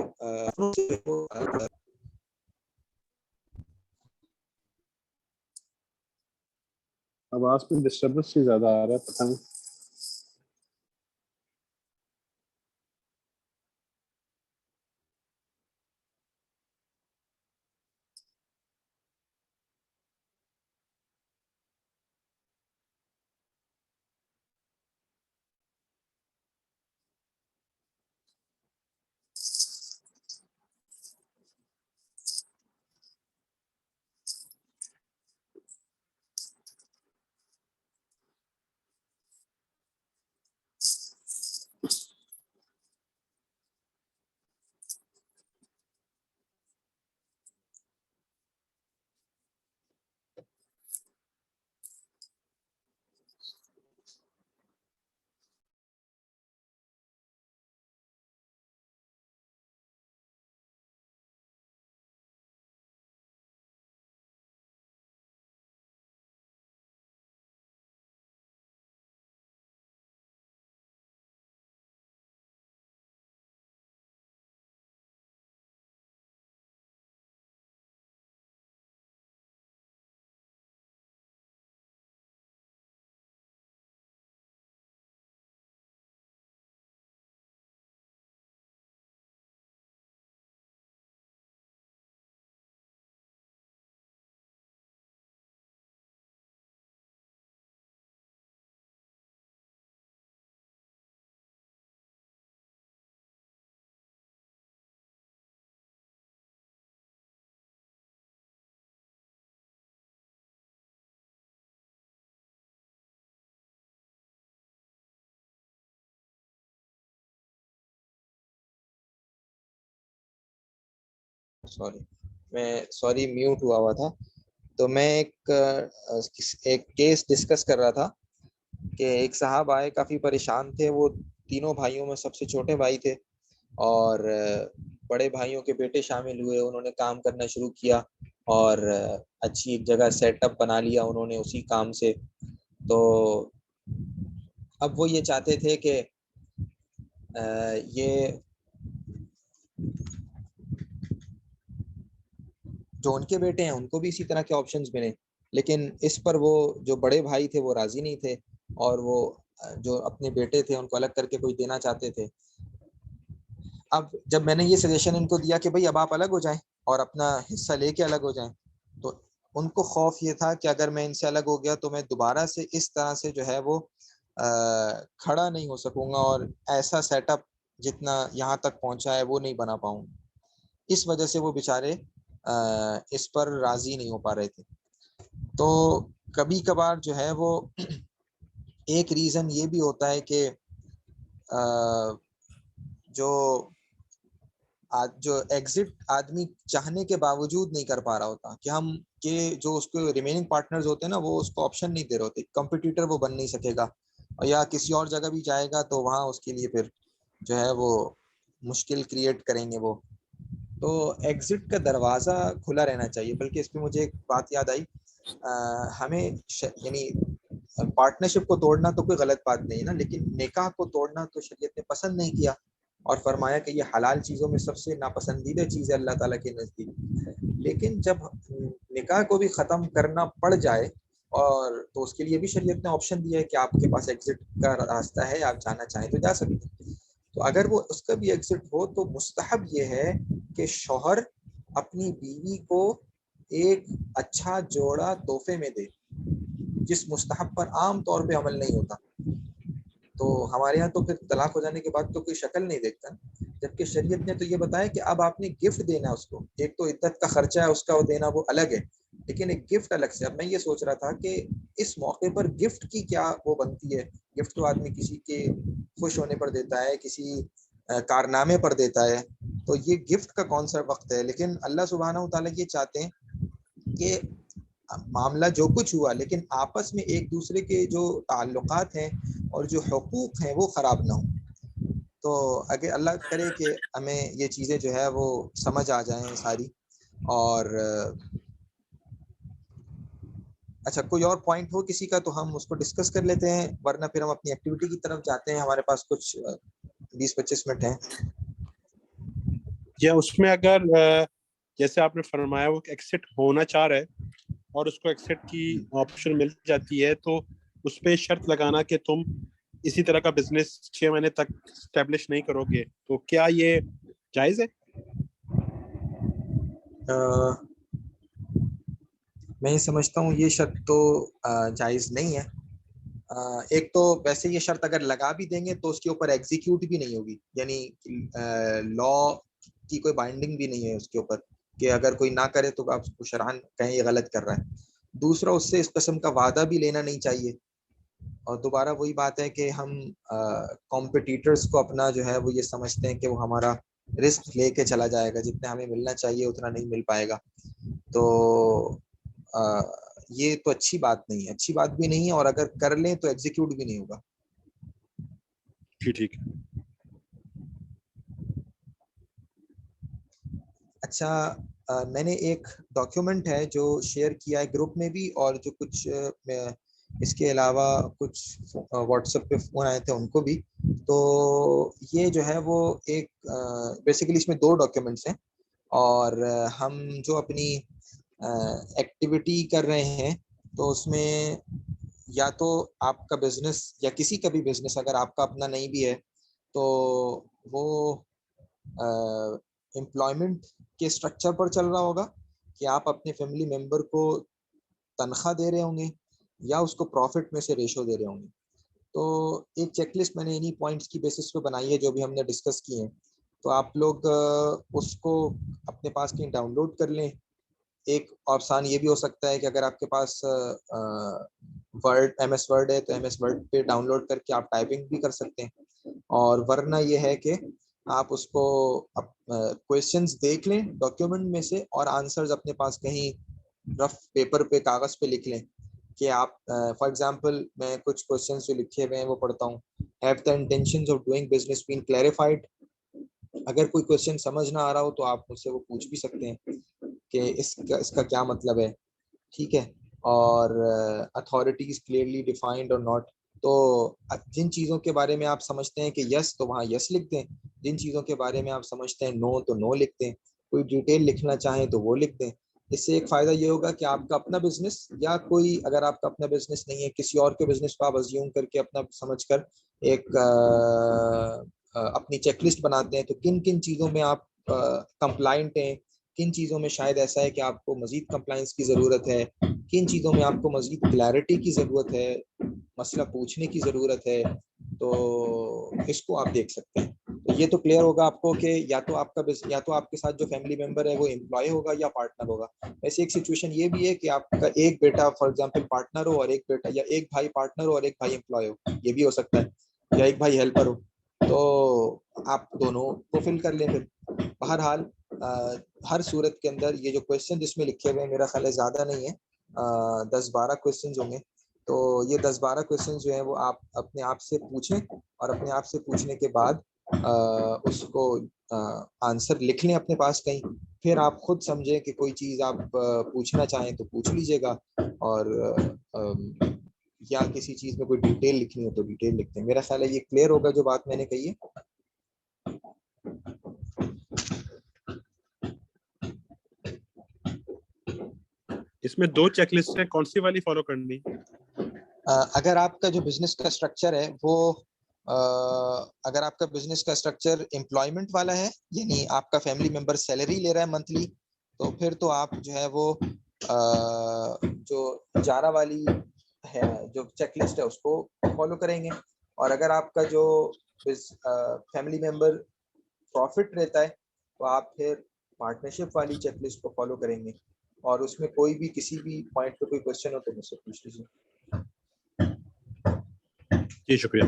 آواز میں ڈسٹربنس بھی زیادہ آ رہا ہے، پتہ نہیں۔
سوری میوٹ ہوا تھا. تو میں ایک کیس ڈسکس کر رہا تھا کہ ایک صاحب آئے کافی پریشان تھے. وہ تینوں بھائیوں میں سب سے چھوٹے بھائی تھے اور بڑے بھائیوں کے بیٹے شامل ہوئے. انہوں نے کام کرنا شروع کیا اور اچھی ایک جگہ سیٹ اپ بنا لیا انہوں نے اسی کام سے. تو اب وہ یہ چاہتے تھے کہ یہ جو ان کے بیٹے ہیں ان کو بھی اسی طرح کے آپشنز ملیں, لیکن اس پر وہ جو بڑے بھائی تھے وہ راضی نہیں تھے اور وہ جو اپنے بیٹے تھے ان کو الگ کر کے کوئی دینا چاہتے تھے. اب جب میں نے یہ سجیشن ان کو دیا کہ بھائی اب آپ الگ ہو جائیں اور اپنا حصہ لے کے الگ ہو جائیں, تو ان کو خوف یہ تھا کہ اگر میں ان سے الگ ہو گیا تو میں دوبارہ سے اس طرح سے جو ہے وہ کھڑا نہیں ہو سکوں گا اور ایسا سیٹ اپ جتنا یہاں تک پہنچا ہے وہ نہیں بنا پاؤں. اس وجہ سے وہ بیچارے اس پر راضی نہیں ہو پا رہے تھے. تو کبھی کبھار جو ہے وہ ایک ریزن یہ بھی ہوتا ہے کہ جو ایگزٹ آدمی چاہنے کے باوجود نہیں کر پا رہا ہوتا کہ ہم کہ جو اس کے ریمیننگ پارٹنرز ہوتے ہیں نا وہ اس کو آپشن نہیں دے رہے ہوتے. کمپٹیٹر وہ بن نہیں سکے گا یا کسی اور جگہ بھی جائے گا تو وہاں اس کے لیے پھر جو ہے وہ مشکل کریٹ کریں گے وہ. تو ایگزٹ کا دروازہ کھلا رہنا چاہیے. بلکہ اس پہ مجھے ایک بات یاد آئی, ہمیں یعنی پارٹنرشپ کو توڑنا تو کوئی غلط بات نہیں ہے نا, لیکن نکاح کو توڑنا تو شریعت نے پسند نہیں کیا اور فرمایا کہ یہ حلال چیزوں میں سب سے ناپسندیدہ چیز ہے اللہ تعالیٰ کے نزدیک. لیکن جب نکاح کو بھی ختم کرنا پڑ جائے اور تو اس کے لیے بھی شریعت نے آپشن دیا ہے کہ آپ کے پاس ایگزٹ کا راستہ ہے, آپ جانا چاہیں تو جا سکتے ہیں. تو اگر وہ اس کا بھی ایگزٹ ہو تو مستحب یہ ہے کہ شوہر اپنی بیوی کو ایک اچھا جوڑا تحفے میں دے, جس مستحب پر عام طور پہ عمل نہیں ہوتا. تو ہمارے یہاں تو پھر طلاق ہو جانے کے بعد تو کوئی شکل نہیں دیکھتا, جبکہ شریعت نے تو یہ بتایا کہ اب آپ نے گفٹ دینا اس کو. ایک تو عدت کا خرچہ ہے اس کا وہ دینا وہ الگ ہے, لیکن ایک گفٹ الگ سے. اب میں یہ سوچ رہا تھا کہ اس موقع پر گفٹ کی کیا وہ بنتی ہے. گفٹ تو آدمی کسی کے خوش ہونے پر دیتا ہے, کسی کارنامے پر دیتا ہے تو یہ گفٹ کا کون سا وقت ہے. لیکن اللہ سبحانہ و تعالیٰ یہ چاہتے ہیں کہ معاملہ جو کچھ ہوا لیکن آپس میں ایک دوسرے کے جو تعلقات ہیں اور جو حقوق ہیں وہ خراب نہ ہوں. تو اگر اللہ کرے کہ ہمیں یہ چیزیں جو ہے وہ سمجھ آ جائیں ساری. اور اچھا کوئی اور پوائنٹ ہو کسی کا تو ہم اس کو ڈسکس کر لیتے ہیں, ورنہ پھر ہم اپنی ایکٹیویٹی کی طرف جاتے ہیں. ہمارے پاس کچھ 20-25 منٹ ہیں.
یا اس میں اگر جیسے آپ نے فرمایا وہ ایکسٹ ہونا چاہ رہا ہے اور اس کو ایکسٹ کی آپشن مل جاتی ہے تو اس پہ شرط لگانا کہ تم اسی طرح کا بزنس 6 مہینے تک اسٹیبلش نہیں کرو گے, تو کیا یہ جائز ہے؟
میں یہ سمجھتا ہوں یہ شرط تو جائز نہیں ہے. ایک تو ویسے یہ شرط اگر لگا بھی دیں گے تو اس کے اوپر ایگزیکیوٹ بھی نہیں ہوگی, یعنی لا کی کوئی بائنڈنگ بھی نہیں ہے اس کے اوپر کہ اگر کوئی نہ کرے تو آپ کو شرعاً کہیں یہ غلط کر رہا ہے. دوسرا اس سے اس قسم کا وعدہ بھی لینا نہیں چاہیے. اور دوبارہ وہی بات ہے کہ ہم کمپٹیٹرز کو اپنا جو ہے وہ یہ سمجھتے ہیں کہ وہ ہمارا رسک لے کے چلا جائے گا, جتنا ہمیں ملنا چاہیے اتنا نہیں مل پائے گا. تو یہ تو اچھی بات نہیں ہے, اچھی بات بھی نہیں ہے, اور اگر کر لیں تو ایگزیکیوٹ بھی نہیں ہوگا.
ٹھیک.
اچھا میں نے ایک ڈاکیومنٹ ہے جو شیئر کیا ہے گروپ میں بھی, اور جو کچھ اس کے علاوہ کچھ واٹس ایپ پہ فون آئے تھے ان کو بھی. تو یہ جو ہے وہ ایک بیسیکلی اس میں 2 ڈاکیومنٹس ہیں, اور ہم جو اپنی ایکٹیویٹی کر رہے ہیں تو اس میں یا تو آپ کا بزنس یا کسی کا بھی بزنس اگر آپ کا اپنا نہیں بھی ہے تو وہ امپلائمنٹ کے سٹرکچر پر چل رہا ہوگا کہ آپ اپنے فیملی ممبر کو تنخواہ دے رہے ہوں گے یا اس کو پروفٹ میں سے ریشو دے رہے ہوں گے. تو ایک چیک لسٹ میں نے انہی پوائنٹس کی بیسس پہ بنائی ہے جو بھی ہم نے ڈسکس کیے ہیں. تو آپ لوگ اس کو اپنے پاس کہیں ڈاؤن لوڈ کر لیں. ایک آپشن یہ بھی ہو سکتا ہے کہ اگر آپ کے پاس ورڈ ایم ایس ورڈ ہے تو ایم ایس ورڈ پہ ڈاؤن لوڈ کر کے آپ ٹائپنگ بھی کر سکتے ہیں. اور ورنہ یہ ہے کہ آپ اس کو کویشچنز دیکھ لیں ڈاکیومنٹ میں سے, اور آنسرز اپنے پاس کہیں رف پیپر پہ کاغذ پہ لکھ لیں کہ آپ فار ایگزامپل میں کچھ کویشچنز جو لکھے ہوئے ہیں وہ پڑھتا ہوں. Have the intentions of doing business been clarified. اگر کوئی کویشچن سمجھ نہ آ رہا ہو تو آپ مجھ سے وہ پوچھ بھی سکتے ہیں کہ اس کا کیا مطلب ہے, ٹھیک ہے. اور اتھارٹیز کلیئرلی ڈیفائنڈ اور ناٹ. تو جن چیزوں کے بارے میں آپ سمجھتے ہیں کہ یس تو وہاں یس لکھ دیں, جن چیزوں کے بارے میں آپ سمجھتے ہیں نو تو نو لکھ دیں. کوئی ڈیٹیل لکھنا چاہیں تو وہ لکھ دیں. اس سے ایک فائدہ یہ ہوگا کہ آپ کا اپنا بزنس یا کوئی اگر آپ کا اپنا بزنس نہیں ہے کسی اور کے بزنس کو آپ ازیوم کر کے اپنا سمجھ کر ایک اپنی چیک لسٹ بناتے ہیں تو کن کن چیزوں میں آپ کمپلائنٹ ہیں, کن چیزوں میں شاید ایسا ہے کہ آپ کو مزید کمپلائنس کی ضرورت ہے, کن چیزوں میں آپ کو مزید کلیئرٹی کی ضرورت ہے, مسئلہ پوچھنے کی ضرورت ہے. تو اس کو آپ دیکھ سکتے ہیں. تو یہ تو کلیئر ہوگا آپ کو کہ یا تو آپ کے ساتھ جو فیملی ممبر ہے وہ امپلائی ہوگا یا پارٹنر ہوگا. ایسی ایک سچویشن یہ بھی ہے کہ آپ کا ایک بیٹا فار ایگزامپل پارٹنر ہو اور ایک بیٹا, یا ایک بھائی پارٹنر ہو اور ایک بھائی امپلائی ہو, یہ بھی ہو سکتا ہے, یا ایک بھائی ہیلپر ہو. تو آپ دونوں کو فل کر لیں. پھر بہرحال ہر صورت کے اندر یہ جو کویشچن جس میں لکھے ہوئے ہیں میرا خیال ہے زیادہ نہیں ہے, 10-12 کویشچنز ہوں گے. تو یہ 10-12 کویشچنز جو ہیں وہ آپ اپنے آپ سے پوچھیں, اور اپنے آپ سے پوچھنے کے بعد اس کو آنسر لکھ لیں اپنے پاس کہیں. پھر آپ خود سمجھیں کہ کوئی چیز آپ پوچھنا چاہیں تو پوچھ لیجیے گا, اور یا کسی چیز میں کوئی ڈیٹیل لکھنی ہو تو ڈیٹیل لکھتے ہیں. میرا خیال ہے یہ کلیئر ہوگا جو بات میں نے کہی ہے.
اس میں 2 چیک لسٹ ہیں, کون سی والی فالو کرنی؟
اگر آپ کا جو بزنس کا اسٹرکچر ہے وہ اگر آپ کا بزنس کا اسٹرکچر امپلائمنٹ والا ہے, یعنی آپ کا فیملی ممبر سیلری لے رہا ہے منتھلی, تو پھر تو آپ جو ہے وہ جو اجارہ والی ہے جو چیک لسٹ ہے اس کو فالو کریں گے. اور اگر آپ کا جو فیملی ممبر پروفٹ رہتا ہے تو آپ پھر پارٹنرشپ والی چیک لسٹ کو فالو کریں گے. اور اس میں کوئی بھی کسی بھی پوائنٹ پہ کوئی کوشچن ہو تو مجھ سے پوچھ لیجیے.
جی شکریہ.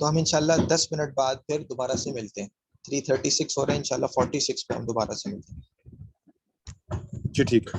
تو ہم انشاءاللہ 10 منٹ بعد پھر دوبارہ سے ملتے ہیں. 3:36 ہو رہے ہیں، انشاءاللہ 46 پہ ہم دوبارہ سے ملتے ہیں.
جی ٹھیک.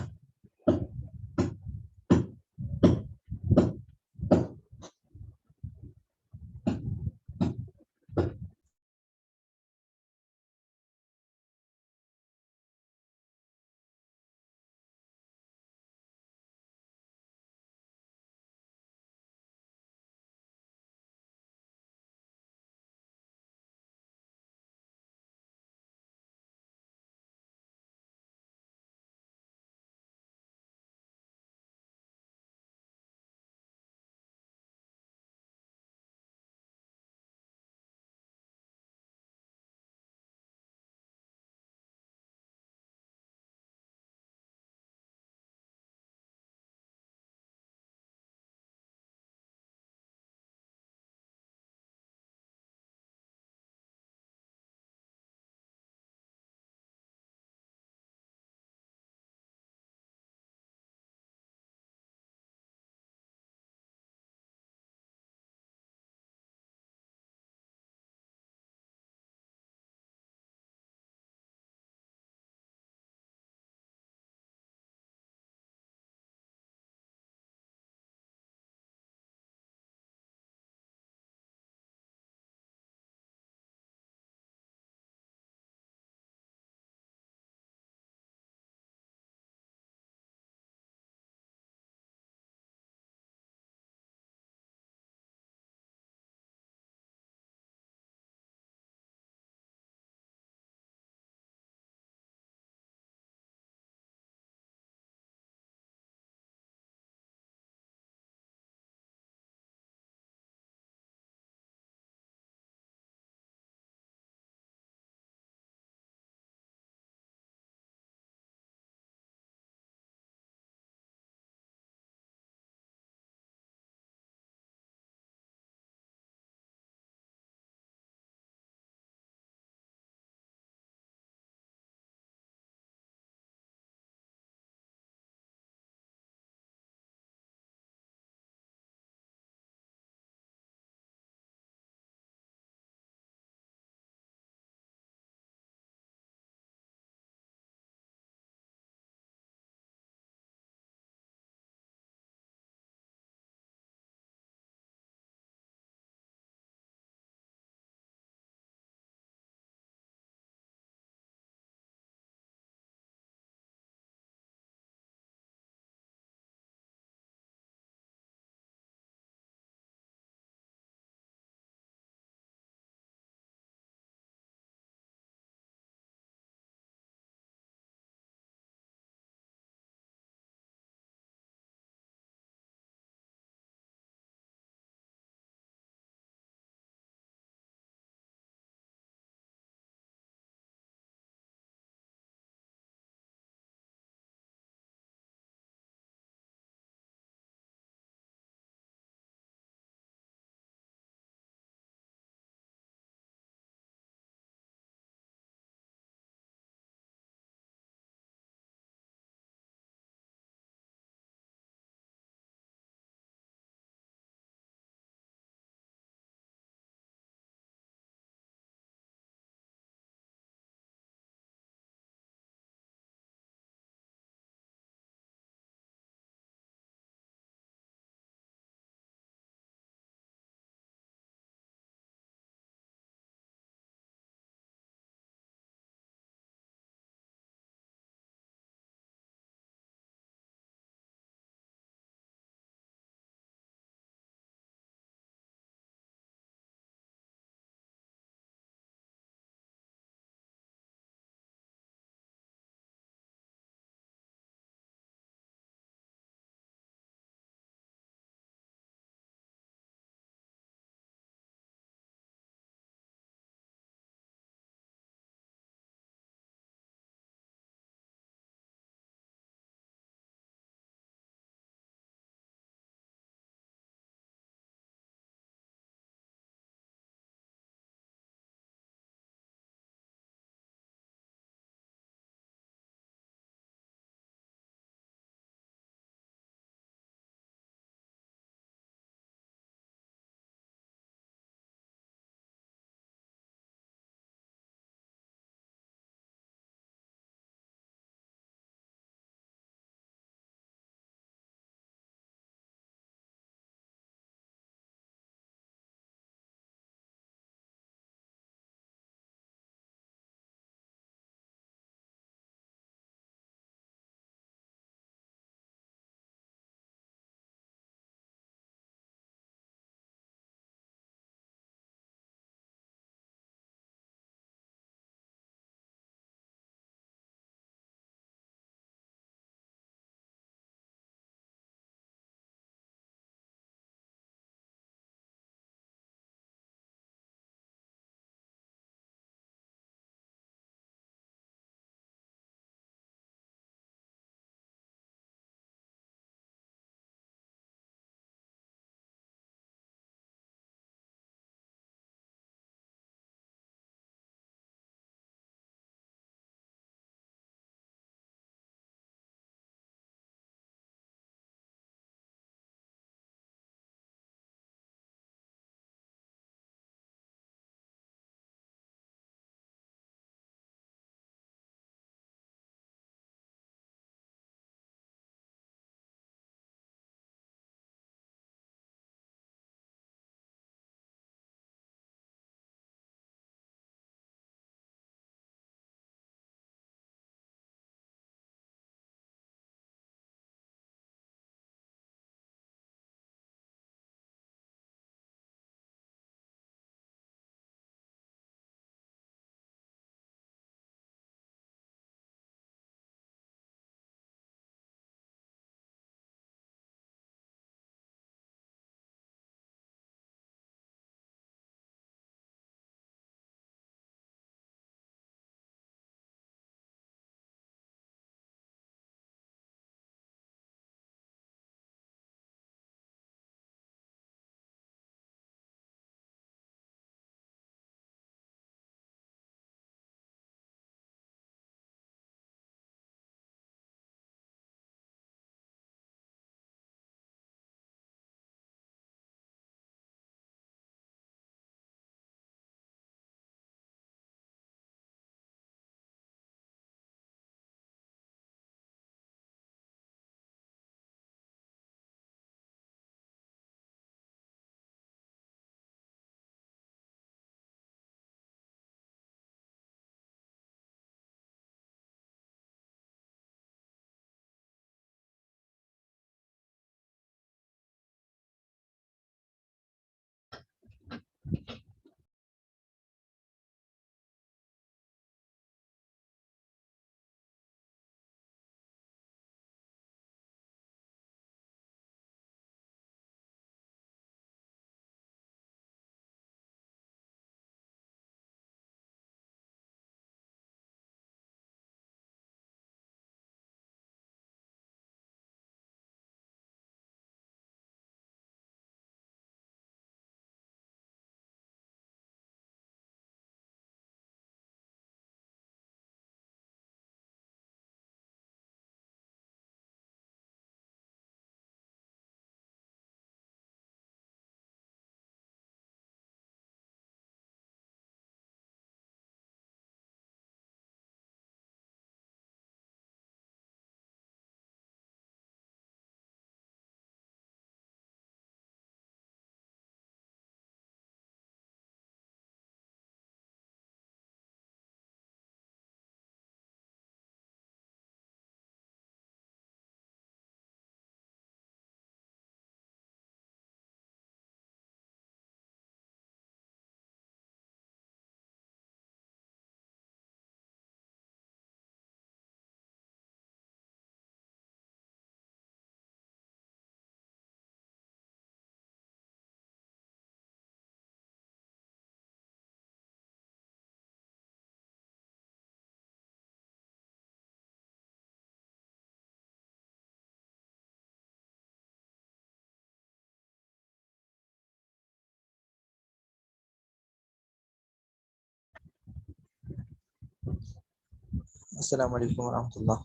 السلام علیکم ورحمۃ اللہ.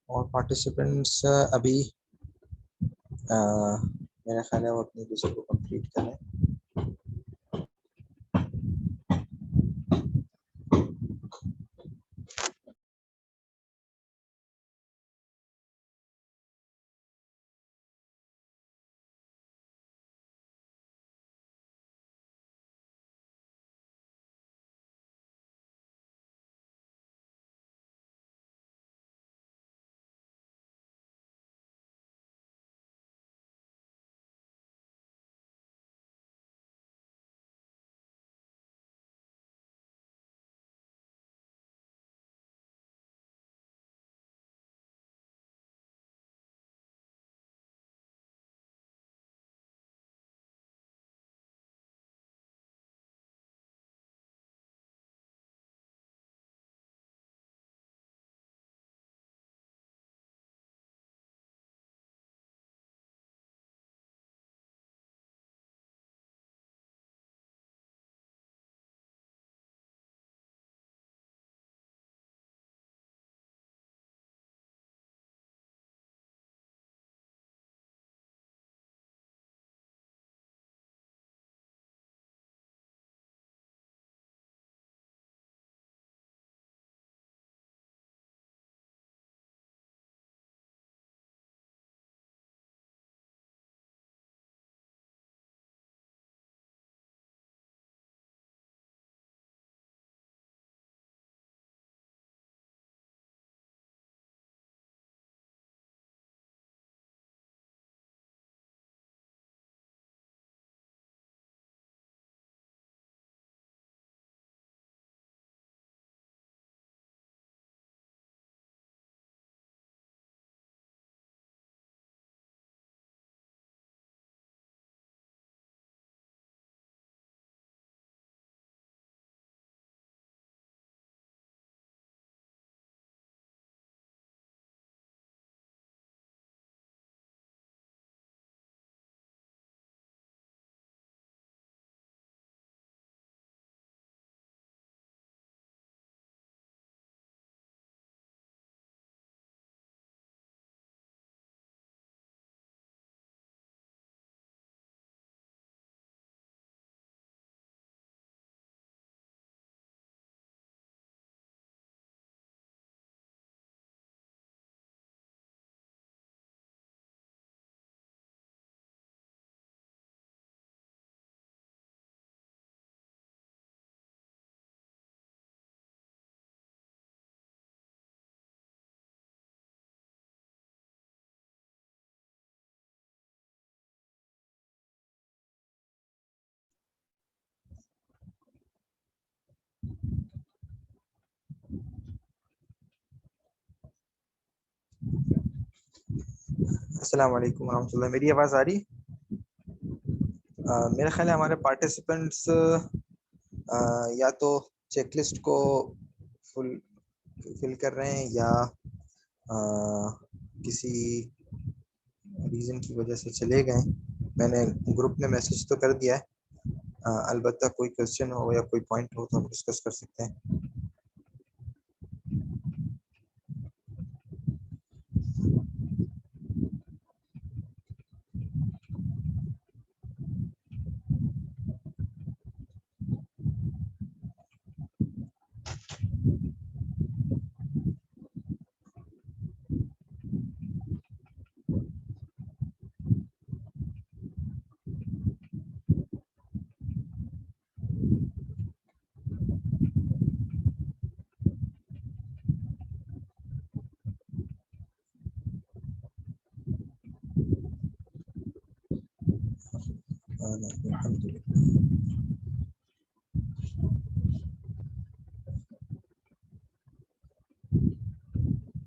اور پارٹیسپینٹس ابھی میرا خیال ہے وہ اپنی دوسرے کو کمپلیٹ کریں. السلام علیکم ورحمۃ اللہ. میری آواز آ رہی؟ میرا خیال ہے ہمارے پارٹیسپینٹس یا تو چیک لسٹ کو فل کر رہے ہیں یا کسی ریزن کی وجہ سے چلے گئے. میں نے گروپ میں میسج تو کر دیا ہے. البتہ کوئی کوشچن ہو یا کوئی پوائنٹ ہو تو ہم ڈسکس کر سکتے ہیں. الحمد للہ.